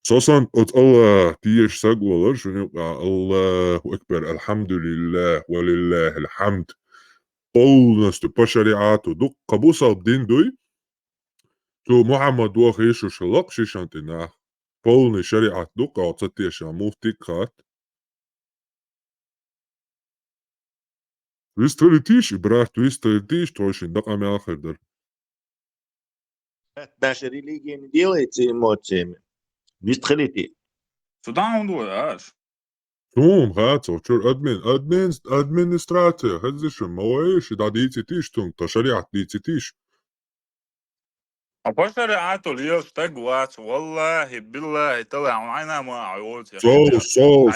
صوصا الله تيش سقوة شنو الله أكبر الحمد لله ولله الحمد полностью по шариату دق قبوصة الدين دوي تو محمد وخيشو شلق شيشانتنا полный шариат دق عطتيش مفتقات Вистрелитиш, брат, вистрелитиш, точно, так ами ахердер. Наша религия не делается эмоциями. Вистрелити. Судан он дуэш. Тум, хацо, чур администрация, хазиши, моэш, да дицитиш, тум, та шариат дицитиш. А по шариату льёл что гвас, валлахи, биллахи, طلع معنا ما عيوت يا полностью,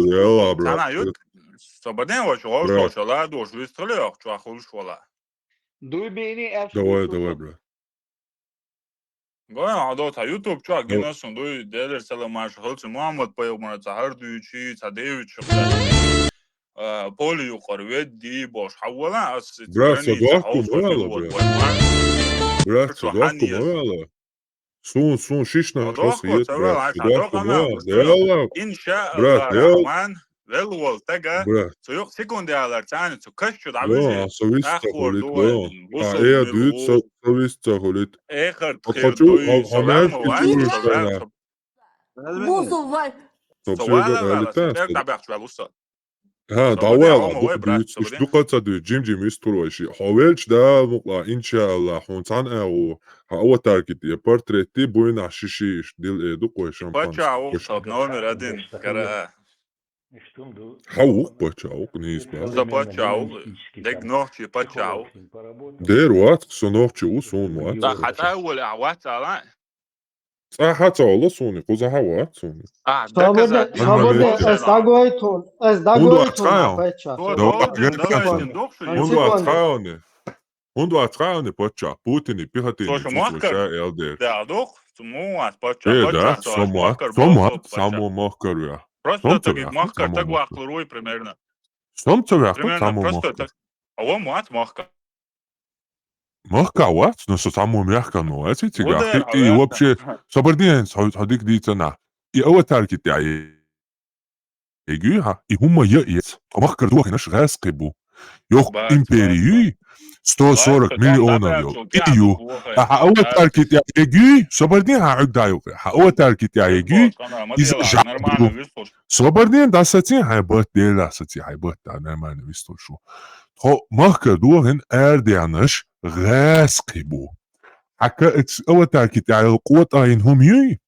ела, брат. أنا عيوت صبدين وشو شلا دوش ويسترلي شو أخلش ولا. Давай, брат. Goja عادات يوتيوب شو أجناسون دوي ديلر سلام عش خلص محمد بيومنا زهر دويشي تديوش شغال. بولي يقرأ دي باش حولا أس. برات صدقكم ولا. سون شيشنا شخصيات برات صدقكم ولا. إن شاء الله الرحمن. Velwol tega, سيوق سكوندي على تاني تكشف دعوة. أخور دول. دوت سويست هوليت. آخر تخيل دوي سلام وعين سلام. ها دعوة دوت دوقة دوت جيم يسترويشي حاولش ده مقلا إن شاء الله حونتان أو هو تاركت يبارتريتي بوين عشيشيش ديل دوقة شامبان. بچاو صاب نون ردين كرا. حوق بچاو نيسبا. За بچاو دك نوحي بچاو. دير وات سنوحي وسون وات. ده حتى أول أعوات على. حتى والله سوني قوزا هوات سوني. صابر أصدقائتون هندو أتخاوني بچا بوتيني بيهاتيني تسوشا إلدير. ده دوخ سموات بچا. ده سامو مخكر يا. Просто таких махкар так вахлоруй примерно. Примерно просто так. А он мат махкар. Махкават, но что самому мягко, ну, это тебя. И вообще, собордин, садик дитина. И аватарки тяи. Егюха, и хума яец. Махкар дух наш раскибу. Йох империи 140 миллионов йо. Ию. А аватарки тяи егю, собордин хаагдаю. Аватарки тяи егю. Из жабу. Собордин да сати хайбат дела сати хайбат да нормально вистол шо. То махкар дух эрдянаш غاسقبو حكا اوتاكي تاع القوة اين هم يي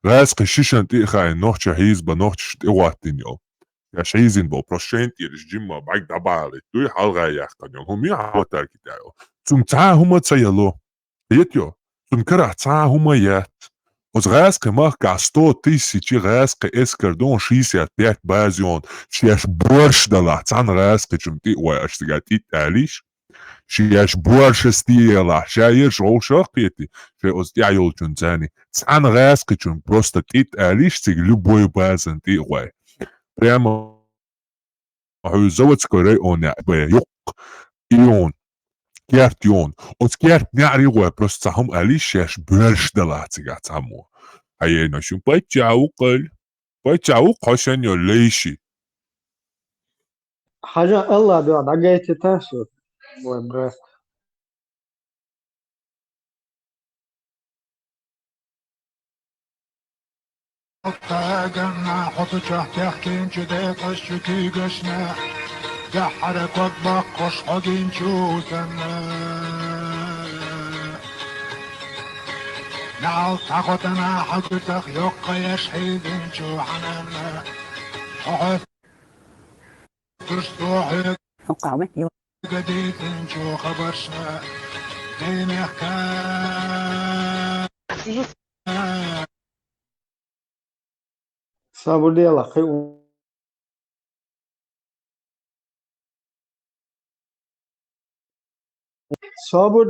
غاسق الشيشان تيخاين نوحش هيزبا نوحش تيواتين يو يا شيزين بو بروشنت يرش جيما بعد دبالي دوي حلقة يختن يوم هم يحوتر كتايو تم تا هما تسيلو يتيو تم كره تا هما يات Os rasca gastou tisi rasca escardon xisiat piet bazion šieš boršdala can rasca čumti oi aš tigatit ališ šieš boršas tiela šieš rošaqieti še os tiajol čuntani can rasca čum просто tit ališ tig любой базан ти oi прямо хузоват скорей он бе юк ион Kjartjon. Og skjert nær i rød brøst sa ham alish šieš boršdala tigat samu هي نشوف بتشاوقل عشان يليشي حاجة الله بيقعد عجيت تاسو وبرات جمع حط تحتين جديد أشتكي قشنا جحرك وطبقش حقين شو سنة نعود تاخدنا حقتك يقى يشحيد شو حنانا حقت ترستوحي جديد شو خبرشنا دين حكاية صابر ديلا خي صابر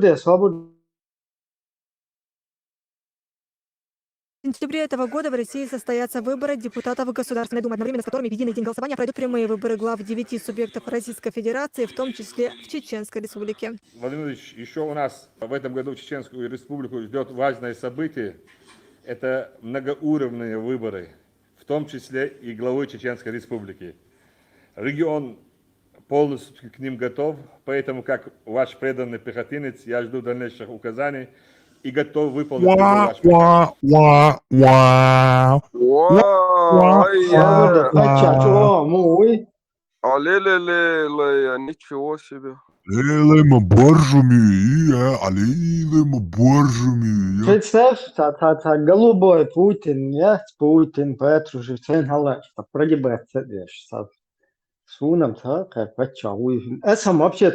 В сентябре этого года в России состоятся выборы депутатов Государственной Думы, одновременно с которыми в единый день голосования пройдут прямые выборы глав 9 субъектов Российской Федерации, в том числе в Чеченской Республике. Владимир Владимирович, еще у нас в этом году Чеченскую Республику ждет важное событие. Это многоуровневые выборы, в том числе и главы Чеченской Республики. Регион полностью к ним готов, поэтому, как ваш преданный пехотинец, я жду дальнейших указаний и готов выполнить ваш Ничего себе. Представь, голубой Путин, я Путин, Петрушев, цен халаш, прогибается вещь. Суном как почауй. А сам вообще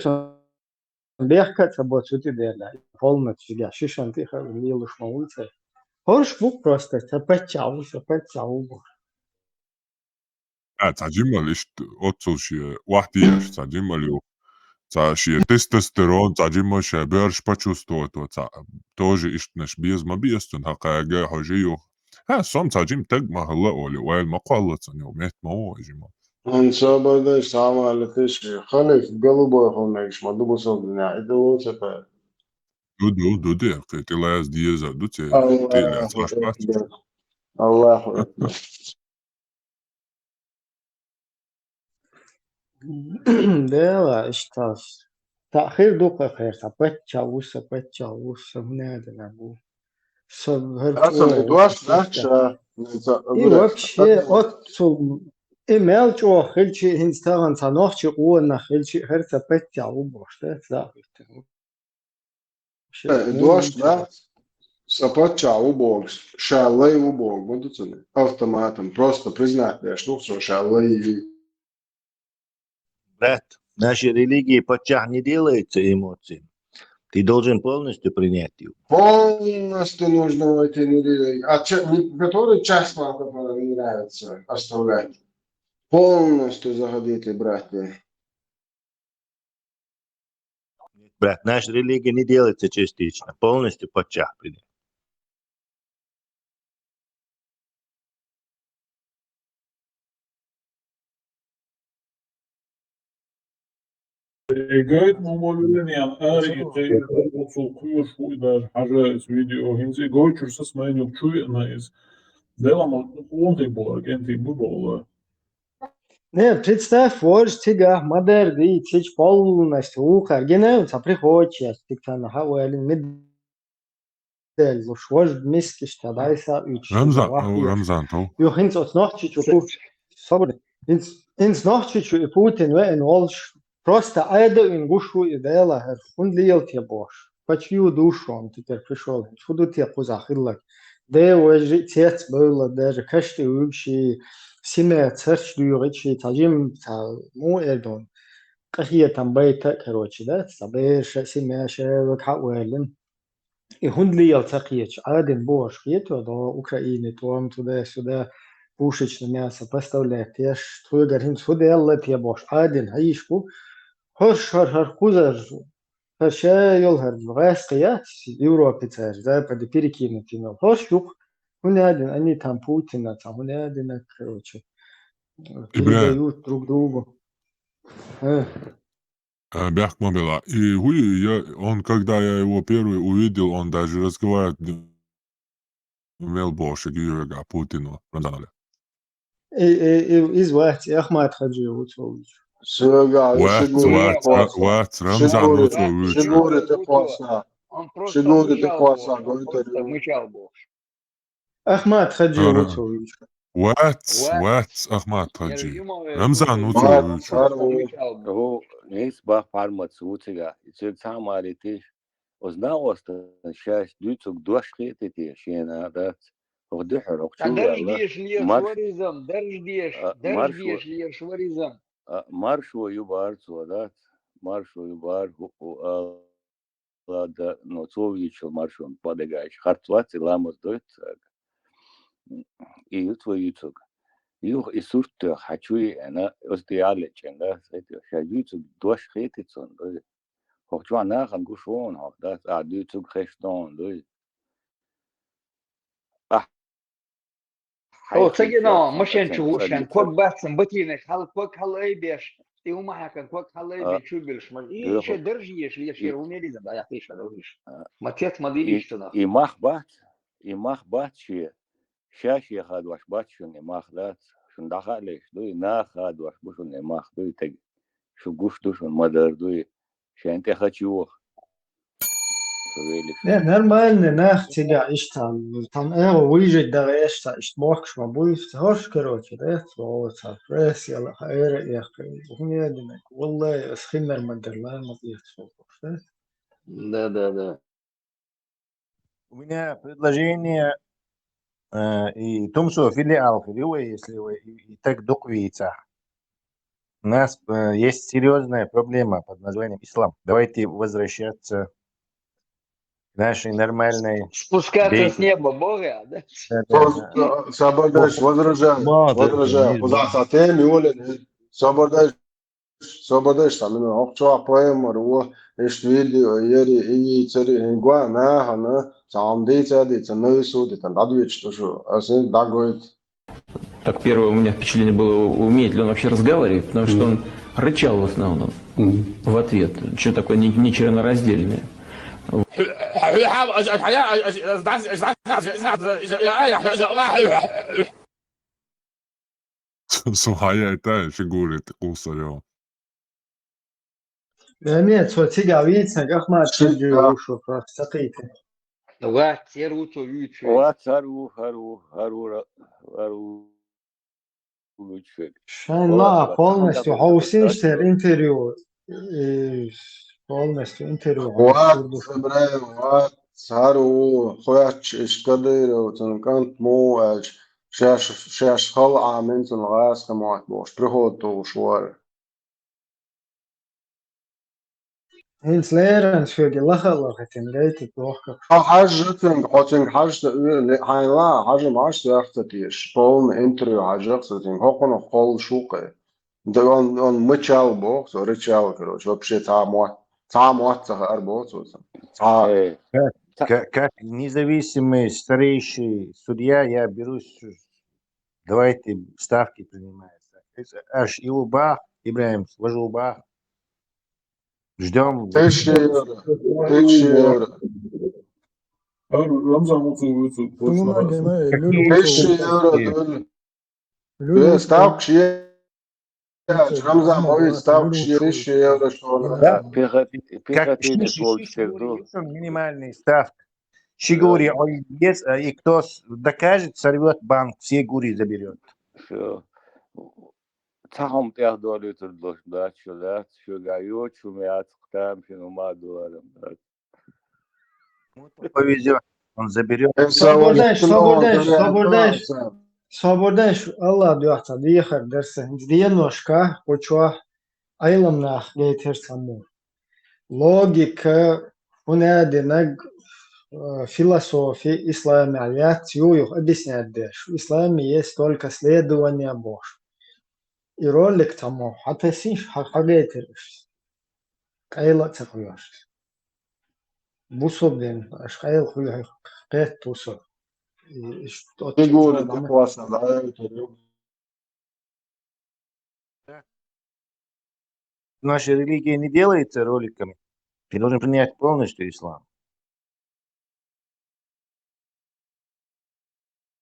бегать, вот что ты делаешь. Полностью я шишан ты милуш на улице. Хочешь бук просто, почауй. تعجمل إيش أتصل شيء واحد يش تعجمل شيء تستوستيرون تعجمل شيء بيرش بتشوستو توجي إيش نش بيز ما بيستن حقا حجيو ها صم تعجم تجمع هلا أولي وين ما قلت أن يوميت ما هو جماعة إن شاء الله سامع على تشي خليك قلبه هونيش ما دبوا صدنا إدو سفر دو قيت لا يز ديزا دو تي الله أكبر ديلا اشتاش تأخير دوقة خير سبتشاوس هنا نابو أصلا إدواش نحشا И вообще отцу имел чего хельчи инстаграм санохчи уна хельчи херца петя убоште захите. إدواش نحشا سبتشا убогс шалей убог будут они автоматом просто признать что шалей. Брат, нашей религии подчах не делается эмоциями. Ты должен полностью принять его. Полностью нужно эти недели. Который часть вам, который не нравится, оставлять. Полностью заходите, братья. Брат, наша религия не делается частично. Полностью подчах принять. قاعد ممولين يعني آري قيد وصوقير شو إذا حاجة فيديو هنزي قاعد شرسس ما ينوب شو ينايز ديلا ما قوانتي بولك انتي بولا Не, представь, вот тебя модер ди чич полностью ухар генеуца приходит, ты там хавали медель, уж вот миски что дайса уч. Рамзан то. Юхинц от ночи чуть собор. Инс ночи чуть Путин вен олш просто айда ин гушу идеала хер фун лиелти бош. Почему душу он теперь пришел? Чудо тебе позахиллак. Да уже тец было даже кашти вообще سمع تسرش ديوغيتشي تاجم تا مو إردون قهية تنبيتا كروتشي ده تبيش سمع شاوك حوالن يهون لي يلتقيتش عادن بوش خيتو دو أوكرايني توم تودا سودا بوشش نمياسا поставляешь твой гарин сюда يلا تيا بوش عادن هيشكو هر كوزر هرشا يلهر غاس قياس يوروبي تاج زي بدي بيركينو تينو هرش يوك هنا عادن أني تام بوتين تا هنا عادن كروتشي İbrahim, передают друг другу. Бяхма была. И он, когда я его первый увидел, он даже разговаривать не умел больше, говоря Путину. إز وقت أحمد خجي وتوج. وقت Рамзан Утрович. أحمد خجي وتوج. وقت أحمد خجي. Рамзан Утрович. هو نسبة فارمات سوتشا يصير ساماريتيش وزناوست شاش دوتك دوش خيتي شينا ذات وخدحر وخشوا درجديش ليشوريزم درجديش ليشوريزم مارشو يبار سودات مارشو يبار هو لا نوتوفيتش مارشو подыгаешь хартвати ламос доит и ютвоютук Юх и сурту хочу она остеале ченга это шагицу дош хетицон да хочу она гушон да а дюту хештон да او تجينا مشان شوشان كوك باتسن بتينك هل كوك هل اي بيش تيو ما حكن كوك هل اي بيشو بالش ما ايش درجيش ليش يروني لازم لا يعطيش هذا وش ما تيت ما ديش تنا и мах شي شاشي هاد واش باتشون ماخدات شون دخلش دوي ناخد واش بوشون ماخ دوي تج شو قشتوشون مدار دوي شانت خاتشوخ Ja, normalne Nacht ja ishtam tam ويجي دا اشتا اشتباكش ما بويف هوش كروتي ده صوت فريس يلا خير يا اخي وهنا دينك والله اسخنا المدر لا ما صوت да У меня предложение и Томсо филиал Филиуэ, если вы и так докуете. У нас есть серьезная проблема под названием ислам. Давайте возвращаться к нашей нормальной... Спускаться с неба Бога, да? Sabırdaş, возражаю. Куда-то тем, Юлин, sabırdaş, там, окчо поэмор, о, эш видео, ери, и цери, ингуа, на, сам дейца, ну и суды, там, дадуешь, что же, а сын дагоет. Так, первое у меня впечатление было, умеет ли он вообще разговаривать, потому что он рычал в основном в ответ, что такое нечленораздельное. Słuchaj, się góry, serio. Нет, что тебя видится, как мать ушел, саките. Ва, теруту ючу. Ва, цару, Шана полностью хаусинштер интервью. Полностью интервью. Ва, цару, хояч, ишкадыру, тонкант моач, шаш хал амин, тонгас, камат бош, прихоту, швар. Hins läraren föge lachen lite tillbaka. حاجة حاجة معاش تختتيش بون انتريو حاجة تختين هوكون قول شوقي ده он мычал бог so рычал короче вообще там арбот Как независимый старейший судья я берусь, давайте ставки принимаются. Аж Илуба, Ибраим, Сложулба. Ждем. 1000 евро. Рамзан Утрович. 1000 евро. Ставка Рамзан говорит, ставка 1000 евро. Минимальная ставка. Щигури, и кто докажет, сорвет банк, все гури заберет. تهم تهدوا تردوش دات شو جايوت شو ميات ختام شنو ما دوارم Повезет, он заберет. Свободешь. Свободен Allah diyorsa diğer derse. Diyenosca, koçua aylamnah getir samu. Logika, unadinag философии исламият юх объясняет, что в исламе есть только следование Божьему. И ролик тому, حتى синш حقيقة قايلة تقولش. بوصل أش قايل خليه قيت توصل. Фигуры классно, да, Наша религия не делается роликами. Ты должен принять полностью ислам.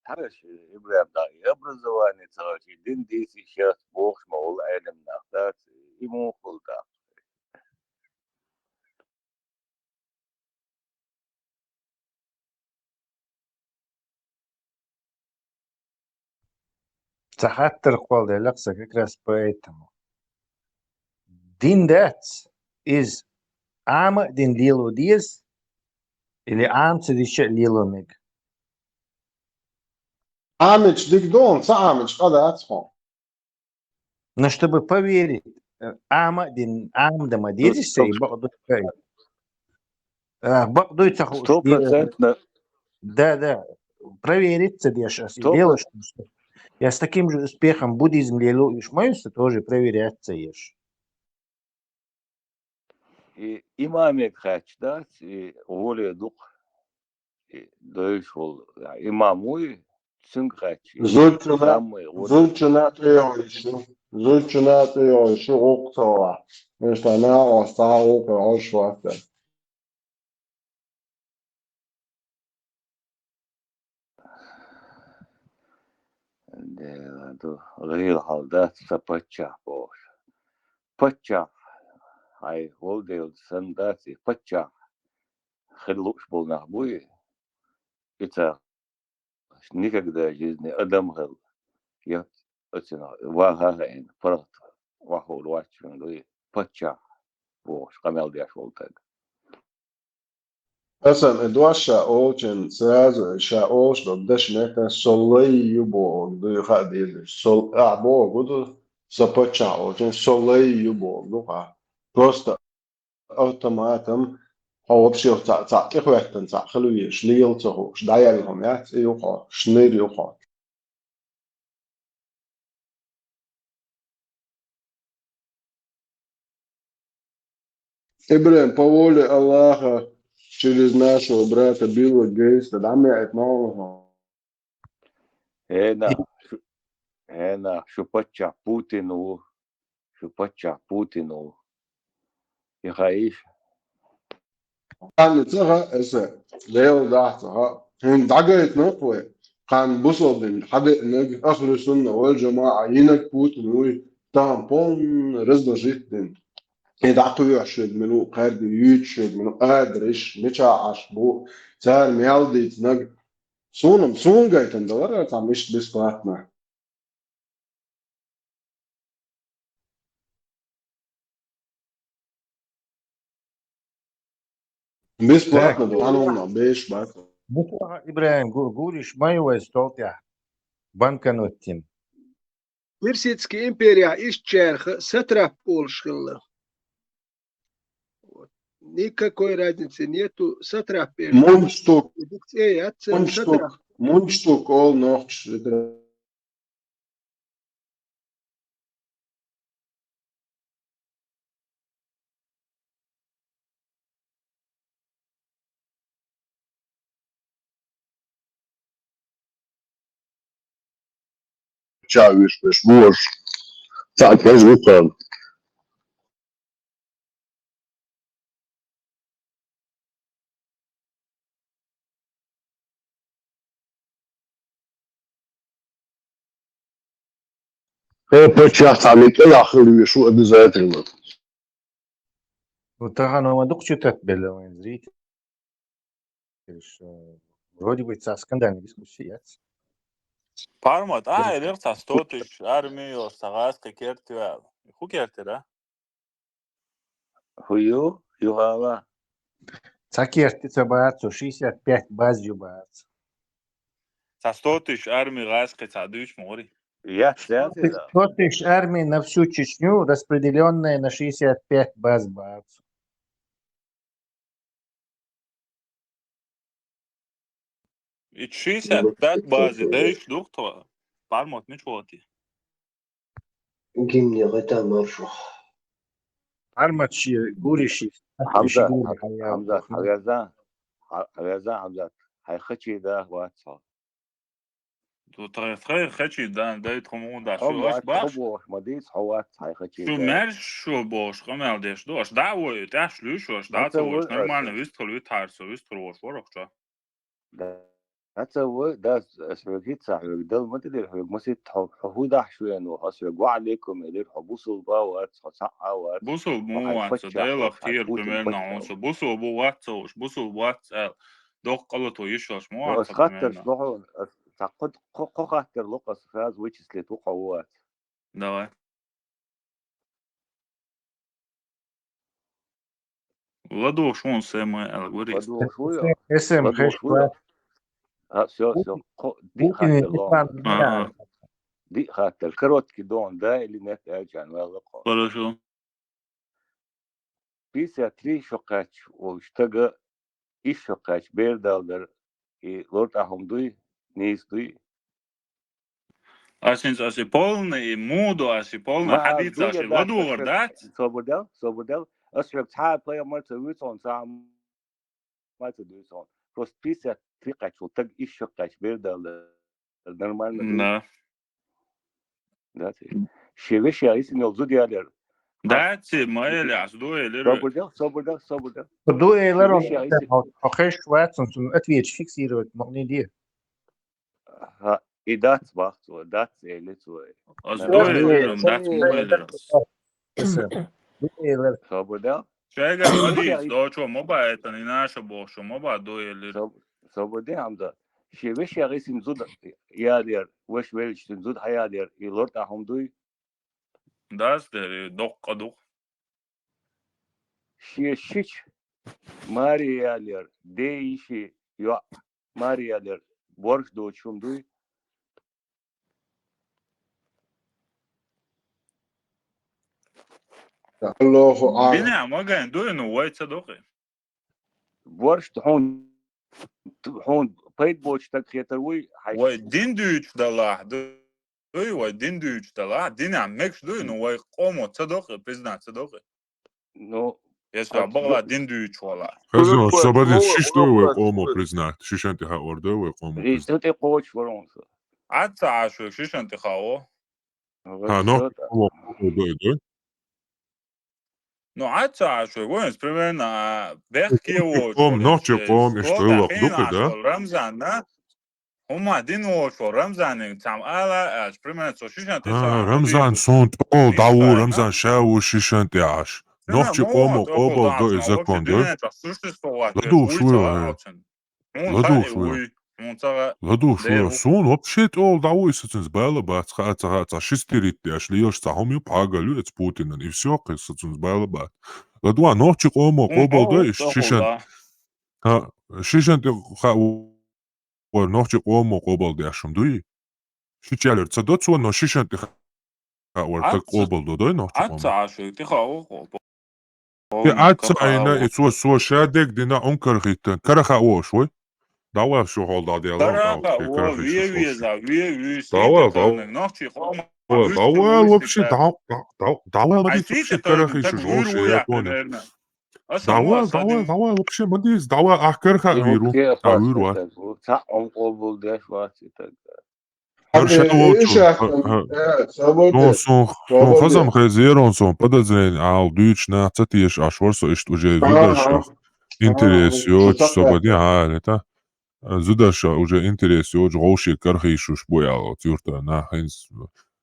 Хорошо, Ибрahim, да, и образование целое, дин здесь сейчас Бог смол, элем нахтат, ему хулта. Сахаттер квалда лакса как раз поэтому. Дин дats is ама дин лилу диес или амца дише лилу миг. عامج ديك دون صعامج قد أتفهم. Но чтобы поверить, ама дин ам да мадиришься и бакдуй кай. Бакдуй цаху. 100%. Да, проверить цадешас и делаешь. Я с таким же успехом буддизм лилу и шмаюся тоже проверяться ешь. И имамек хач, да, и воле дух, и дойш вол, имамуй, цинг хач. زلچنا تيوشو غوكتوا. مش أنا أستعوك أشوفه. ده غير حالات سبتشا بوش. بتشا هاي ولدي سنداتي بتشا خلوش بولنا بوي. إتا никогда в жизни Адам я оцена вагаин прот вахол вачун дуи пача бош камел диаш волтаг. مثلا ادواشا اوچن سرازو شا اوش دو دش نتا سولي يبو دو خادي سول ابو гуду сапача اوچن سولي يبو دو ха просто автоматом вообще ца кехвехтен ца хлуи шлил цо шдаялхом я цюхо шныр юхо. Ибрахим, по воле Аллаха, через нашего брата Билла Гейста, да, мяет нового. Шупача Путину, и хаиш. كان تسغى اسا ليو داحتها هن دقيت نقوي كان بصل حد نج اخر السنة والجماعة ينك بوتين وي تام بون رزق جدا يدعقوا يعشد منو قاد يتشد منو قادرش مشاعش بو صار ميالدي نج سون جايتن دورة تام مش بس باتنا بس باتنا دو انا بيش باتنا Ибрahim, говоришь, мою столтя банканотим. Persijska impērija izčērha satrapolšana. Никакой разницы нету. Сатрапия. Мундштук all ночь. Čaviš peš mož. Tak je zvukan. Почему ты лахали, что обязательно? Вот так оно мадук читать было, зритель. Вроде бы это скандальная дискуссия. Pārmot, ir tā stotiši armiju, sagās, ka kerti vēl. Hu kerti, da? Huju, juhava. Цакерти цабац, 65 базью бац. Тастотиш армии гайская цадыш мори. Я центр. Скотиш армии на всю Чечню, распределенная на 65 баз бац. И 65 базы, да и что? Пармот ничего ти. Гимне это маршо. Армачи, гуриши. Хамзат, Хамзат. Хайхачи да ватса. Тут хайхачи да тхому да шо аш баш. Мадис хават хайхачи. Шо мерш шо бош, камел деш дош. Да ой, да шлюшош, да цош. Нормально выстрел, тарсо, выстрел, ворохча. Да. هو ده سلوكيات صاحبك ده ما تقدر مثلا هو ده شويه انه هسه عليكم اللي بوصل بقى وصحة بوصل مو واتس ده الاخير بمرنا عنصر بوصل بو واتس بوصل واتس دوق قلت ويشوش مو واتس خاطر شلون تعقد خاطر لقص فاز ويتش اللي توقعوات давай Владу шон сема алгоритм. Владу шуя. اسم خشوة. все دي خاطر دي خاطر الكروت كدون ده اللي نتاج عن والقة хорошо بيسا تري شقاش واشتغى إيش شقاش بيردالدر لورد أهم دوي نيس دوي Asi полный муду, asi полный хадица, asi Владу гордать. Свободел. أشرب تعال بلاي مرت ويسون سام مرت ويسون просто بيسا تري قاش وتج إيش شقاش بيردالدر نورمال داتي شيء عايز نوزو ديالر داتي ما يلي عصدو يلي صبر بدو يلرون خشوة سنسون أتويج فيكسيرو مغني دي ها إدات باخت ودات يلي توي عصدو يلي دات مو يلي صبر شايقا مديس دوشو مبا اتني ناشا بوشو مبا دو يلي صبر عمدا شيء عايز نزود يالر وش ويلش نزود حيالر يلورد أهم دوي داس ده دوق شيش ماريالر ديشي يا ماريالر borç doçumdu. Allahu a'lam. Bina ma gan do no way صدقي. Borç هون paid borç تكيتروي ودين دوش دلاه ودين دوش دلاه دين عمكش دو no way قومو صدقي بزنا صدقي. No يسا بغلا دين دوش ولا. Казно, собади шиштой way قومو признать. Шишанти ха ордой way قومو признать. Ты قوش فرنسا. عطا عشو شишанти خاو. ها no قومو No عطا عشو وين примерно بحكي وش. قوم نوتشي قوم اشتغل قدوك ده. رمزان هما دين وش رمزان تام على примерно شишانти رمزان سونت او داو رمزان شاو شишанти عاش. نوتشي قومو قوبل دو ازاكون دو. لدو شوية لدو شوية لدو شوية سون вообще-то ол дау исцэн байлабат цаа шистерит яш лиош цаам ю пагалю эц Путинен и всё исцэн байлабат ладуа ночи комо кобол да шишан ха шишан ха о ночи комо кобол да шумдуи шичалер цадот со но шишан ха о так кобол да ночи комо عطا عشو تخاو عطا اينا سو شادك دينا انكرخيتن كرخا او شوي داوا شو هول دا ديال داوا вообще дава вообще карахи шо жош я понял дава вообще мадис дава ахкарха виру авиру تا on قبول داش واسه son хазам хазерон son подозрение ал дюч на цатиш ашворсо ишт уже видишь интерес ёч собади это زودش уже интерес ёч гоши кархи шуш боял тюрта на хинс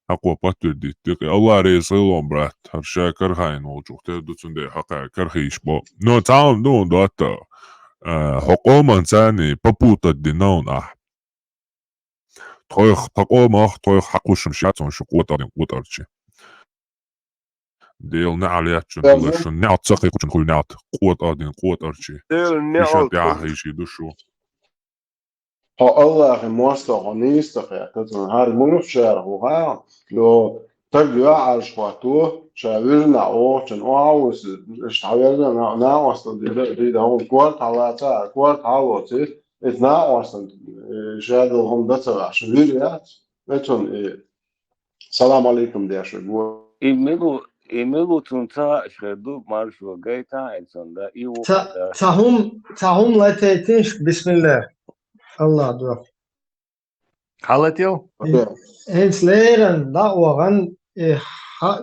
aqua patırdı tık Allah rezilon brat harşa karhayn olacak tedutsunde haqa karhiş bo no tamam no da hatta حكومة ثاني بابوتا دينون تويخ تقومخ تويخ حقوش مشاتون شو قوة دين قوة أرجي ديل نعليات شن نعت سقي كوشن كل نعت قوة دين قوة أرجي ديل نعت يا هيشي دوشو har Allah måste ha nystarhet att den här människan har لو ترجع على شواتو شاورنا أو كان أعوز اشتغلنا ناوستن ده هم كوارت على تا كوارت عوضي اتناوستن شادهم ده عشان يريات بتون السلام عليكم ده شو إيميلو تنتا شردو مارشو جايتا إنسان ده إيوه ده تهم لا تيتش بسم الله الله دعا حالتيو Ens leren da oğan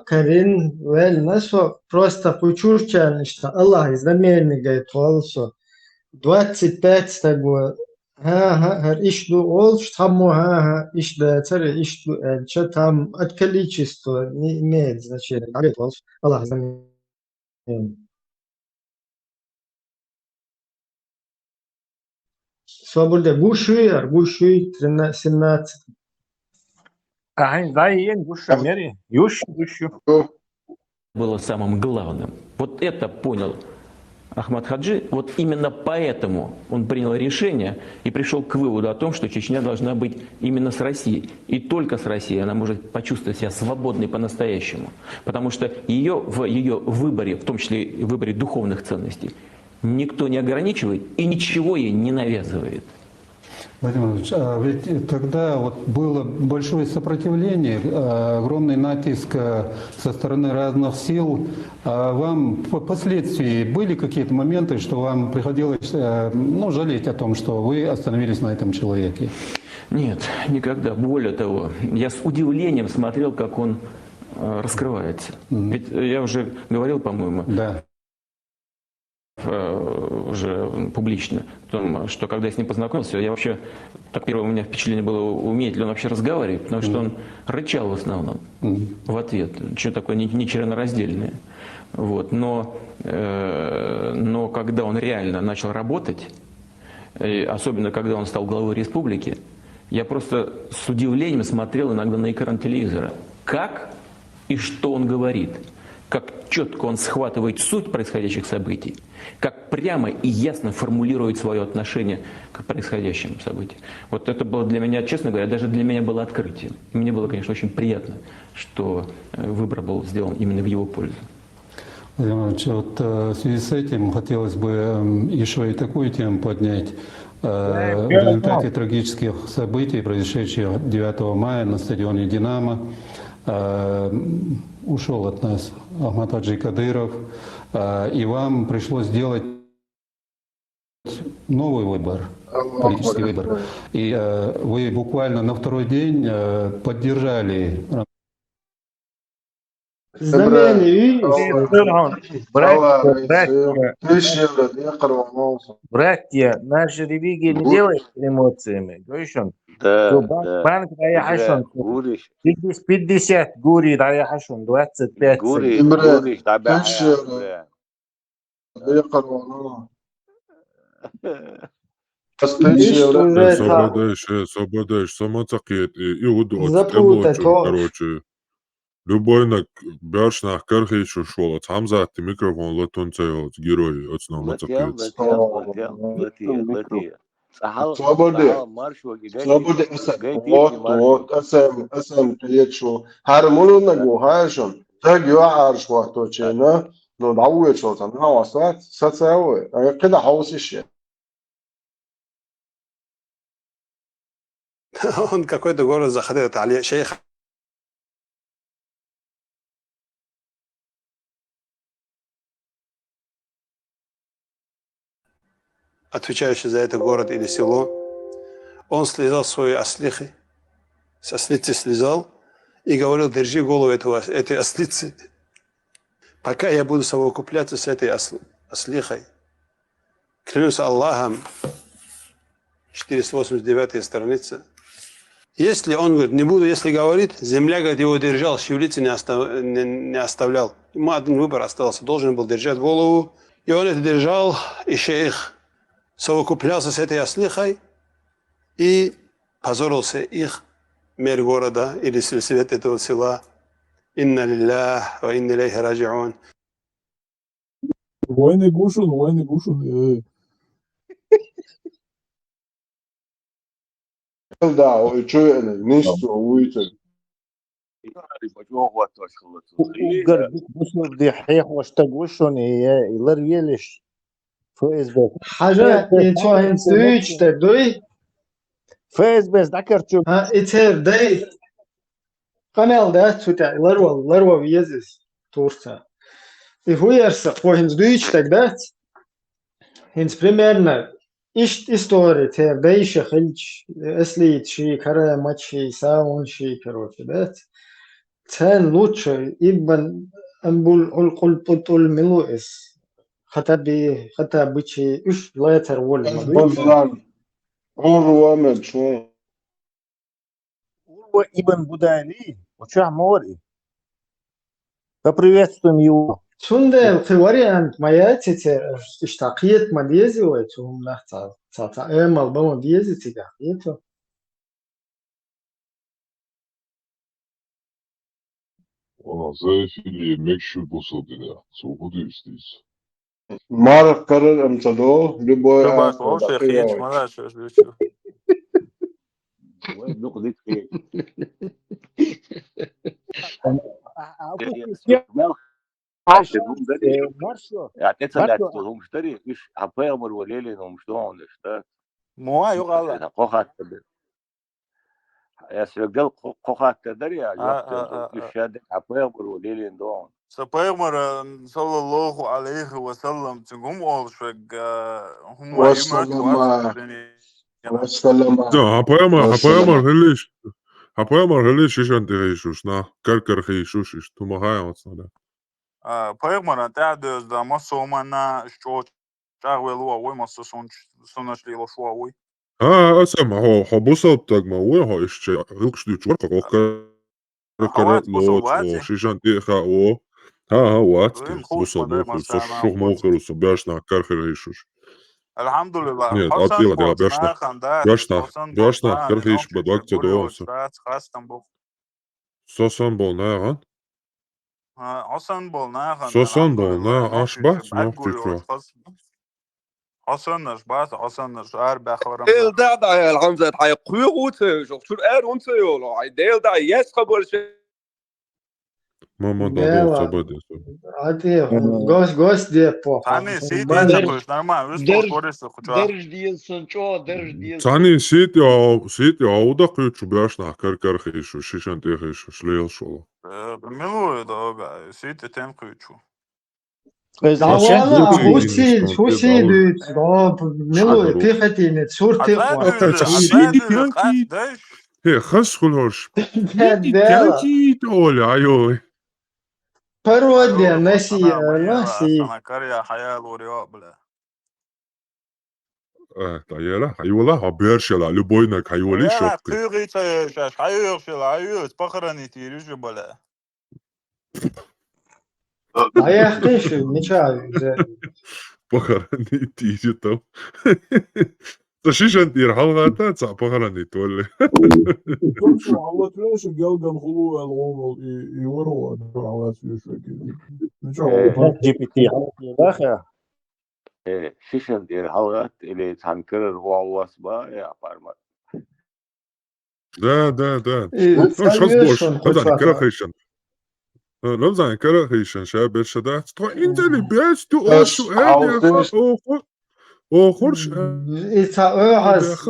Karin vel nasıl просто почурчан işte Allah izlemeyenli gayet olsa 25 tagu her iş du ol tammo işte tare iş du elçe tam от количества не имеет значения гайет olsa Allah izlemeyenli Свобода бушуер 17 было самым главным. Вот это понял Ахмад Хаджи, вот именно поэтому он принял решение и пришел к выводу о том, что Чечня должна быть именно с Россией. И только с Россией она может почувствовать себя свободной по-настоящему. Потому что в ее выборе, в том числе и в выборе духовных ценностей, никто не ограничивает и ничего ей не навязывает. Владимир Владимирович, а ведь тогда вот было большое сопротивление, огромный натиск со стороны разных сил. А вам впоследствии были какие-то моменты, что вам приходилось жалеть о том, что вы остановились на этом человеке? Нет, никогда. Более того, я с удивлением смотрел, как он раскрывается. Ведь я уже говорил, по-моему, уже публично, о том, что когда я с ним познакомился, я вообще, так первое у меня впечатление было, умеет ли он вообще разговаривать, потому что он рычал в основном в ответ, что такое нечленораздельное. Вот. Но когда он реально начал работать, особенно когда он стал главой республики, я просто с удивлением смотрел иногда на экран телевизора, как и что он говорит. Как четко он схватывает суть происходящих событий, как прямо и ясно формулирует свое отношение к происходящим событиям. Вот это было для меня, честно говоря, даже для меня было открытием. И мне было, конечно, очень приятно, что выбор был сделан именно в его пользу. Владимир Ильич, вот в связи с этим хотелось бы еще и такую тему поднять. В результате трагических событий, произошедших 9 мая на стадионе «Динамо», ушел от нас Ахмад Хаджи Кадыров, и вам пришлось сделать новый выбор, политический выбор. И вы буквально на второй день поддержали Братья, наши религии не делают эмоциями. Говоришь, банк раяхашон 50 гури раяхашон 25 Свободаешь, самоцакет, и удот, короче. Любой бяршнах кархейшу шел, от Хамза ты микрофон латон цел, герой, от снова цакет. Свобода اسم تيجو هرمونو نگو هاشون تاجو عارش وقتو چنا نو دعوه شو تنها وصلت ستساوي كده حوصيش Он какой-то город заходит, Али шейх. Отвечающий за это город или село, он слезал свои ослихи, с ослицы слезал и говорил: держи голову этой ослицы, пока я буду совокупляться с этой ослихой. Клянусь Аллахом, 489 страница. Если он говорит, не буду, если говорит, земля, говорит, его держал, шевелиться не оставлял. Ему один выбор остался, должен был держать голову. И он это держал, и шейх совокуплялся с этой ослихой и позорился их мэр города или свет этого села. Инна лиллах ва инна илейхи раджиун. Войны гушун. Да, وشوينا نستو ويتل. وقر بوسو بدي حيح واشتاق يلر يلش فايز بس حاجة يتوهن سويتش تدوي فايز بس ذكرت اتر داي قنال ده توتا لروا ويزس تورتا и хуерса похин сдуич тогда хинс примерно история те дайша хилч если ши кара матчи саун ши короче да كان لوتشر ابن أنبول القل بطل ملوئس خطا بيشي إيش لا يترول بفران عمره وامد شوي هو ابن بوداني وشو موري поприветствуем его Sunde في واريانت ما ياتي اشتاقيت ما ديزي ويتهم نحتا تاتا امال بما ديزي تقاقيته Zij jullie mixje bosselde, zo goed is dit. مرة قرر امتدو لبوي شو بس هو شيخيش ما لا شو شو وين نقضي فيه هم مشتري مش عبايمر وليلي ومشتوعون اشتاك مو يغلى قوخات يا سيقل قوخات تدري يا جواب الشادك عبايمر وليلي دون سبايمر صلى الله عليه وسلم تقوم أول شوك هم وسلم Hapayamar helish is aan de Jesus na kerker Jesus is toen maar hij wat nou. Paimar تعدز da masomana što čarvelu ovoj maso sunashli lošuovoj. اسمع هو بوصل تاج ما هو ايش هلكش دي تشوك كرت لوت شيشان تيخا او ها وات بوصل موخر صشوخ موخر وصبياشنا كرخر هيشوش الحمد لله نيت حسن أطيلا دي بوت بياشنا ناخنده بياشنا كرخيش بدوقت دوس خاستن بو سوسن بولنا حسن بولنا سوسن بولنا اشبات نوختي حسن نشبات حسن نشار بخورم ديل دا يا الحمزة هاي قوته شوف شو أنت يلا هاي ديل دا يس قبل شيء ماما دادو صبدي عادي гость دي بو ثاني سيدي تقولش نعم وش كورس درج ديال سنچو درج ديال ثاني سيتي عوضة قيت شو بياشنا كركر خيشو شيشان تي خيشو شليل شو ملو دا سيتي تم قيتشو دعوانا هوسي دوت ملو تيختين صورتي هي خش خلوش تانكي تقول عيوي пародия ناسي أنا كاريا حياة ورياء بلا تايلا حيولا هبيرشلا لبوينك حيولي يا شوكي قيغي تايش حيوشلا عيوت بقراني تيريش بلا يا أخيش نشاوي بقراني تيجي تو تشيشان تير حلقة تسع بقراني تولي شو على تلاش الجلجل خلوه الغوغل يوروا على جي بي تي داخل شيشان دير حلقات اللي تنكرر واواس با يا فارما ده مش خصبوش هذا كره خيشان لو زين كره خيشان شاب الشدات تو انت اللي بيش تو اوشو او خورش إذا أوهز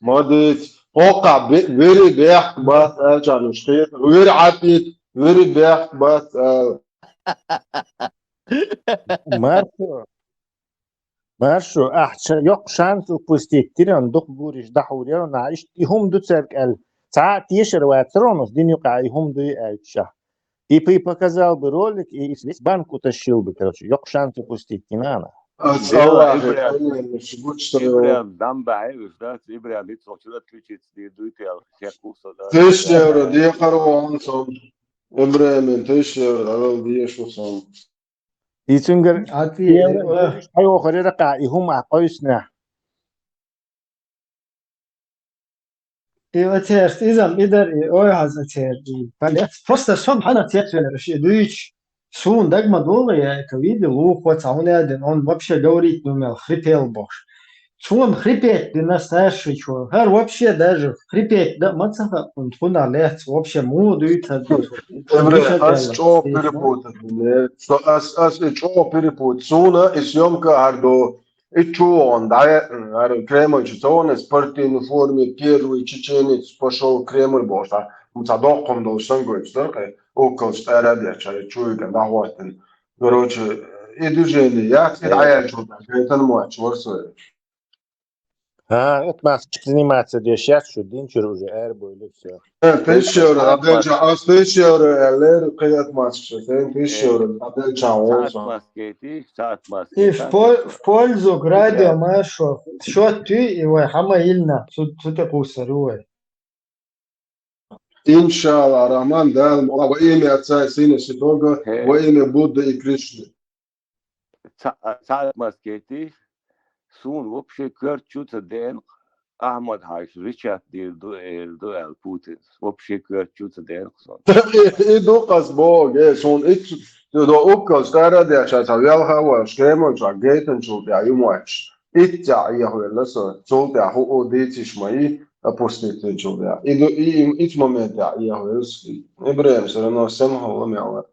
مدت وقع فيري بيح بات أجعل مشكلة ويري عبيد فيري بيح بات Маршо, yok şans upustittiren dok buriş dahuriyan naiş ihum du церквь saat yeşer ve тронус день ihum du эльча. И показал бы ролик, и весь банк утащил бы, короче. Yok шанс упустить, не надо. دم بعيش ده إبرة اللي تروحوا تلتش دي دويتي على شيكوس ده 10 euro دي خروان صم إبرة من 10 euro دي شو صم يتنقل أيوة خلينا قاعدهم مع قوسنا إيه تيرت إذا أوهز تيرت просто сам хана тетвен решидуич сун дагма долы я это видел лух вот он один он вообще говорит ну мел хрипел бош Шум хрипеть ты настоящий чё. Хар вообще даже хрипеть, да, мацаха, он хуна лец, вообще моду и так. Evre, as čo перепутать, что as čo перепутать. Суна и съемка арду и чё он, да, Кремль читон, спортивной форме, первый чеченец пошел в Кремль, боже, мы задох он должен говорить, да, около старая, чё да, вот. Короче, и движение, я я что-то, это мой, чёрт. Это масочка заниматься, где сейчас что динчер уже эрбо или все. 1000 euro, adelca, az 1000 euro eller kıyat maçı. Sen 1000 euro, adelca olsa. И в пользу градио Машу, что ты его хама ильна, что кусаруй. İnşallah Rahman del, ve ime atsay sine sitoga, ve ime Buddha и Krishna. Saat masketi, sun вообще кърчуца ден, Ahmad Hayş, Richard değil, duel Putin. Вообще kърчуца ден. I dukas bog, son ich, do uppkast där det så att jag har skrämmer så gaten så där ju match. Itja jag har så där ho det tills mig apostlet så där. I ett moment där jag har Ibrahim så nå sen håller med.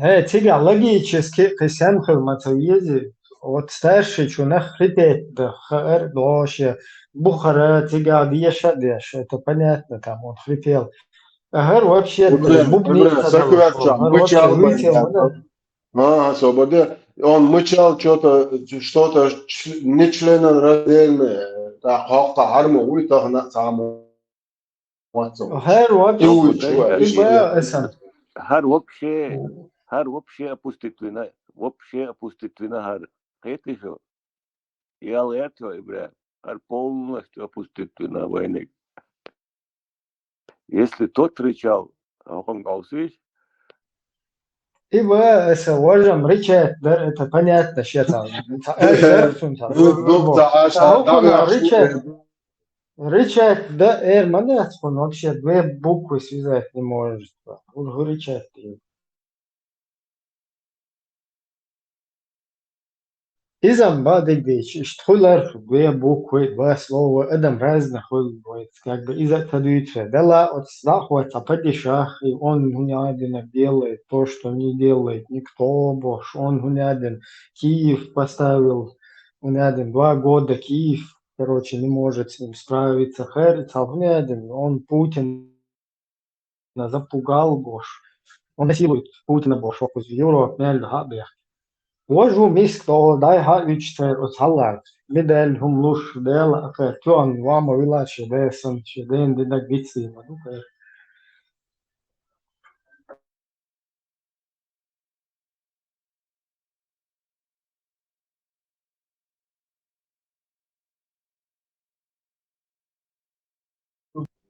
Логически, христиан хилматоизи, вот старший чунах хрипеть, да хэр доше, бухара, тига, диеша, это понятно, там он хрипел. Хэр вообще, бубнит, свобода. Он мычал что-то не члена раздельное, да, хохта арму, уйта на саму. Хэр вообще, Har вообще опустительно har. Это же. Я лето, бля, har полностью опустительно войны. Если тот кричал, он голосует. И уважаем, Ричард, это понятно, сейчас. Ричард, да, манят, он вообще две буквы связать не может. Он Ричард. إذا بدك تدخل في بوكويت بس لو قدم رازنا خل بويت как бы إذا تدويت في дела отслах вот ападишах и он гунядин делает то что не делает никто бош он гунядин Киев поставил гунядин 2 года Киев короче не может с ним справиться Херц гунядин он Путин запугал бош он насилует Путина бош фокус Европа мель хабех وجو ميسكو داي هايتشتر وتهلا بدل هم لوش ديل أكتوان وما ولا شيء سن شدين دينك بيتسي ما دوك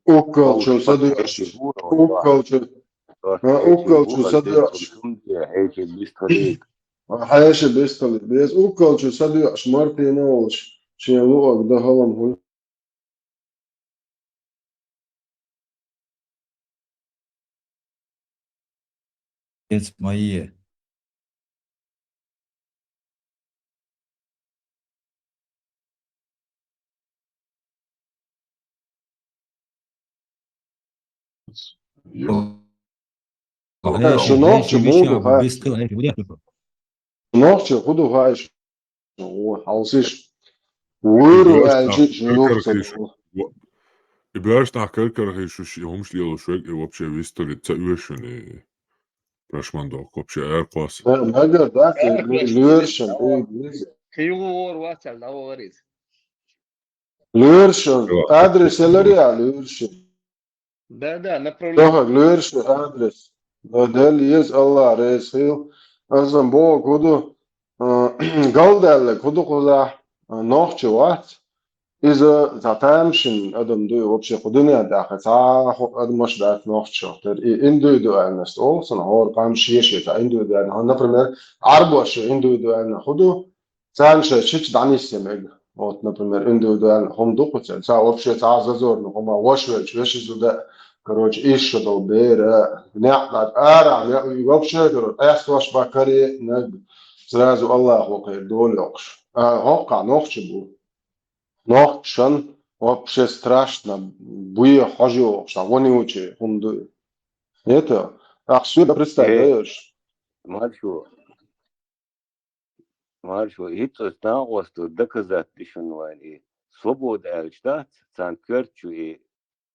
Ukkalču sadioš. حياش بيستل بيز وكل صديق مارتينوش شيء لوق ده هلم هو It's мои. Ночью буду гайш. Хаусиш. Уйру альчи И бляш на калкарах еще хумшлило швек и вообще вистори цаюшены. Прошмандок вообще аirclass. Мага да, люршен. Хиюр ватсал да говорит. Люршен. Адрес элария люршен. Да, направление. Да, люршен адрес. Да, есть Allah резил. Azam bo kudu galdelle kudu kula ночью ват из затамшин адам ду вообще кудуня да хата адмаш да ночью и индивидуально столсон хор кам шиеше та индивидуально например арбош индивидуально худу цанша чич данисемег вот например индивидуально хомдуку ца вообще ца зазорно хома вошвеч вешизуда короче еще долбера нахнат ара вообще говорю эс ваш бакари наг сразу Аллах окей долёкш. Хока нохчебу. Нохчан вообще страшно. Буе хожу, что вони учи хунду. Это, все представляешь. Маршо, это знакомство доказать лишь свобода эльштат, цанкерчу и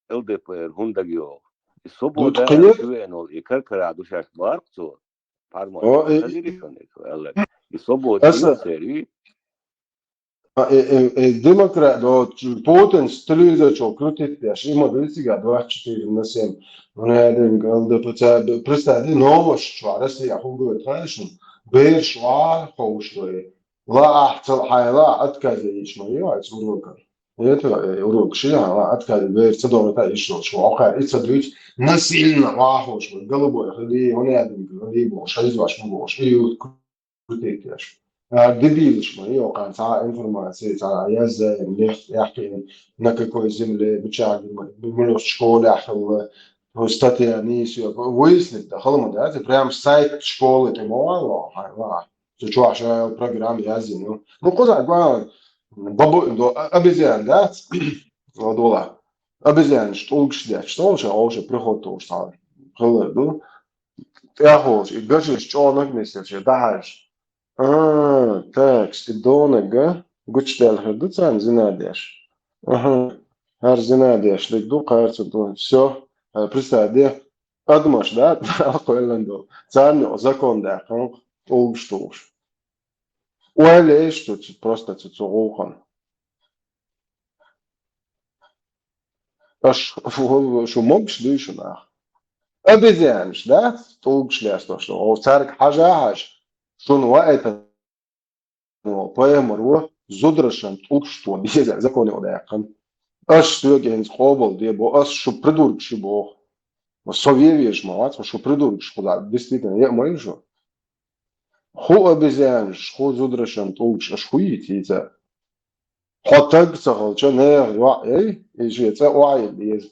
ЛДПР хундагио. И свобода эльшвенол и каркараду шаш барцу, пармо, хазиришонек, и свобода юцери. Демократ, Путин телевизор çok крутит, я же ему дельсига 24/7. Он один ЛДПР представляет новость, что Россия хундует, конечно. Биршвар хоуштой. لا أحصل حيلا أتكاد يشمع يعيش وروكر. يتلا وروك شيء لا أتكاد بير صدوم تعيش شو عقار يتصدق نسيلنا واحوش قلبه يخليه هنا يدين خليه بوش هيزواش مبوش يو كتير دبيل شو يوقع ساعة إنفورماسية ساعة يزا مليح يحكي نككوي زملة بتشاعر بملوش شكول يحكي هو статья несет выяснить да холодно да прям сайт школы ты мало ла что аж программа язык ну куда главное бабу обезьян да ладола обезьян что лучше что уже приход то что холодно я хочу и даже что на месте что дальше текст донага гучтел хадуцан зинадеш هر زنادش لقدو قارت دون все представь адмаш да алкоголендо царно закон да что уэлэ что просто цугухан аж шо могш лишна обезьянш да толкшляс то что о царк хажаш что ну это ну поэмор зудрашан что без закона да аж стёген хобл де бо аж что придурок шибо совевешь мать что придурок что действительно я мой же хо обезьян хо зудрашан толкш аж хуите это хотаг сахал что не эй и же это ой без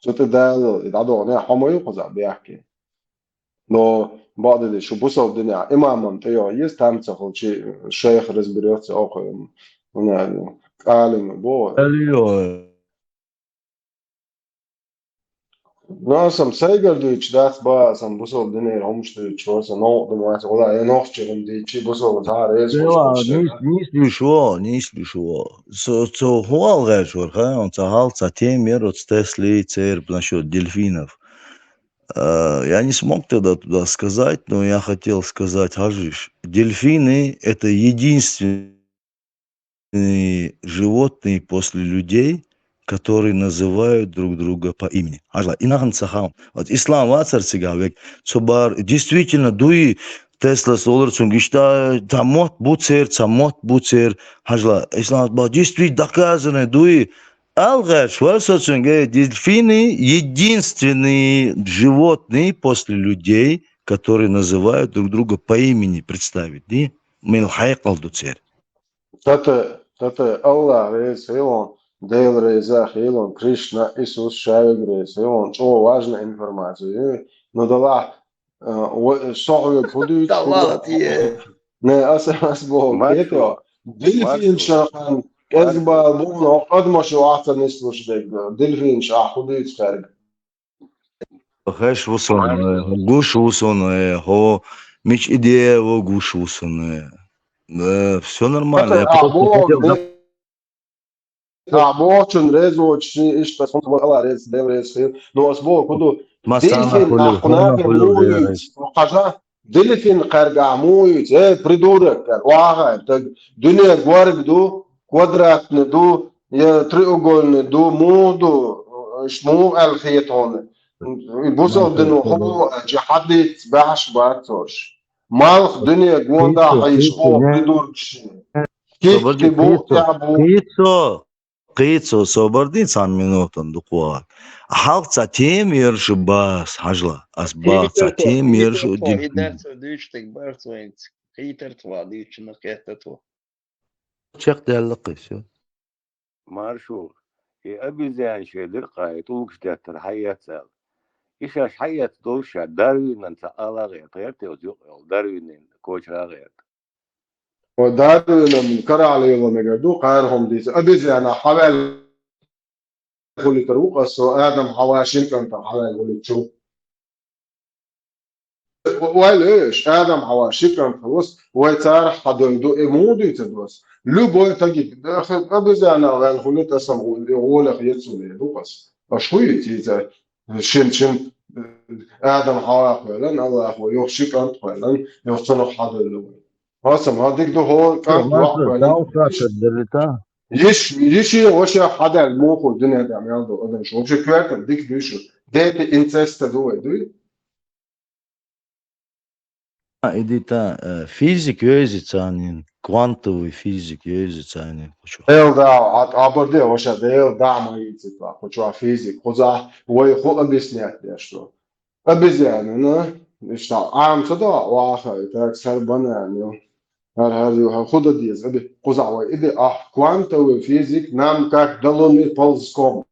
что ты дал это не хамой коза бяки но بعد شو بوصل الدنيا إمام تيو يستعمل شيء شيخ разберется أخوهم هنا عالم بو No, sam Seigardič, das ba, sam busol dinēr homštēč, osa no, думаю, ода я нохчером дичи busol tā reiz. Не слышу. So хуал ха, он цахал цатем от стесли церб насчет дельфинов. Я не смог тогда туда сказать, но я хотел сказать, Хажиш, дельфины это единственные животные после людей, которые называют друг друга по имени. Вот ислам вацарцигавек, собар действительно дуи Тесла соларцун гишта тамот буцер хажла ислам действительно доказано дуи алгаш васацун дельфины единственные животные после людей, которые называют друг друга по имени, представить, не? Милхайкал дуцер. Тата Аллах рез он Дейл резах Илон Кришна Иисус Шайгрез он очень важная информация. Но дала صعب حدود نه اصلا با كده دلفين شاخن كذبة بونا قد ما شو أحسن نسلوش ديك دلفين شاخ حدود خارج خش وصلنا гуш وصلنا هو مش идея его гуш وصلنا все нормально я просто очень резво очень что смотрел الله рез дев рез но сбор куда دلفين أخناك مويت وقجا دلفين قرقع مويت بريدورك واقع دنيا قوارق دو كوادرات ندو يا تريوغول ندو مودو شمو الخيطون بوصل دنو هو جحدت باش باتوش مالخ دنيا قوندا حيشقو بريدورك كيف تبو تعبو قيتسو صبردين سان минутан дукуа халк затем ерш бас хажла аз бас затем ерш чек деллик все маршу и обезьян шедер قايت وقشتر حياتل إيش حيات دوشة داروين أنت على غير طيرت وزيق داروين كوش على غير وداروا لهم كرالي لهم يقدو قارهم ديس أبيز أنا حوالي كل تروق السو آدم حواشين كنت حوالي كل تشوف وإيش آدم حواشين كنت خلاص ويتارح حدون دو إمودي تدوس لو بوي تجي داخل أبيز أنا غير كل تسمع يقول خيتسو ليدو بس أشوي تيجي شن آدم حواق فعلا الله هو يخشي كنت فعلا يصنع حد اللي هاسم هذيك ده هو كان واحد Master, فعلا qual prato delita? يشي وش حدا الموخ الدنيا ده عم يعملوا قدام شو مش كويس ديك بيشو ده انسست دوي Edita fizik yözütsanin, kuantovi fizik yözütsanin. ايو ده عبر ده وش ده ايو ده ما يتطلع خشوا فيزيك خذا هو يخوض بيسنيات ده شو أبيز يعني أنا إشتغل عام صدا واخر تاك سربنا يعني هذا خذ ديز أبي قزع وإذا كوانتا وفيزيك نام كاك دلوني بولز كوم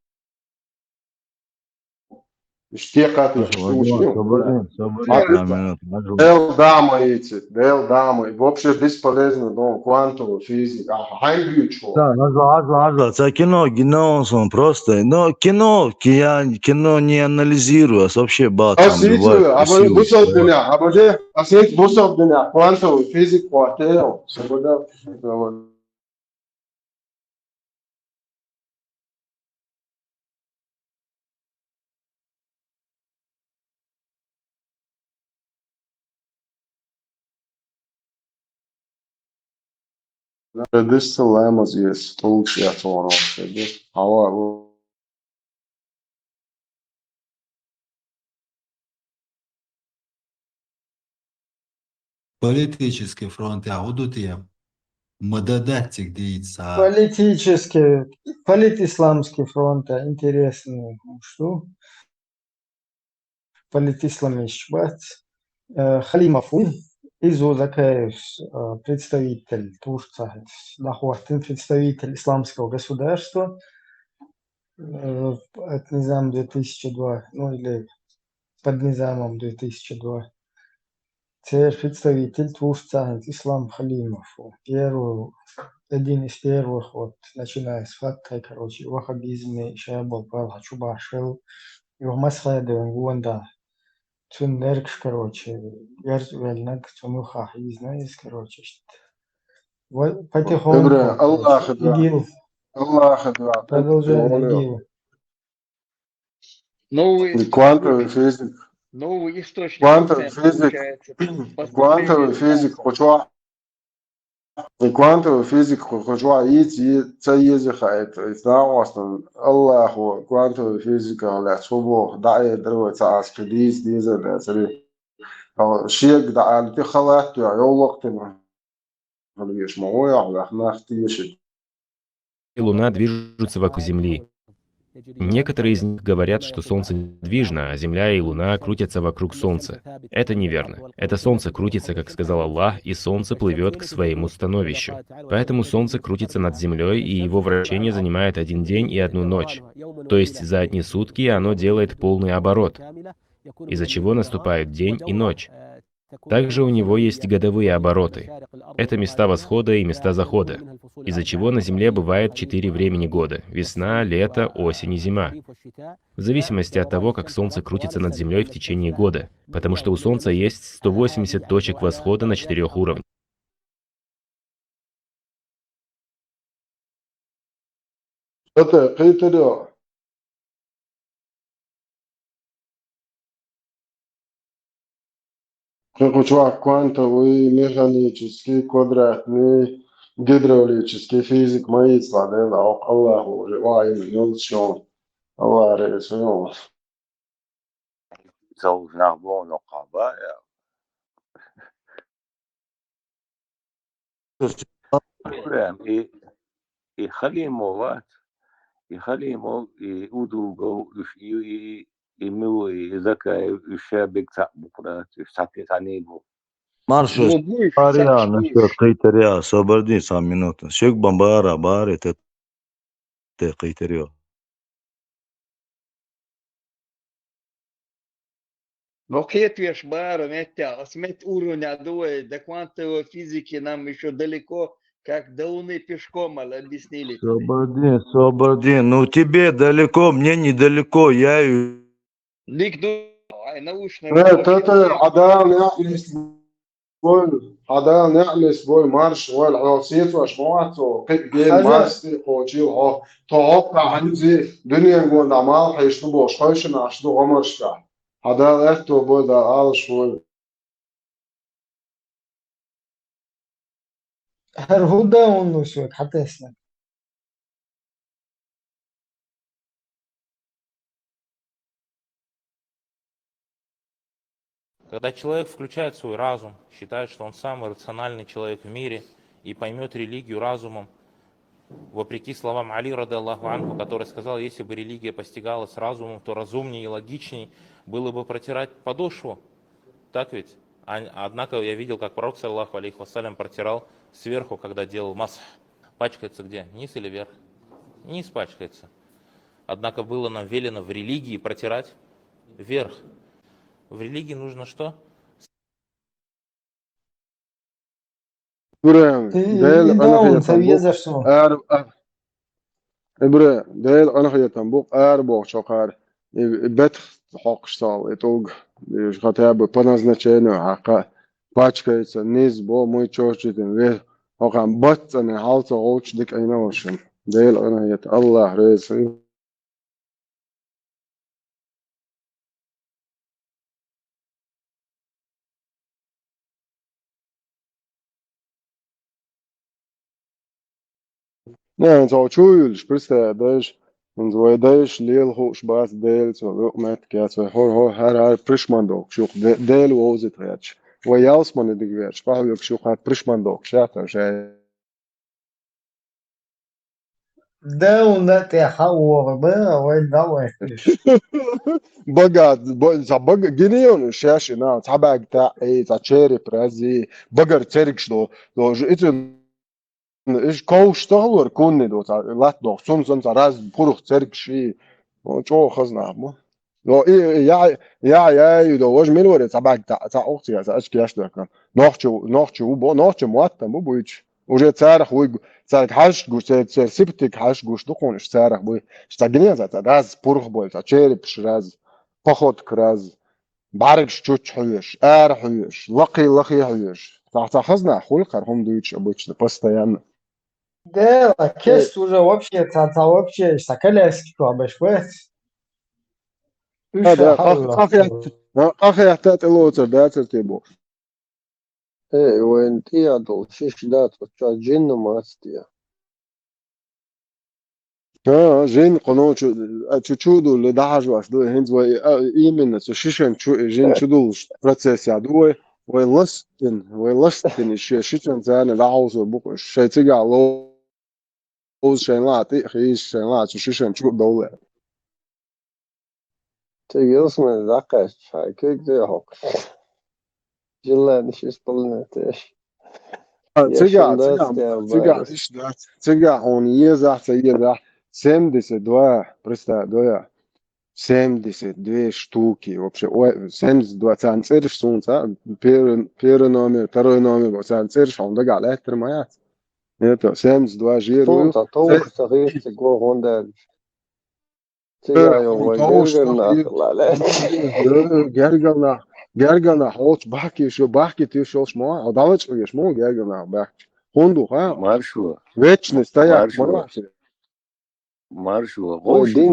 اشتياقات يخشوا شنو Sabırın, Del damo идти, del damo. И вообще бесполезно, но квантовая физика. Хайн бьючо. Да, назва. Это кино son просто. Но кино не анализирую, а вообще там Асити, бывает бусов дня, абаде, асити бусов дня. Квантовая физика, квартал. Свобода. This dilemmas есть лучше от того, что Политический фронт Яудутия. Мададатик деится. Политисламский фронт, интересно, что? Политисламищ, Халимов, Изу Закаев, представитель Турции, Лахуахтин, представитель исламского государства, от Низам 2002, ну или под Низамом 2002. Теперь представитель Турции, Ислам Халимов, один из первых, вот, начиная с Фатхи, короче, ваххабизме, Шайбал, Палха, Чубашел, его Масхайда, Гуанда, Цундеркш, короче, Герцвельнак, Цунуха, и знаешь, короче, потихоньку, ИГИЛ, продолжает ИГИЛ. Квантовый физик. Новый источник. Квантовый физик, квантовый физик, хоча идти, это اصلا الله هو كوانتم فيزيكا ولا صبح دعي دروت عسكريس ديزا ده سري أو شيء دعي تخلت يا يوم وقت ما خليش مويا ولا احنا اختيش и Луна движутся вокруг Земли. Некоторые из них говорят, что Солнце недвижно, а Земля и Луна крутятся вокруг Солнца. Это неверно. Это Солнце крутится, как сказал Аллах, и Солнце плывет к своему становищу. Поэтому Солнце крутится над Землей, и его вращение занимает 1 день и 1 ночь. То есть за одни сутки оно делает полный оборот, из-за чего наступают день и ночь. Также у него есть годовые обороты. Это места восхода и места захода, из-за чего на Земле бывает 4 времени года – весна, лето, осень и зима. В зависимости от того, как Солнце крутится над Землей в течение года, потому что у Солнца есть 180 точек восхода на 4 уровнях. Хоча квантовый, механический, квадратный, гидравлический физик, мои слады, да, Аллаху, живая, минуточно, Allah рисует. زوجنا بون قبائل يخلي موات يخلي مو يودو جو يمو ذكاء يشابك بكرات يشتكي عنيبو Маршо, паря, насчет критерия, освободи сам минуту. Шек бомбара, баре, те критерио. Ракет веш бара метя, смет уровня дуэ, до квантовой физики нам еще далеко, как до Луны пешком объяснили тебе. Сободин, ну тебе далеко, мне недалеко, я Лик ай научная تاتا عدال نعمس بول عدال نعمس بول مارش والعاصيت وشموعته قد جيل حاجة مارستي قوتي وها توقع عندي دنيا نقول نعمال حيشتو بوش خيشن عشتو غمرشتا عدال احتو بول دا عالش بول هرهودا ونسوك حتى اسمك. Когда человек включает свой разум, считает, что он самый рациональный человек в мире и поймет религию разумом, вопреки словам Али, рады Аллаху анху, который сказал, если бы религия постигалась разумом, то разумнее и логичней было бы протирать подошву. Так ведь? Однако я видел, как пророк, саллаху алейхи вассалям, протирал сверху, когда делал масх. Пачкается где? Низ или вверх? Низ пачкается. Однако было нам велено в религии протирать вверх. В религии нужно что? برام ديل أنا هي تنبوك إبرة ديل أنا هي تنبوك بوق شقار بيت حق شتال إتوج خطاب بنازنتشينو حقا باتشكيتس نيز بو موي تشوشتين ويه هقام بات أنا حالت غوش ديك أينا وشن ديل أنا هي الله رئيس Nee, zo tjúil, spriste deis, en zo deis leel ho sbaas deel, zo met kiat, zo hor har prishmandok, sjuk deel wozit reach. Wa jals man de gewer, spah yok sjuk hat prishmandok, shata, shay. داون تحور بقى وين دوش بقى جنيون الشاش نا تبع تاع اي تاع تشيري برازي بقر تركش دو اتن ايش كوش تهور كوني دو لات دو سون راز بروخ تركشي جو خزنا مو لو يا يدو وج من ور تبع تاع اختي تاع اشكي اش دكان نوختشو بو نوختشو موات مو بويش وجه تاريخ وي تاريخ حاش جوش سبتك حاش جوش دقونش تاريخ بوي شتاجنيا زات راز بروخ بول تاع تشيري بش راز بخوت كراز بعرفش تشوتش حيوش حيوش لقي حيوش تاع خزنا خلق هم دويتش ابوتش постоянно Да, кест уже вообще, вообще, сакалески клабаш, вес. هذا أخي يحتاج لوتر داتر تيبو إيه وين تيا دول شيش دات وتشا جن ماستيا جين قنون تشودو لدعج واش دو هنز وي إيمن شيشن جين تشودو процесс يعدوه ويلستن شيشن زان لعوز بوك شيء تيجا لو شين لا تيخيش شين لا شيشن تشود دولة تيجي اسمه دقش هاي كيك دي هوك جلا نشيش طلنا تيش تيجا إيش دات تيجا هون يزح سمدس دوا برستا دويا 72 штуки вообще 72 центр солнца первый номер второй номер центр он дага летр моя это 72 жир солнца толк صغير تقول هون ده تيجا يوم جرجلنا حوش بحكي تيشوش ما عدالش ويش مو جرجلنا بحكي هوندو ها مارشو ويتشنس تايا مارشو غوشي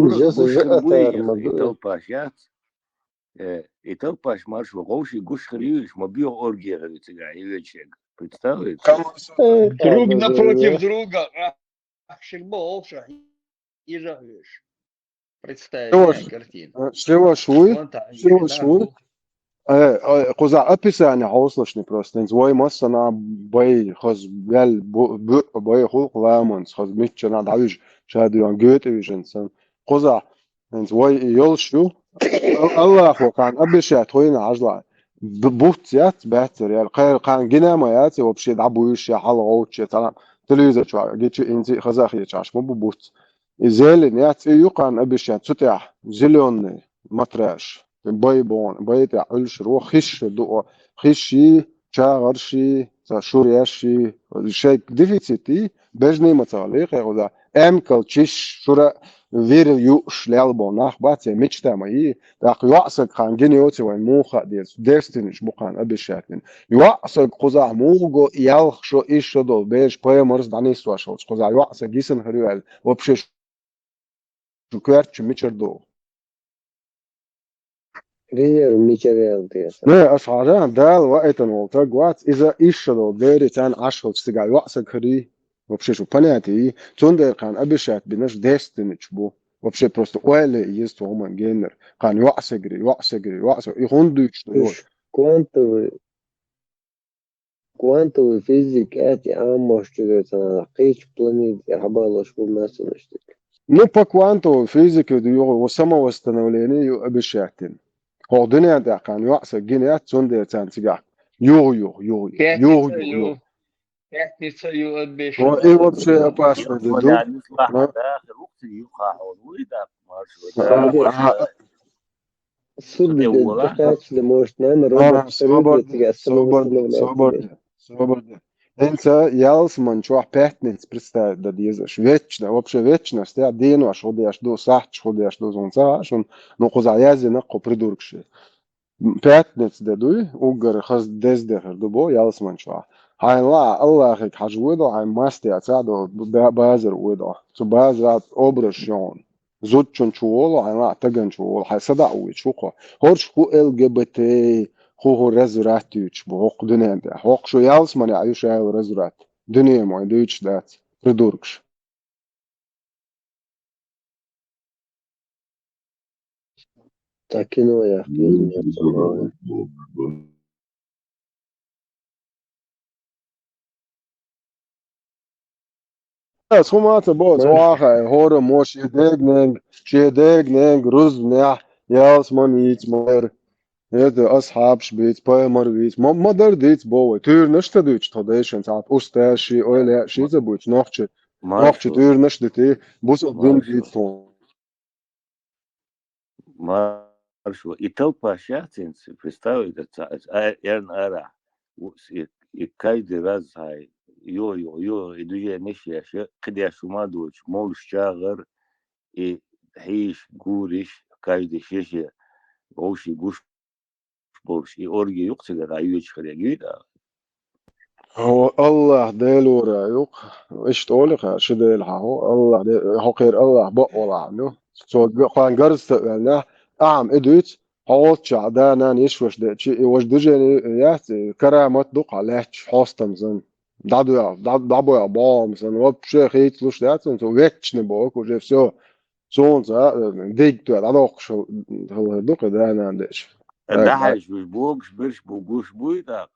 إتلباش مارشو غوشي гуш хриюш мобил оргия цыгай представляете? Друг напротив друга, шельболша и жахвиш. Представь картину. Всего швы. قزع أبيس يعني حوصلشني بروستين زوي مصنع باي خز بيل باي خلق لامونس خز ميتشنا دعوج شادو يان جوتي ويجنسن قزع زوي يولشو الله أخو كان أبيش يتوين عجلة بوتيات باتر يعني قير كان جنا ما ياتي وبشي دعبويش يا حلقوش يا تمام تلويزة شو جيتشو إنتي خزاخي يتعش مو ببوت إزاي نيات يقان أبيش يتسوتيح زليون مطرش بايبون بايت علش رو خش دو خشي شاغرشي شورياشي شيء ديفيتي بجني متعلق يقول امكل تشش شورا فير يوش لالبو ناخ باتي ميشتا ماي داق يواسك خان جنيوتي وين موخا ديس ديستنيش بوخان ابيشاتن يواسك قزا موغو يالخ شو ايش دو بيش بايمرز دانيس واشو قزا يواسك جيسن هريال وبشش شو كيرتش ميشر دو غير ميكاريل ديس نه اشعاران دال وقت نولتاق وات إذا إيشلو ديري تان عشل تستقع وقسك هري وبشيشو بناتي تندر كان أبشات بنش ديستنيش بو وبشي بروستو ويلي يستو همان جينر كان يوقسقري يخندوش دول إيش كوانتو فيزيكاتي عام مشتريتنا قيش بلانيت حبالش بالمثل نشتري نو با كوانتو فيزيك ديو وسما واستنوليني يو أبشاتين هو دنيا دا كان يوقسق جينيات تندر تان تقع يو تحت يو بيش هو إيه وبشي أباش بدو يعني يصلح داخل وقت يقع ويدا صد الدفاعش لموش نام روبوت فريد صبر انت يالس من شو بيتنس برستا دا ديزش ويتش دا وبشي ويتش نستا دينو اشو دي اشدو صح شو دي اشدو زونسا عشان نقوز عيازي نقو بريدوركش بيتنس دا دوي وقر خز ديز دخل دبو يالس من شو هاي لا الله خيك حجودو هاي ماستي اتساعدو بازر ويدو تو بازر اوبرشيون زوتشون شوولو هاي لا تغن شوولو هاي صدا وي شوكو هورش خو ال جي بي تي خو رزراتيوش بو حق دنيا ده حق شو يالس من يعيش هاي رزرات دنيا ما يدوش دات بريدوركش تاكينو يا أخي سو ما تبوز واخا هور موش يدغنگ روز نح يالس من يت مر هذا أصحاب شبيت بايمر بيت ما در ديت بوه تير نشتا دوش تدايشن ساعت أستاشي أولا شي زبوش نوخش تير نشتا تي بوس دين ديت فون Маршо. И толпа шатинцы, представляете, ерн ара, и каждый раз хай, йо, и дуя нешьяша, кидя шумадуч, мол шагар, и хиш, гуриш, каждый шеше, оши гуш, болш, и орги юксига райуч хрягида. هو الله ديلو رايق ايش تقولك شديل هو الله هو خير الله بقول عنه سو قان قرص يعني اديت هوت شعدانا نيشوش دشي وش دجني يات كرامات دق على حوستن زن دادو يا بام زن وبشي خيت لوش دات انت ويتشن بوك وجي سو سونزا ديك تو دادوق شو هو دق ده انا عندش دحش بوكش برش بوغوش بويدا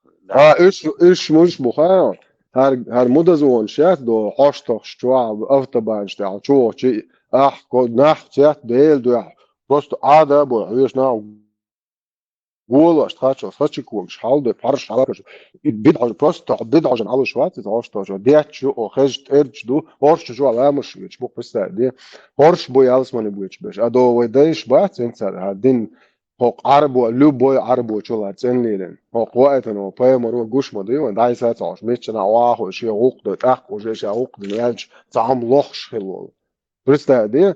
ايش مش بخير هر مدة زون شات دو حاشتخ شواب افتبان شتاع شو شيء كود نح شات ديل دو بروست عادة بو عيش نا قول اشتخاتش اشتخاتشكو مش حال دو بحرش على بدعج بروست بدعج على شوات تاشتخ ديت شو او خجت ارج دو هورش شو على مش يشبك بس دي هورش بو يالس ماني بويش باش ادو ويدايش بات انت هادين هوق عربو لوبوي عربو شو لاتسنلين هوق وقتن هو بايمر وجوش مدي ونداي ساتش ميتشنا واخو شي حقوق دو تاخ وجي حقوق دنيالش تعم لوخش خلول برستا دي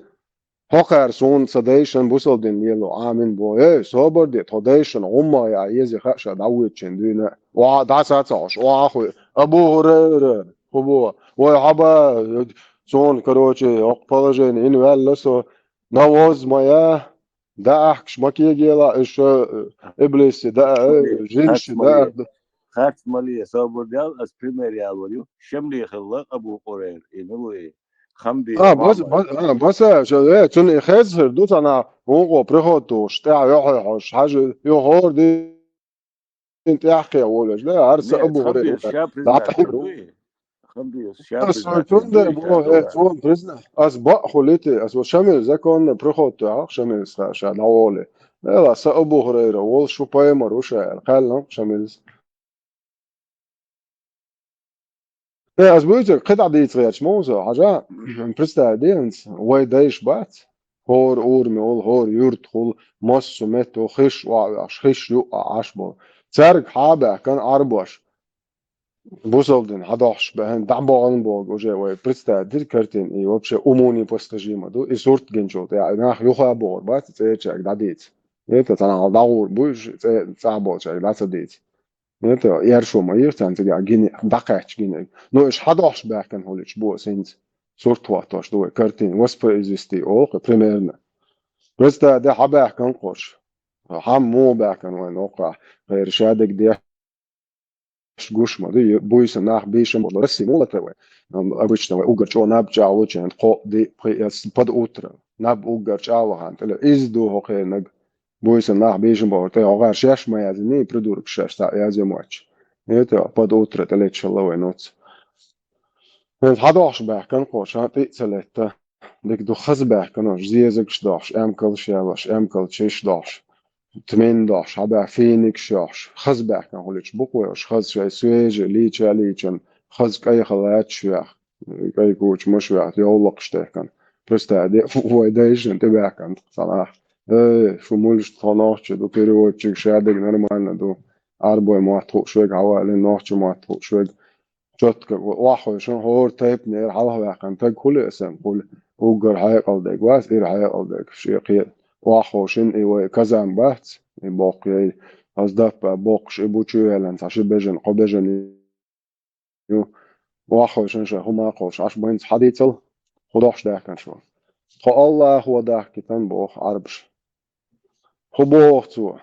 هوقر سون سديشن بوسل دين يلو امين بو صبر دي توديشن عما يا يزي خش داويتشن دينا وا دا ساتش واخو ابو هريره هو وحبا سون كروتشي اقبلجن ان ولسو نواز مايا ده احكش ما كيجي لا ايش ابليس ده جنش ده خات مالي صبر ديال اس بريمير وليو شملي خلق ابو قرير انه خمبي بس شو تون خزر دوت انا هو بريخوتو شتاع يحوش حاجه يهور دي انت احكي ولا لا عرس ابو قرير Stunde två priser. Asbaq خليتي أسبق شامل زكون بريخوتو شامل ساشا لawole. لا سأبو هريرة وول شو بايمر وشا قالنا شامل. لا أسبوعي قطع دي تغير شموزة حاجة بريستا دينس واي دايش بات هور أورمي هور يرتخل مص متو خش وعش خش يقع عشبه ترك حابة كان أرباش بوسولدن هداش بهن دعبان بوغ وجه وي برستا دير كرتين اي وبشه أموني بوستجيما دو اي سورت جنجوت يعني ناخ يخا بور بات تيتشاك داديت يتا تانا داور بوش تعبوت شاك داديت يتا يرشو ما يرتان تيجا جيني دقاش جيني نو إش هداش بهكن هوليش بو سينز سورت واتاش دو كرتين وسبر إزيستي أوك بريميرنا برستا ده حبه كان قوش هم مو بهكن وين أوقع غير شادك دي جوش ما دي بويس ناخ بيشم ولا رسي مولا توي обычно угар чо наб чао чен ко ди под утро наб угар чао хан тele изду хоке наг буйс нах бейшм бо те огар шаш ма язни придурок шаш та язе мач это под утро тele чалове ноц هذاش باه كان قوش هاتي تلتا ديك دو خز باه كانوش زيزك شداش ام كل شياش ام كل شيش داش تمن داش هبا فينيك شاش خز باه كان هوليش بوكوش خز شوي سويج ليتشا ليتشن خز كاي خلات شويح كاي كوش مش وقت يولق شتاكن بس هادي هو دايش انت باه كان صراحة شو مولش تخناش دو بيريود تشيك شادك نرمال دو أربعة ما تروح شوي عوالي ناش ما تروح شوي جت واحد شون هور تايب نير حلها واقعا تاج كل اسم كل وجر هاي قلدك واس إير هاي قلدك شيء قيد واحد شن إيوه كذا بحث باقي أصدق باقش إبوشي لان تعشي بيجن قبيجن يو واحد شن شو هما قوش عش بين حديثل خداش ده كان شو خو الله هو ده كتن بوخ عربش خو بوخ تو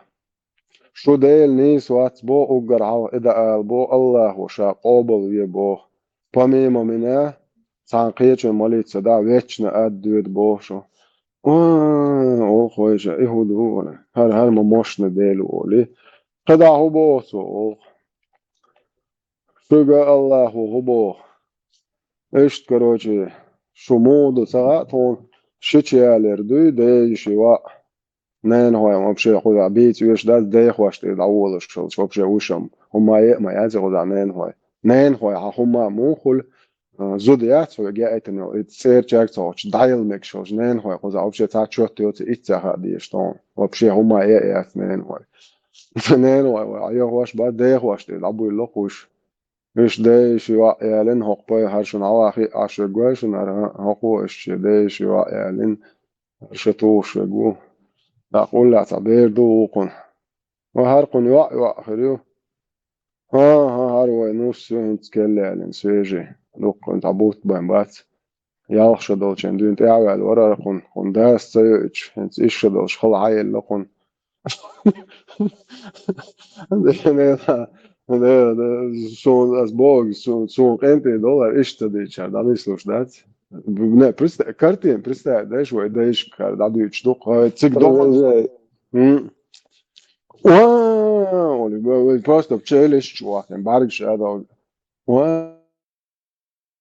شو ديل نيس وات بو اوغر عو ادا بو الله وشا قابل يبو باميما منا سانقيت ماليت صدا ويتشنا ادود بو شو او خويش ايهودو هر ما موشنا ديل ولي قدا هو بو سو شو الله هو بو ايش كروجي شو مودو ساعتون شيتشالر دو دي شوا نين هو вообще خدا بيت ويش ده ده خوشت الأول شو вообще وشم هما ما يازي خدا نين هو هما مو خل زوديات وجاءت إنه تصير جاك توش دايل مكشوش نين هو خدا вообще تاچوت تيوت إتسا هذه شتون вообще هما نين هو نين هو أيه خوش بعد ده خوشت الأبو اللي خوش إيش ده شو يالين هقبي هرشون عواخي عشر جواشون هقو إيش ده شو يالين هرشتوش جو أقول لا تعبير دوقن وهرقن يوع خريو ها هروي نص انت كلا الانسيجي دوقن تعبوت بات يالخش دولشن دون تعال ورا قن داس تيج انت ايش دولش خل عيل لقن ده شون از بوغ شون قيمتي دولار ايش تدي شار ده مش دات نه برست كارتين برست ده شو ده ايش كار ده دوش دوق هاي تسك دوق واو البوست بتشيلش واحد بعرفش هذا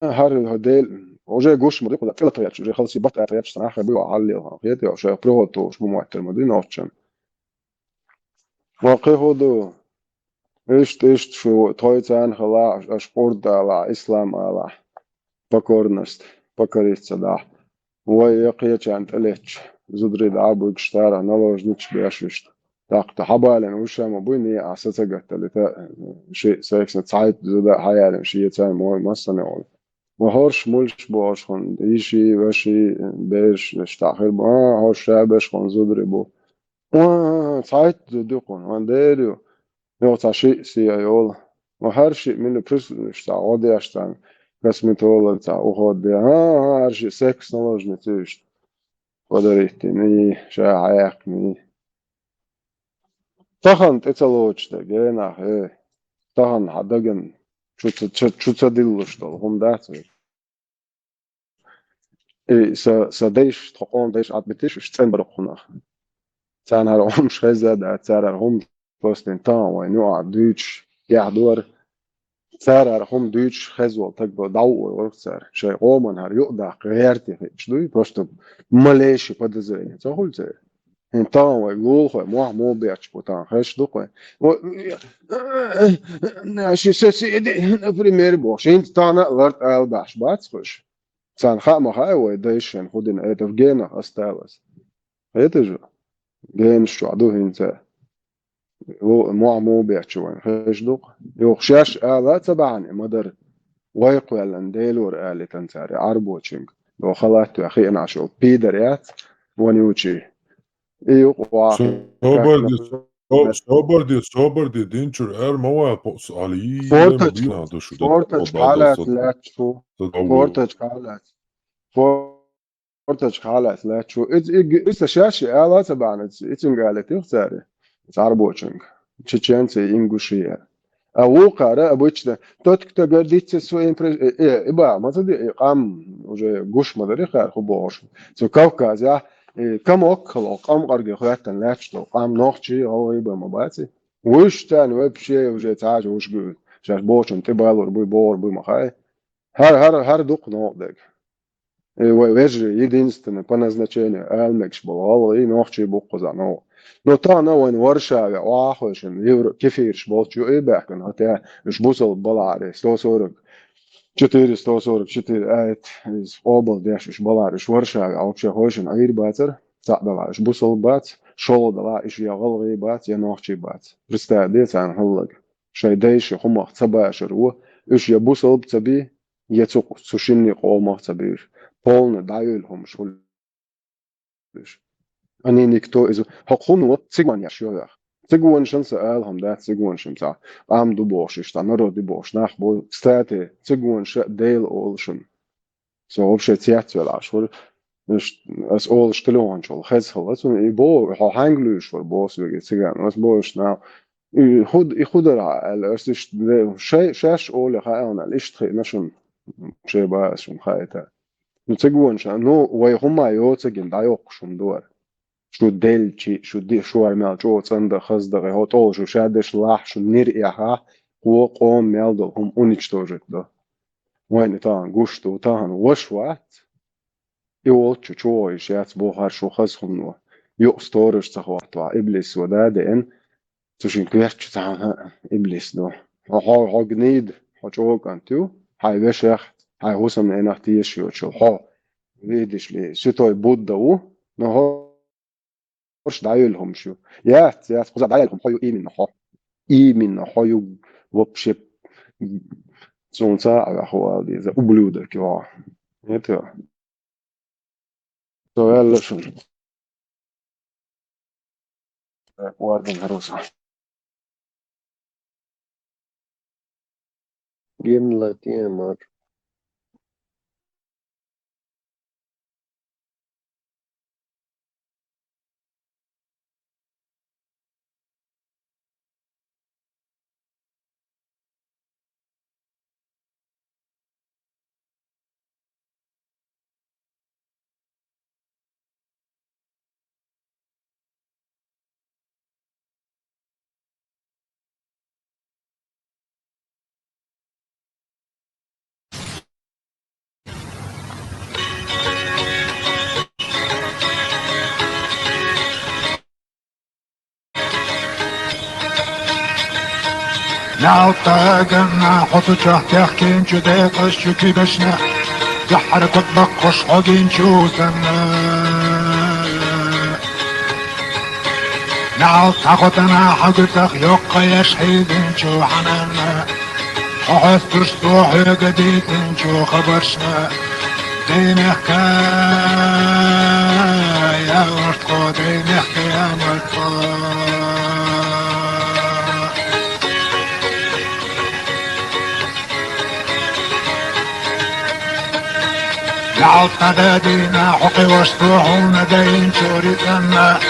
هر هديل وجاي جوش مريق ولا كلا طيات جاي خلص يبطل طيات صراحة بيو علي خياتي أو شيء بروتو شو معتر مدينة أوتشن واقع هذا إيش شو تويتان خلا أشبورد على إسلام على بكورنست بكريت صداع ويقيت عن تلتش زدري دعابو يشترى نلوج نتش بيشوشت تاقت حبالن وشام بويني أساسا قتلتا شيء سيكس نتساعد زدا حيالن شيء تاني مو مصنع وهورش مولش باش خون ديشي وشي بيش نشتاخر با هورش شابش خون زدري بو ساعد دقون وانديريو يوتا شيء سيايول وهر شيء من البرس نشتاعودي أشتان قسمي تولد تا وخود هر شيء سيكس نلوج نتيشت قدريتني شاعيقني تاخن تتلوش ده جينا تاخن حدقن شو تدلوش ده هم دات سديش تقون ديش عدبتيش اشتين برقنا تان هرهم شخزة ده تار هرهم بوستين تان وينو عدوش يحضور تار هرهم دوش خزوة تقبل دعوة ورقصار شيء قومن هر يقدع غيرتي فيش دوي بوستو ملاشي بدزين تقول زي então يقول خوي مو بيعش بوتان خش دقة ناشي سيدي بريمير بوش انت تانا ورد الباش باتس خوش سان خا ما هاي وديشن خدين اتفجينا استاوس هيتجو جين شو عدو هنتا مو بيحشوين خشدوق يوخشاش آلا تبعني مدر ويقو يلن ديلور آلي تنتاري عربو تشنك لو خلاتو أخي أنا شو بيدريات ونيوتشي إيوق واقي صبر دي دينشر موا بوس علي فورتج حالات لا تشو فورتج حالات لا تشو إتس شاشي آلا تبعني إتن قالت يختاري عربو تشنك تشينسي إنجوشيا أو قارة أبوش ده تك تقديت سو إمبرس إبا ما تدي قام وجا جوش مدري خير خبوش سو كوكاز يا كم أكل قام قرقي خيات ناتشتو قام نوخشي هو يبا مباتي وش تاني وبشي وجا تاج وش قول شاش بوشن تبالور بوي بور بوي مخاي هر دوق نوقدك ويجري يدينستن بنازначение المكش بالله نوخشي بوقزانو No tā nav vien Varšāvā, Āhošana, Kefīrš, Bolču, Ibēkana, tā šbusal balāri, 144, из области балари, Varšāvā, вообще Hošana, Airbācer, Цādalā, šbusal bāc, Šolodalā, Ишьягалвī bāc, Janohčī bāc. Представь, диецāna hallag. Šai deiši humah cabāšar, Ишья busal bcabi, Jecuk sušinni qolmah cabīš. Polna dājulhum šuliš. أني نكتو إذا حقهم وقت سجون يا شيوخ سجون شنس آلهم ده سجون شمسا قام دبوش إشتنرو دبوش نخبو ستاتي سجون ش ديل أولشن سو أبشة تيات ولا شو مش أس أول شتلون شو خز خلاص يبو هانجلوش for boss ويجي سجون بس بوش نا يخود رع الأرسش شيء شاش أول خاينا ليش تخي نشون شيء بس شون خايته نسجون شان نو ويهما يوتسجن دايوق شون دور شو دلتشي شو دي شو عمل شو صندق خصدق هو شو شادش لاح شو نرئها هو قوم مالدو هم уничтожить ده وين تان قشتو تان وشوات يولتشو شو يشات بوهر شو خصهم نو يقستورش تخوات وا إبليس وده دين تشين كيرتش تان إبليس دو هو جنيد هو شو كانتو هاي وشخ هاي هوسم إنختيش يوتشو هو ويدش لي شتوي بودو نو مش دايلهم شو يات قصد دايلهم حيو إيمن حيو وبشي زونتا على هو دي أبلوده كوا يتوا سؤال شو واردن هروسا جيم لاتيه مار نعطاقنا حط تحكين جدي قش كبشنا زحر قطبق قش حقين شو سنا نعطاقتنا حقتك يقى يشحيدين شو حنانا ححسترش روحي قديتين شو خبرشنا دينك يا مرتقو دينك يا مرتقو لعطنا حقي واشتوحونا داين شوريتنا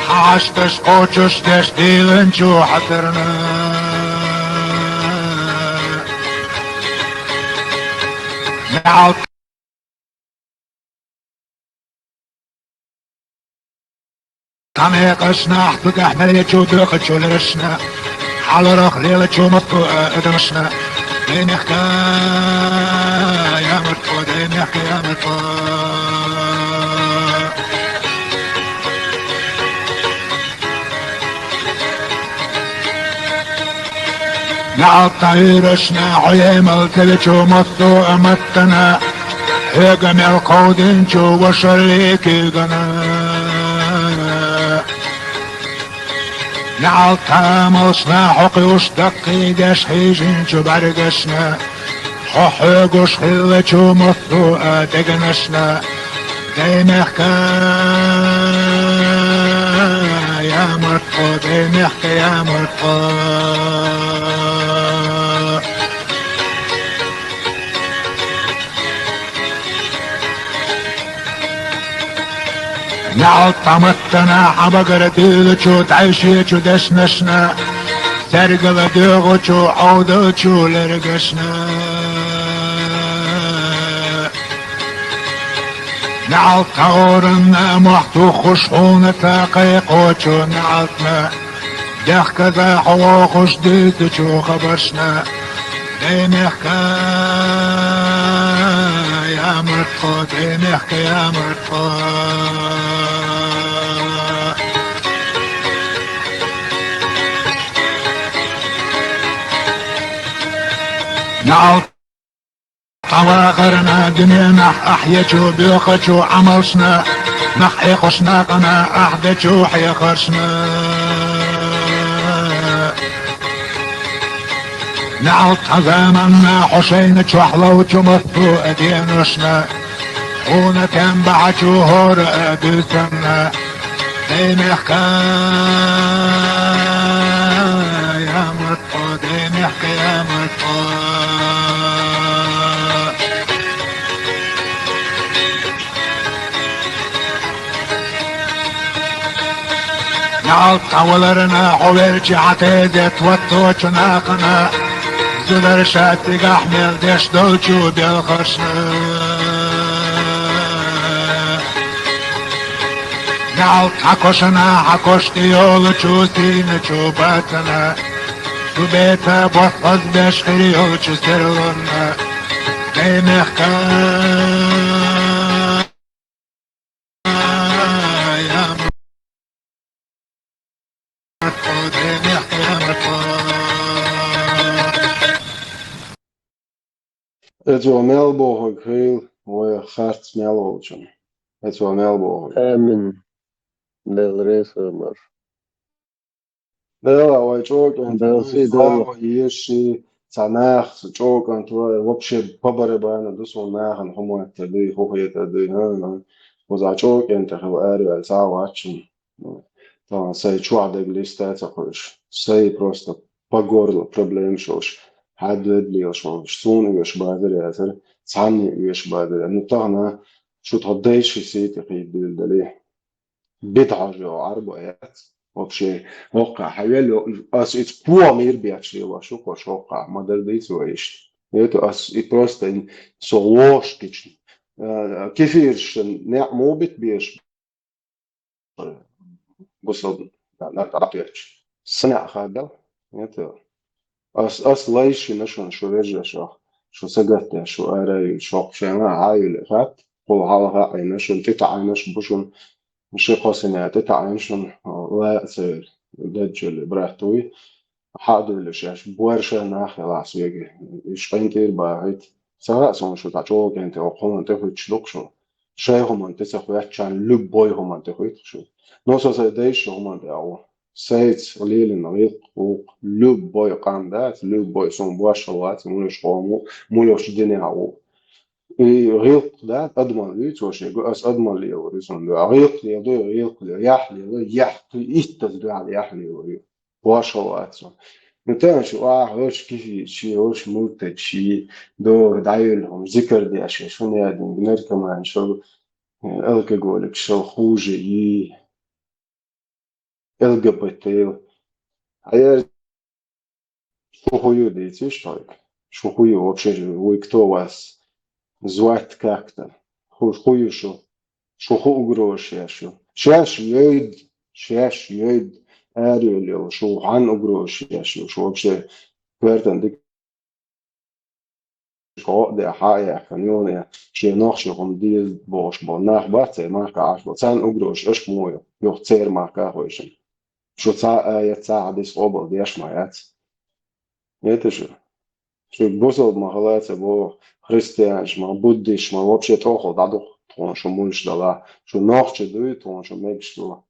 حاشتش قوشش تشتيلن شو حترنا لعط طميقشنا حطك احنا يجو دوخت شو لرشنا حال رخ ليلة شو مطقو ادمشنا دين يحكا يا مرتقو دين يحكا يا مرتقو نعطيرشنا عيم الكلشو مطو امتنا هيقم القودين شو وشريكي قنا نعلتا ملشنا حقيوش دقيقش حيجين جو برقشنا حقيقوش خلة جو مطروقة دقنشنا ديمحكا يا مرقو ديمحكا يا مرقو نعلتا متنا حبقر ديلچو تعيشيچو دشنشنا سرقل ديغوچو عودوچو لرقشنا نعلتا غورنا محتو خشحونا تاقيقوچو نعلتنا دخكا ذا حوا خوش ديتوچو خبرشنا ديمحكا يا مرقو ديمحكا يا مرقو نعلتا واخرنا دنيا نح احيچو بيوخچو عملشنا نح ايخشنا قنا احدچو حيخرشنا نعلتا زمنا حسين چو حلوچو مطو ادينشنا خونا تنبعچو هور ادسنا ديمحكا يا مرقو ديمحكا يا مرقو نعلتا ولرنا حوالجي عتادت وطوچنا قنا زلر شاتق احمل دش دوچو بالخشنا نعلتا كوشنا حكوشتي يولچو سينچو باتنا تو بيتا بوثقز بشخري يولچو سرلنا ديمحكا يا مرقو ديمحكا يا مرقو Eto melbohog heel moja hart smeločan. Eto melbohog. آمين للرئيس عمر Да, ovaj čovjek Да, сви слава долу. Ješi, canah, čovjek to je uopće pobarebano da su nahan homo tadi hoje tadi na za čovjek ente hvar je cawačin. To sai čuade glista cakoš. Sai prosto pagorlo problem šoš. Hadli još sunu još bader ja ser cani još bader. No to na شو تهديش سيتي في الدليل بيتعرض عربيات вообще وقع حيالي أس إتبوع مير بيعشي واشوك وش وقع ما درديت وإيش это أس просто سووشتش كيفيرش نعمو بيت بيش بصل لا تعطيش صنع خادل это أس ليش نشون شو رجع شو سجت شو أري شو شيء عايل خات هو هذا عينه شو تتعينش بشون مش قاسنا تتعينشون لا تصير دجل براحتوي حاضر لشاش بورشة ناخي لاس يجي إشقينتير باعت سواء سون شو تعجوك أنت أو قوم أنت خوي تشلوك شو شيء هم أنت سخويات كان لب بوي هم أنت خوي شو نوصل سيديش هم أنت أو سيد قليل النغيق ولب بوي قاندات لب بوي سون بواشلات مولش قومو مولش دنيا أو غيق ده أضمن لي توشي أس أضمن لي وريسون ده غيق لي ده غيق لي يح يستزرع على يح لي وري واشلات سون نتاع شو هوش كيف شيء هوش ملتج شيء دو دايلهم ذكر دي أشياء شو نادين بنر كمان شو ألقى قولك شو خوجي ألقى بتيل هيا شو هو ديتيش طيب شو هو вообще هو кто вас звать как-то хую шо угрош яшу шаш йод арило шо хан угрош яшу шо вообще квартан дик шо де хая каньоне шо нахшо хом диз бош бо нах баце марка аш бо цан угрош эш мою йох цер марка хойшен шо ца я ца дис обл деш маят это же شو بوصل مهارات بو خريستيانش ما بوديش ما вообще تاخد عدو تون شو مولش دلا شو ناخش دوي تون شو ميكش دو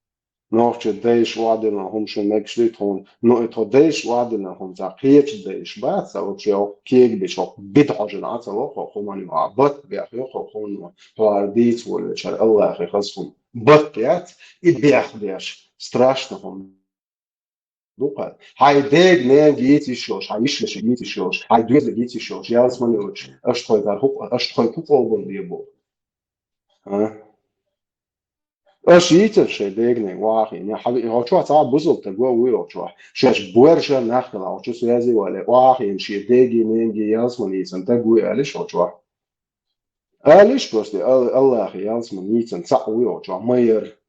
Noch deis wadena hom schon nächstet hon no to deis wadena hom za kiech deis ba sa o cheo kieg be chok bit hajen ata lo kho mani ma bat be akh kho khon to ardit wala char Allah khasum bat yat и бяхдеш страшно hom дука хай дег не гити шош хай ишлеш гити шош хай двез гити шош я вас манёч аш той дар хуп аш той хуп обон дебо اش يتر ديجني واحد يعني حبي هو شو صعب بزل تجوا ويو شو شاش بورشة نخلا أو شو سيازي ولا واحد يمشي ديجي نيجي ياسمن يسن تجوا عليش أو شو عليش بس الله أخي ياسمن يسن صح ويو شو ماير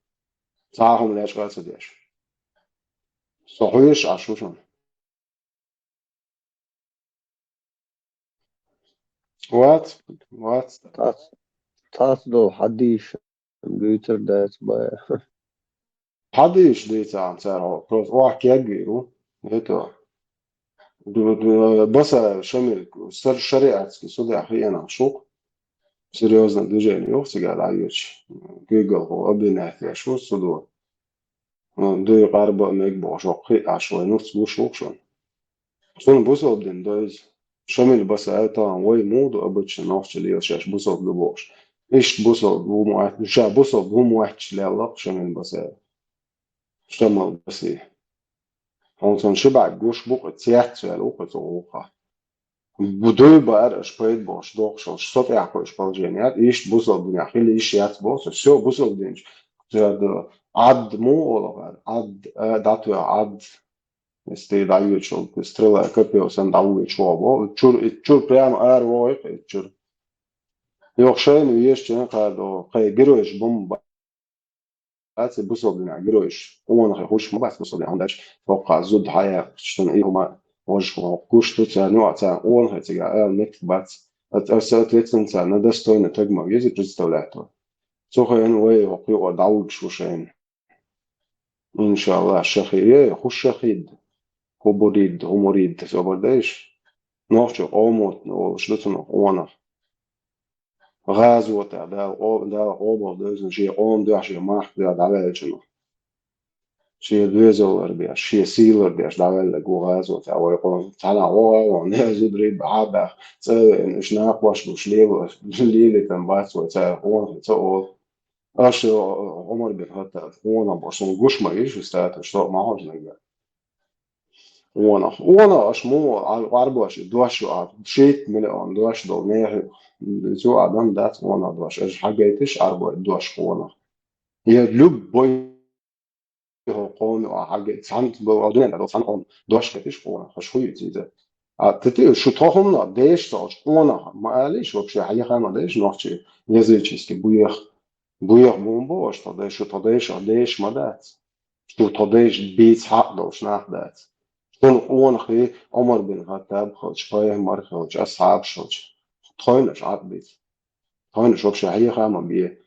صاحهم ليش قاعد سديش صحيح عشو شو وات تاس دو حديش كمبيوتر داس باي حديش ديت عن سعره بس واحد كيجيرو هيتو بس شامل سر شريعة كسودة أحيانا شو серьезно движение всегда даешь Google هو أبناء شو صدور دو قرب ميك باشوقي عشوائي نفس بوشوكشون شون بوصل دين دوز شامل بس أيضا وي مود أبتش نفس اللي شاش بوصل دبوش إيش بوصل بومواحد شا بوصل بومواحد لا شامل بس شامل بس هون شبع جوش بوق تيات سؤال وقت بدوی بار اشپید باش دوغشش صوت یکوش بالجنیات ایش بوسل دنیا خیلی ایش یات باش سو بوسل دینج زاد عد مو ولا عد داتو عد استي دایو چول استرلا کپیو سن داوی چوبو چور پرام ار وای چور یوخشین ویش چن قادو قای گروش بوم بعد بوسل دنیا گروش اون خوش ما بس بوسل عندش فوق زود حياه شتن ایهما Možemo kuštuti noca onheciga elnik bac соответственно на достойно тегма вези представляет то цохен вей хопи о дауд шушен иншаллах шахие хушахид хоборид уморид собордеш нохчо омот но что-то она غازوتا دا обо дözн же он даше мах да давелчно شيء دوزول بيا شيء سيلر بياش داول جوازو تاوي قوم تانا هو ونزودري بعبا إيش ناقوش بشليو اللي كان باسو تا هو تا أش عمر بن خطاب هو باشون جوش ما يجي استات شو ما هوش نجا وانا أش مو عرباش دوش شيت مليون دوش دو نه زو آدم دات وانا دوش إيش حاجتش عربا دوش وانا يدلوب بوي قون وحاجة سانت بودن ده سانت دوش كتيش قونا خشوي تيجي تتي شو تهمنا ديش صار قونا ما عليش вообще حاجة خنا ديش نحكي языческий буях бомбо что дальше то дальше мадать что то дальше бить حق دوش نحدات شون قون خي عمر بن خطاب خش بايه مر خش أصحاب شش تخيلش عبيت تخيلش вообще حاجة خنا بيه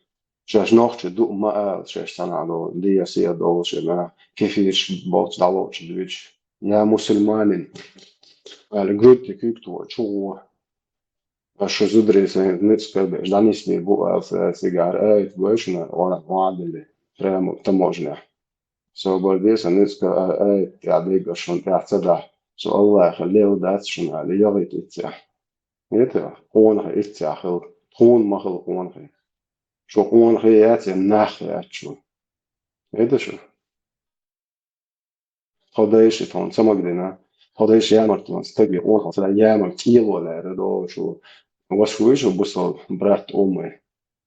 شاش نوخش دو ما شاش سنة دي سيا دوش ما كيفيش بوت دالوش دوش يا مسلمانين الجروب تكتو شو شو زدريس نتسكر بيش دانيس مي بو سيجار ايت بوشنا وانا معدل فرام تموجنا سو برديس نتسكر ايت يا بيجا شون تعتدى سو الله يخليه دات شون على يغيت اتساح يتا قونها اتساح قون مخلق قونها شو قون خيات الناخيات شو هذا شو خدايش تون سمعنا خدايش يامر تون استقبل قون خلاص يامر كيل ولا ردو شو وشويش وبصل برات أمي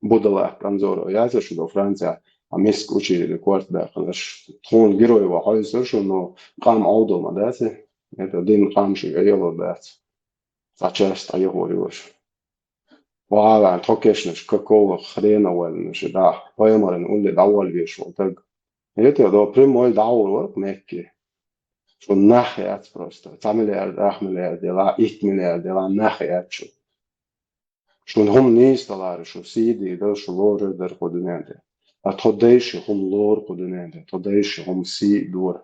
بدلا كنزور يازر شو دو فرنسا أمسك وشي الكوارت داخلش تون جروي وحايزر شو إنه قام عودو ما داتي هذا دين قام شو أيوة دات فاتشست أيوة يوش وعلى تركيش كوكو خرينا ولا نش دا بايمر نقول لي داول بيش وتج هيتي دو بريمو داول ورك مكي شو ناحيات بروست تعمل يا أحمل يا دلا إيت من يا دلا ناحيات شو هم نيس دلار شو سيدي ده شو لور در خدنانده أتوديش هم لور خدنانده توديش هم سي دور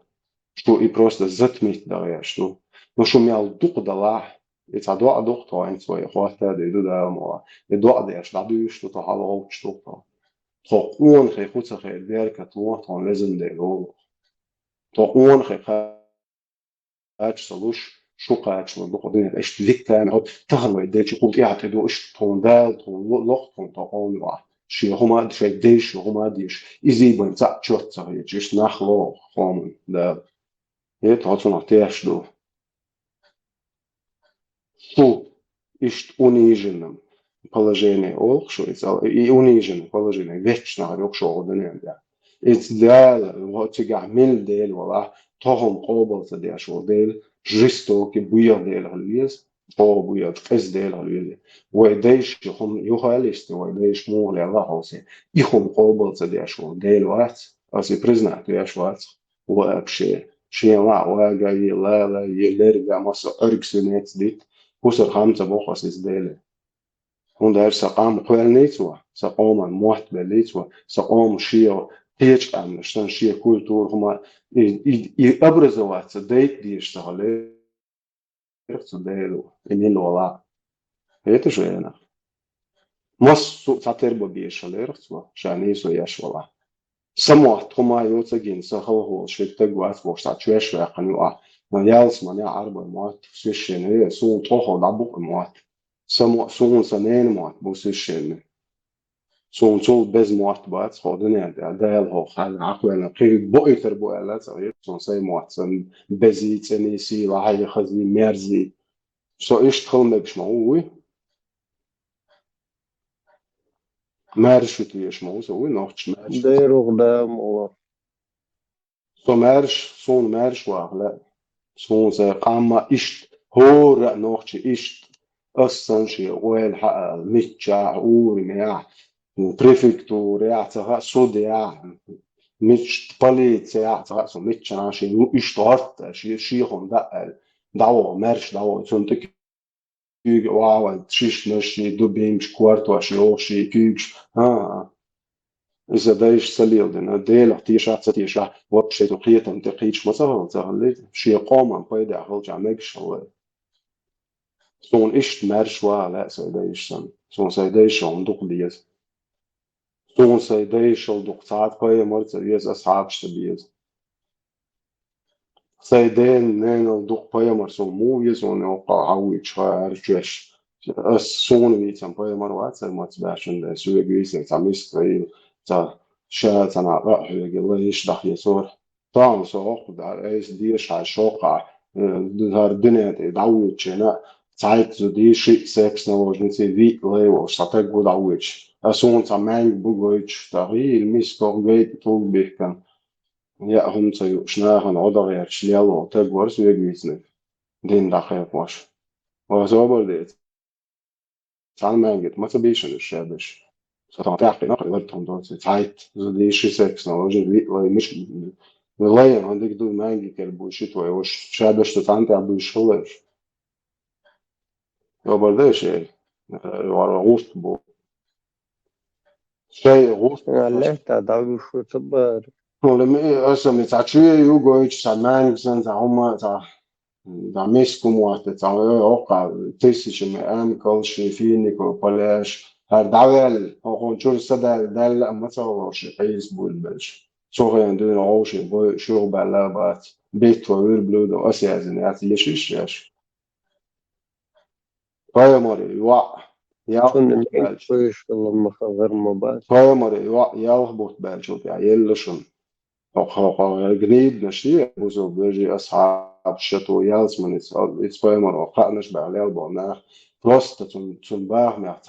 شو إي بروست زت ميت دايا شو شو ميال دوق دلا يتعدوا دكتور إن سوي خواته ده ده ما يدوا ده إيش ده دوش تطلع على شتوكا تقون خي خوت خي ديرك توه تون لازم ديلو تقون خي قاش صلوش شو قاش من بقدين ايش ذيك كان هو تهرب ديش يقول يعتدوا ايش تون دال تون لوق تون تقون واحد شي هما شي ديش هما ديش إزاي بنتع شوت صحيح جيش نخلو خامن ده يتعطون احتياج دو شو إيش униженном положении олхшуется и униженное положение вечно рюкшо днем. Идеально вот тяга мил дель вала тохом قابل تدي شو ديل جستو كي بويا ديل هليز أو بويا فز ديل هليز ويديش يخم يخاليست ويديش مو لا هوسي يخم قابل تدي شو ديل وات أسي признать يا شوات وأبشي شيء لا وجاي لا يلرجع مصر أركسنيت ديت وصل خمسة بوخس إزدالة هون ده سقام قوال نيتوا سقام موحد بليتوا سقام شيء هيج أمنشتن شيء كولتور هما أبرزوات ديت ديش تغلي تدالو إني ولا هيت شو أنا مص تعترب بيش ليرتوا شاني سو يش ولا سموات هما يوتجين سهو شيء تجوات بوشت شويش ويقنوا يالس من يعرب موات سويشين هي سون توه دابوك موات سمو سون سنين موات بوسويشين سون سول بز موات بات خودني دال هو خال عقل قيل بوي تربو على صغير سون سي موات سن بزي تنيسي لاي خزي مرزي سو ايش تخل مبش موي مارش تيش مو سوي نوتش مارش داير قدام والله سو مارش سون مارش واغلا سون زي قاما إشت هو رأنوخش إشت أصلا شيء ويل حق ميتشا أوري مياه بريفكتور يعتها سود ياه ميتش باليت يعتها سو ميتشا شيء إشت هرت شيء هم دعوة مارش دعوة تنتك كيج واو شيش نشي دوبيمش كوارتو شي كيجش إذا دايش سليل دنا ديل احتيشا تيشا وبشي تقيت انتقيش مثلا تغليت شي قوما بايدا أخلج عميكش الله سون إشت مرشوا لا سيدايش سن سون سيدايش عمدوك ديز سون سيدايش عمدوك ساعات بايا مرت ديز أصحابش تبيز سيدين نين عمدوك بايا مرسون مو يزون يوقع عوي شوار جيش سون ويتم بايا مروات سيمات باشن سوى جيسن تعميس تا شات أنا رأح الله يشدح يسور طعم سوق دار إيش ديش على شوقع دار الدنيا دعوت شنا ساعات زودي شيء سكس نواجنتي في ليو شتاك بود دعوتش أسون تمام بوجوتش تغيير ميسكو جيت طول بيكن يا هم تيو شناهن عضو غير شليالو تجورس ويجيسن دين دخيل واش وزوبر ديت تعال ما جيت ما تبيشن الشابش ستعطي نقل ورتهم دول ساعات زودي شيء سكس نواجن مش والله عندك دول مانجي كالبوشيت ويوش شابش تتعنتع بوشولش وبرداش يعني غوست بو شيء غوست عليه تعداوي شو تبار ولما إيه أصلا تعشوي يوجوش تعمان سنت هما تع ميسكم وقت تع أوقع تيسش مقام كل شيء فيني كوبلاش هردعوال هو شو صدق دل ما تصورش قيس بول بلش شو عندنا عوش بو شو بلابات بيت وير بلود أسيا زنيات يشيش طيب مري يوع شون نعيش والله ما خبر ما بعد طيب مري يوع يلخبط بالشوف يعني يلشون أو جنيد نشيء بوزو بيجي أصحاب شتو يالس من إسبايمر وقعنش بعليه البناء بروست تنباه معت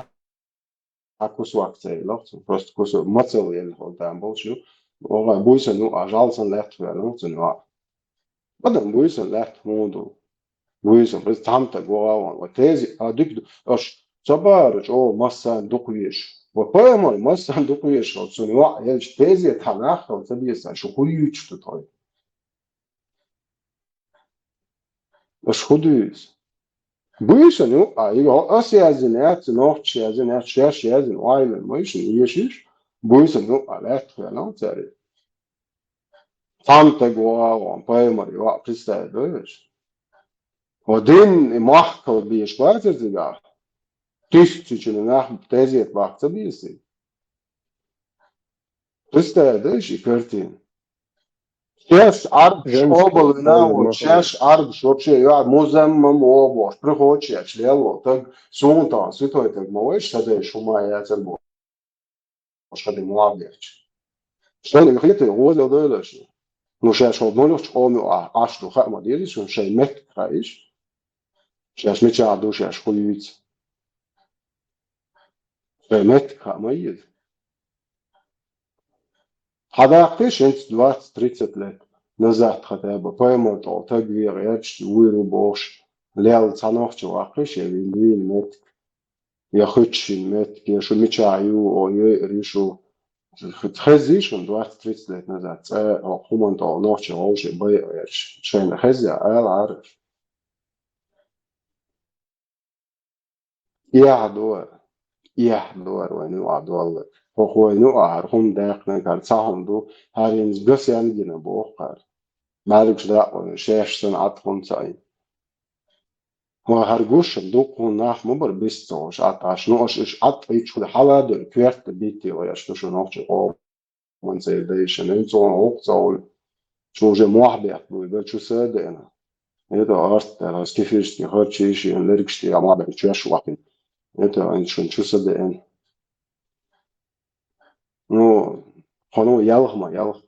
أكوس وقت لقط بروست كوس مطل يلي قدام بوشو وبويسن نو أجالسن لحت فعلا تنوع بدن بويسن لحت مودو بويسن بس تامتا جوان وتازي أديك أش صبارج أو مسان دقيش وبايمر مسان دقيش أو تنوع يلش تازي تناخ أو تبيسن شو خليش تطاي أش خديس بويسن نو أيوة أسيازنات نوع شيازنات شيازن وايل مايش يشيش بويسن نو على فعلا تاري تامتا جوان بايمر يوع بريستا دوش ودين محكو بيش باتر تجاه تيش تيجي ناخ تازي وقت بيسي Представляешь, картин. Сейчас арбш обалина, вот сейчас арбш вообще, я муземмам обош, приходишь, члело, так сунтан, святой так малыш, садишь ума, я тебе бош, что ты молодец. Что не хотите, вот это дальше. Ну сейчас он молодец, он аж то хам делишь, он шей мет краиш. Сейчас меча душа школиц. Шей мет хамаид. Хадактыш, 20-30 лет назад хотя бы, поймут, так верят, что выру бош. Лел цанохчу ахыш, я вин мет. Я хочу мет, я что мечаю, ой, решу. Хезишн 20-30 лет назад, хуманто ночью уже боишь, шейна хезя, арш. يحضر وينو عدوال وخوينو أهرهم داخلنا كارتاهم دو هارينز بس ينجينا بوخر مالكش دعوة شاش سنعتهم تاين وهرجوش دوقو ناح مبر بيستوش عطاش نوش إش عط إيش كل حلا دو كويرت بيتي ويشتوشو نوش قوم من سيديشن إنتو نوقتول شو جي موحبيت بويبا شو سادينا إذا أرت راس كيفيش تخرج شيء لركشتي عم عبر تشوش وقتين Это иншун чуса дэн. Ну, хоно ялхма ялх.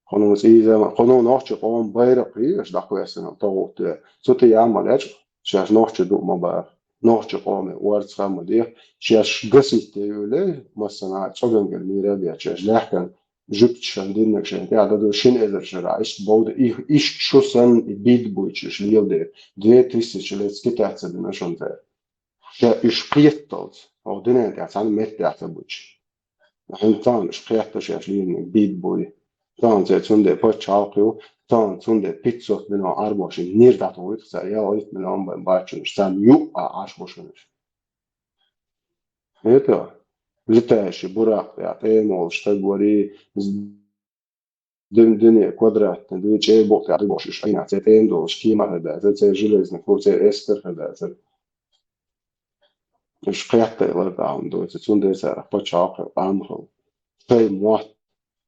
Хоно изема, хоно ночи он байра приеш да хуясена то соте ямалеч. Сейчас ночи дума ба. Ночи он уарцха модих. Сейчас гасите юле, масана цогангер мира бия. Сейчас лехкан жуптшан диннек шен. Я даду шин эзер шера. Иш чусан и бит буйчиш лилде. 2000 лет скитаться динашон те. Išprietals, og den er det han mette at buch. Han tan sprietta sig slin big boy. Tan se sunde på chalqo, tan sunde pizzot men arbos nirdat och så ja och men om bachen stan ju ashboshun. Это летающий бурак, я тему, что говори дыне квадратный, две бок, я бошишь, а я тему, шкима, да, это железный, это эстер, да, Шпрехта ледаун до это цунде сара почака амхо шей мот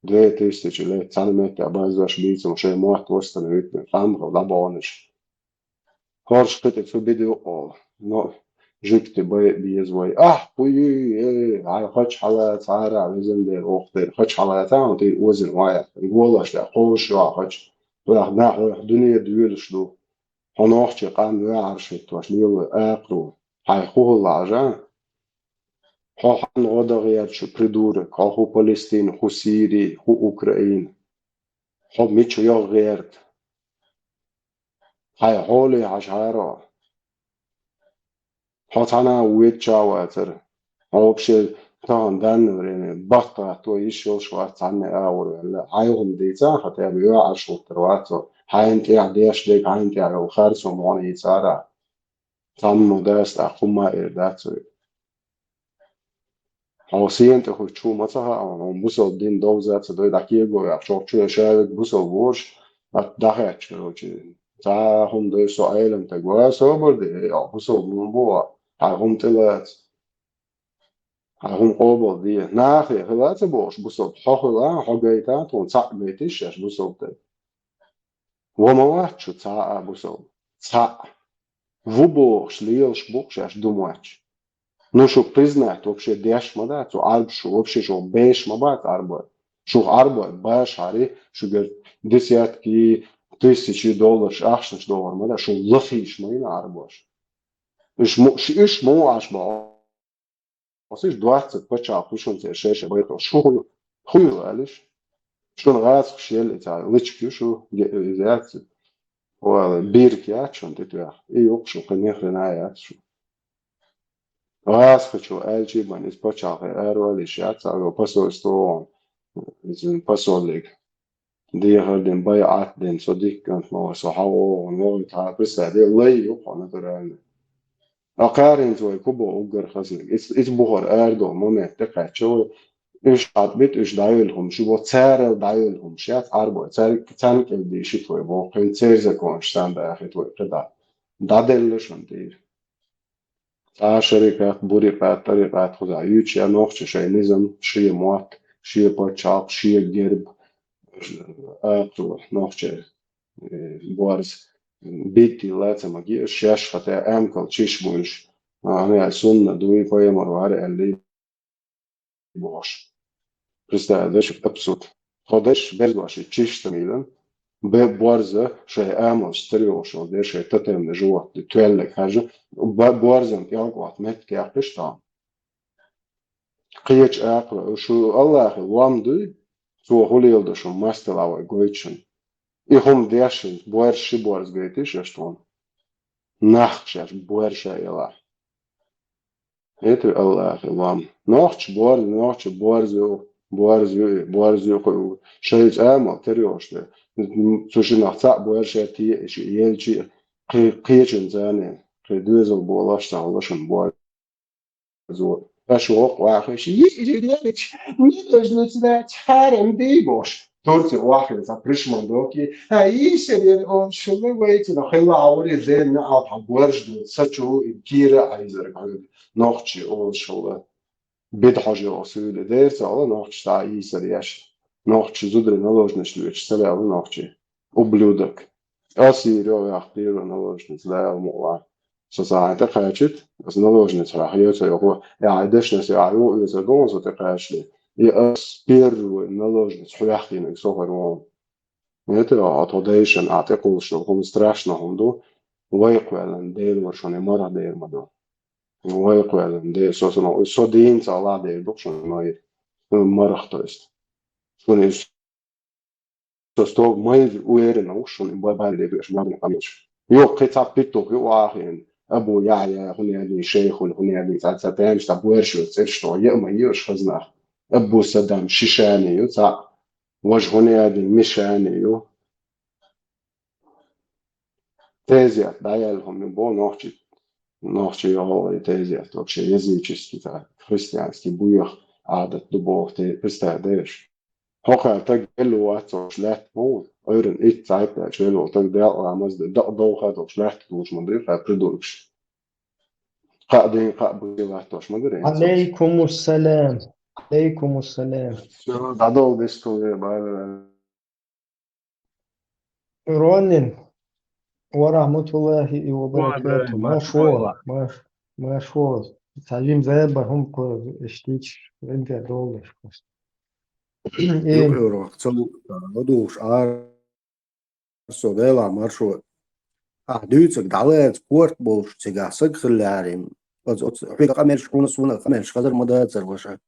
2000 лет санметр базаш бицом шей мот восстановить амхо лабониш хорш кете фу видео о но жикте бай безвой пуй хач хала цара визенде охтер хач хала таун ти өзин вая голаш да хош хач бах на дуния дуэлшлу хонохчи кан варшит ваш нил акру Хай хулажа, хахан одагият шо придурок, ху Палестин, ху Сирии, ху Украин, ху мичо я герд, хай холи хашара, хатана уитчаватер, вообще тан данные батка то еще шварцанне аурел, хайхум дица, хотя бы я ашуттервато, хайнти адешдек, хайнти алхарсум он ицара. Там модест ахума эрдацу. Хаусиент хочу мацаха, он мусол дин довзаться до такиего, я шокчу шавек мусол вош, от дахач, короче. За хум до со айлем так ва соборди, я мусол бумбо, а хум телац. А хум обол ди. Нахи, хлаца бош, мусол хохла, хогайта, тон цак бетиш, аш мусол те. Вомавачу ца мусол. Ца Вубо шлил шбук шаш думач. Ну что признать вообще деш мадат, то альбшу вообще что беш мабат арба. Что арба баш хари, что говорит десятки тысячи долларов, $800 мада, что лахиш майна арбаш. Иш мо ашба. Осиш 20 почал, пушон те шеше байто. Что хуй алиш. Что раз шел это лички что изяци. Бирки ачон тетя, и окшу конечно ячу. Раз хочу эльчибан из почаха, эрвалиш яца, го посольство, из посольник. Дихарден бай атден содиккан мо сахаво, мо та присаде лей юхана туран. Акарин зой кубо угар хасник. Из бухар эрдо момент текачо. إيش عطبت إيش دايلهم شو بتصير دايلهم شيء أربعة تصير كل شيء توي بوقين تصير كونشتان ده أخي توي كده دادلش ندير شركات بريقات طريقات خدعيوت شيء نوخش شيء نظام شيء موات شيء بتشاق شيء جرب أكل نوعه بارز بيتي لا تماجي الشاش فتا أمكن تشيش بونش أنا سنة دوي قوي مرواري اللي بوش بس هذاش أبسط خدش بلواش تشيش تميلا ببارزة شيء أمل ستريوش وده شيء تتم جوا تتولك حاجة ببارزة يقعد مت كيفش تام قيش أكل وشو الله وامدي سو هولي يلدشون ماستلاوي قويتشن إهم دياشن بوارش بوارز قريتيش يشتون نخشش بوارشا يلا إتو الله وام نخش بوارزو شيء أمل تريوش ده سوشي نخسا بوارشا تي يلشي قيشن زاني قيدوزل بولاش تعلشن بوارزو أشوق واحد يجريش نيجي نتلا تحرم ديبوش تورتي واحد زابريش مندوكي هاي سرير أو شو ويت نخيل عوري زين نعرف بورج دو ساتشو كيرا عايزر قال نوختي أو شو بيد حاجة أصول ده سأل نوختي تعي سريش نوختي زودر نلوج نشلوش سلا أو نوختي وبلودك أسيرو يختيرو نلوج نتلا موع ساعات قاعدت بس نلوج نتلا حياته يقول عادش نسيعو إذا جونز تقاشلي يأسبير نلوج نتحيحين يسوفرون نتلا عطوديشن أعتقد شو هم استراشنا هندو ويقولن ديل ورشون مرة ديل مدو ويقولن ديل سوسنا سودين صلاة ديل بقشون ماير مرة اخترست شون سوستو ماير ويرنا وشون بابان ديل بيشمارنا قمش يو قطع بيتو يو آخين أبو يعيا هني شيخ هني ساتان شتابويرش وتسيرشتو يأما يوش خزنا أبو سدام شيشاني يو وجه هني مشاني يو تيزيات دايلهم من بو نوختي هو تيزيات وكشي يزيتشستي تا خريستيانستي بويخ عادت دبوغ تي بستهديش هوكا تقلو واتو شلات مو ايرن ايت سايبا شلو تقدر عمز دو خاتو شلات توش مدري فبردولكش قاعدين قابل واتوش مدري عليكم السلام عليكم السلام شو دادو ديستو بعد رونين ورحمة الله وبركاته ما شو تعليم زيادة هم كو اشتيش انت دولش ايه يقرأ خصو ودوش سودالا مرشو دوتسك دعوات كورت بوش تيجا سك خلاريم از حيك قمرش كون سونا قمرش قدر مدات سرفشا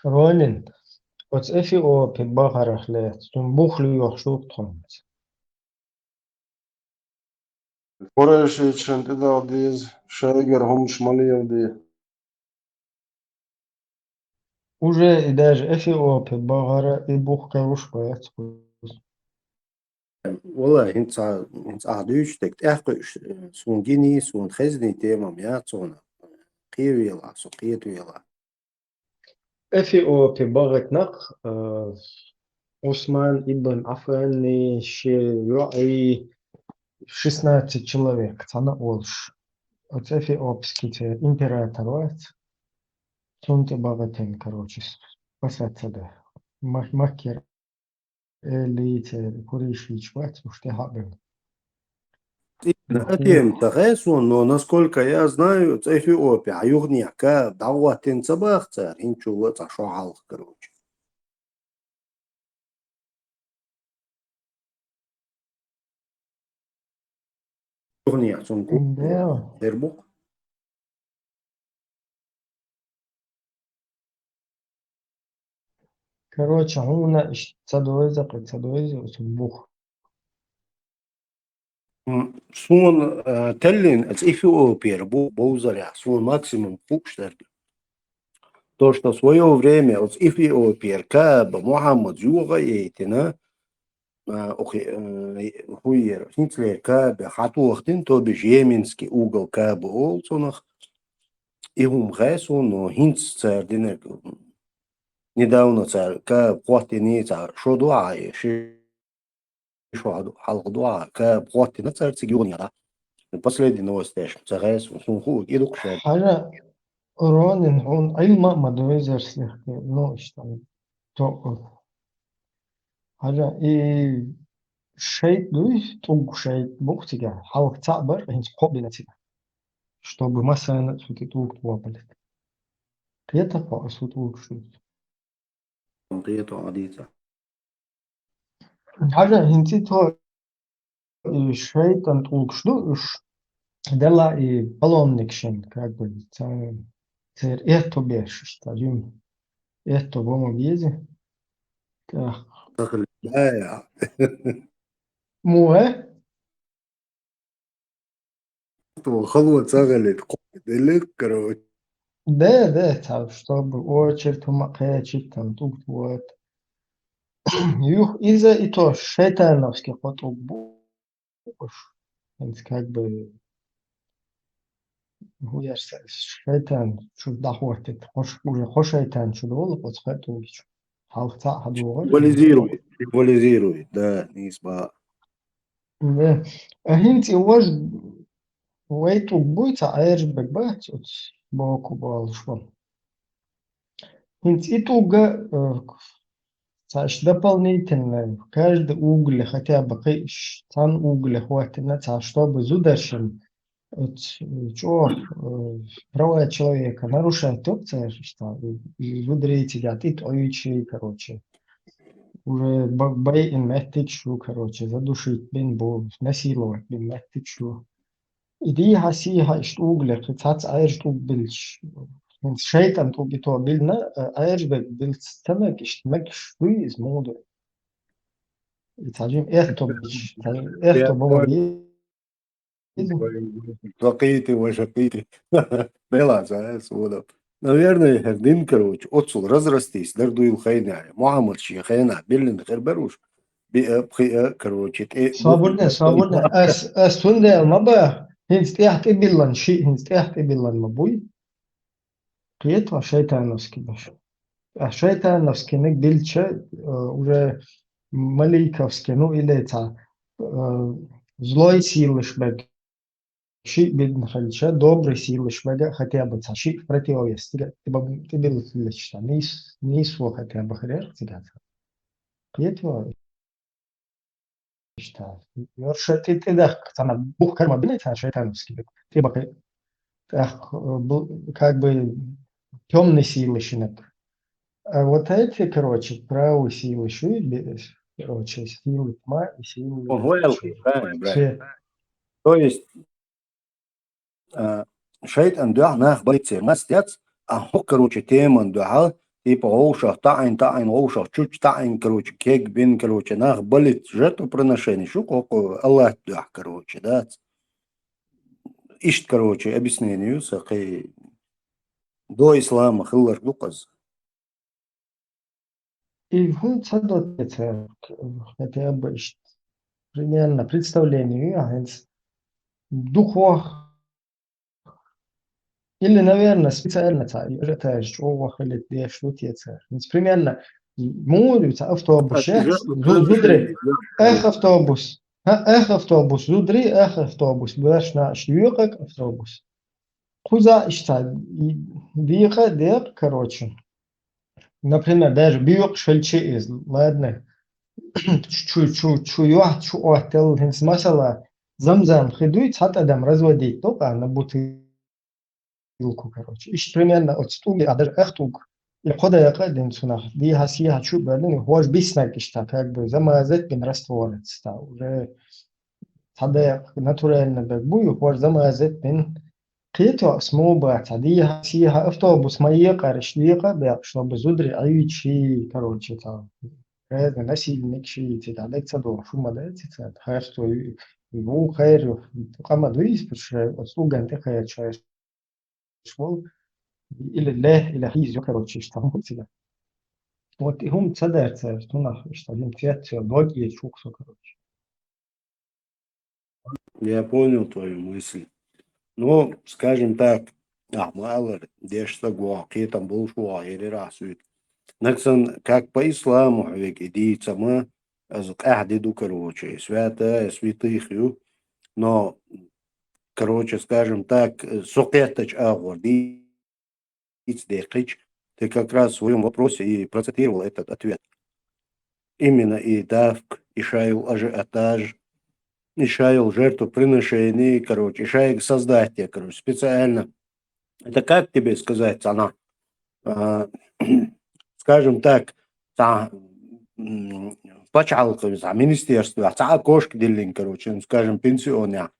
رونين وتس افي او بباغر خلات تنبوخلي يحشوك تخمت Пореш чент да диз шайгер هم شمالي ودي уже и даже افي او بباغر يبوخ كروش بايت والله انت دوش تك اخش سون جيني سون خزني تيمم يا صونا قيوي لا سو قيتو يلا افي او بباغت نق Усман ибн Аффан широи 16 человек, цана олш. Вот эти обските император вот, цунте богатен, короче, спасаться да. Махкер элите куришич вот, уж ты хабен. أتيم تغاسون но насколько я знаю Эфиопия югняка даватин цабахцар инчу цашохал короче югня сунку Да. дербук Короче, он цадуэза бух. سون تلين Эфиопия боузаря сун максимум пукштер то что в свое время от Эфиопия каб Мухаммад югаетина хуер хинцлер каб хатуахтин то бежеменский угол каб олсонах ихум гайсон но хинц цардинер недавно цар каб хватини цар шодуае حلقة دعاء كبقوات نصر تيجوني على последний новость ايش تغيس وسنخو يدوك شاد حاجة Ронин, он علم ما دوزر سلخ ну işte то هذا и شيء دوي توق شيء بوقتها حاول تعبر هنس قبلتها чтобы مثلا سوتي وابلت قيتا فأسوت شو قيته عديدة حاجة هنتي تو شيء تنطوق شو إيش دلا и паломникшин как бы цер это беш что жим это бомо бизе так دخل البايع مو خلوة شغلت قلت короче. да, так, чтобы очередь умакачить там тут вот. Юх из-за и то шайтановских вот убуш. Это как бы гуяш шайтан что дохватит. Хош уже хош шайтан что было под схвату. Халта хадугар. Символизирует, да, низба. Да. А хинти вож вейту будет, а эрбек бать от боку балшвам. Хинти туга Цаш дополнительно в каждый угол хотя бы тан угол хватит, чтобы зудашим права человека нарушать опция, что зудрить сидят и тоичи, короче. Уже бай им мэттичу, короче, задушить бин бо, насиловать бин мэттичу. Иди хасиха что угол, хоть айрш убильш. Шайтан туби то билна, айрбек билс тамак иштмак шуиз моду. تعجبني ايه طب ايه طب هو Шакиты, вашакиты. Белаза, суда. Наверное, хердин, короче, отцул разрастись, дардуил хайна. Мухаммад шейхайна, биллин херберуш. بخي короче. صابرنا اس تونده ما با هنست احت بيلان شيء هنست احت بيلان مبوي قيت شيطانوسكي باش شيطانوسكي نك بيلچه уже Малейковский, ну или это злой силы шбег, ши бидн хальча, доброй силы шбега, хотя бы это ши противовес, ты был лично, не свой хотя бы хрер, тебя. Кьетво, что, yorша ты да, там бух карма бинет, а шайтановский, ты бы как бы темные силы шинек. А вот эти, короче, правые силы ши, короче, силы тьма и силы свет. То есть шайтан дух нах бойце мастец, а хо, короче, теман духа, типа оушах таин, оушах чуч таин, короче, кек бин, короче, нах болит жертвоприношение, шу коко Аллах дух, короче, да. Ишт, короче, объяснению, сахи до ислама хиллар дуказ. И он это хотя бы примерно представление духов или, наверное, специально это что или где что это примерно мурится автобус зудри автобус зудри автобус باش نشيوقك автобус куза что диха деп короче. Например, даже биок шельче из, ладно, чу-отел, хинс масала, замзам хидует, хат адам разводить, только на бутылку, короче. Ищ примерно от стуги, а даже эхтуг, и хода я каден сунах, ди хасиха чу берлин, хош биснак ишта, как бы замазать бин раствориться, уже хада натурально бегбую, хош замазать бин قيتو اسمه بعتديها فيها أوتوبوس ميقة رشليقة بيقشلو بزودري أي شيء كروتشي تا هذا نسي نكشي تتعلق تصدو شو ما ده خيرتو يبو خير قام دويس بش أسلوب أنت خير شايف شو إلى الله إلى هيز يكروتشي اشتغل كذا هم تصدق تنا اشتغلين فيات باقي شو كروتشي. Я понял твою мысль. Ну, скажем так, Ахмалар, дешта гуаки там был шуахири расует. Наксан, как по исламу, ведь иди сама, ахдиду, короче, святых, но, короче, скажем так, сукетач агор, Ицдекич, ты как раз в своем вопросе и процитировал этот ответ. Именно и давк, и шайл ажиотаж, и шайл жертвоприношений, короче, и шайл создатия, короче, специально. Это как тебе сказать, она, скажем так, почалка, министерство, кошки диллин, короче, скажем, пенсионер,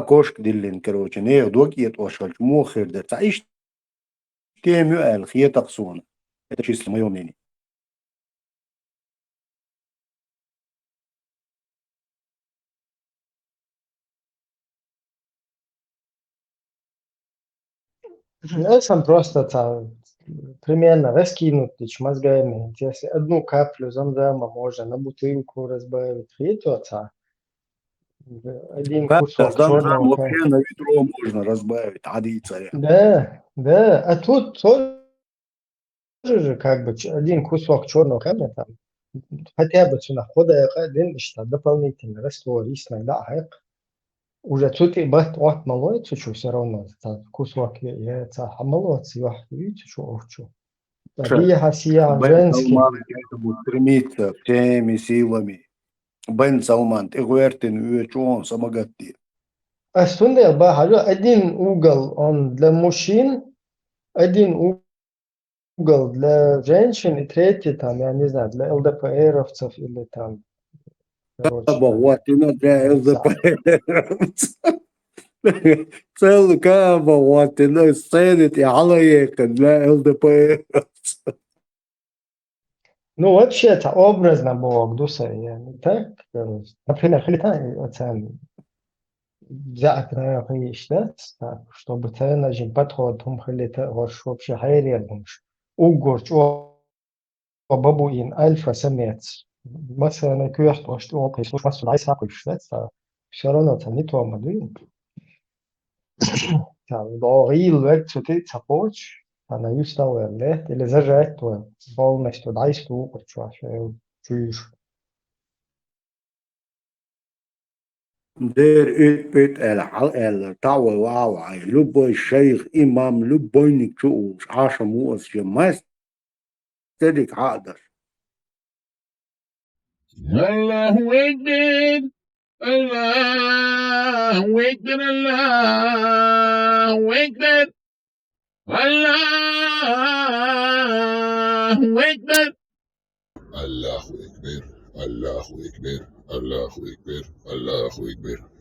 кошки диллин, короче, не докиет ошкаль, мохер, да, иш темю эл, хьетаксона. Это чисто мое мнение. Я сам просто примерно раскинуть мозгами. Если одну каплю замдама можно на бутылку разбавить, это один кусок черного вообще на ведро можно разбавить, ади царя. Да, да. А тут тоже же как бы один кусок черного камня там, хотя бы находя один что дополнительный раствор, иногда уже тут и бат от малой чуть все равно кусок я молодцы видите что Бия хасия женский. Поэтому стремиться всеми силами. Бен Салман, ты гуэртин он самогатти. А сунде один угол он для мужчин, один угол для женщин и третий там, я не знаю, для ЛДПРовцев или там. Вот, для ЛДПРовцев. Целый каба, вот, сценит и алаека для ЛДПРовцев. Ну, вообще-то образно было дуса, я не так, например, хлетан взять на да, чтобы ты нажим подход, хлета, вообще хайрия, угорч, бабуин, альфа-самец. مثلا كيوحت واشت او قيسوش مثلا عايز اكل شتات فشرنا تنيت ومدين ضاغيل وقت ستيت سابوش انا يستوى اللي اللي زجعت وبول مستود عايز توقف شو عشان تشوش Der utbytt eller tawa wawa любой шейх имам любой никчу аша муас жемас تدك عقدر الله أكبر الله أكبر الله أكبر الله أكبر الله أكبر الله أكبر الله أكبر الله أكبر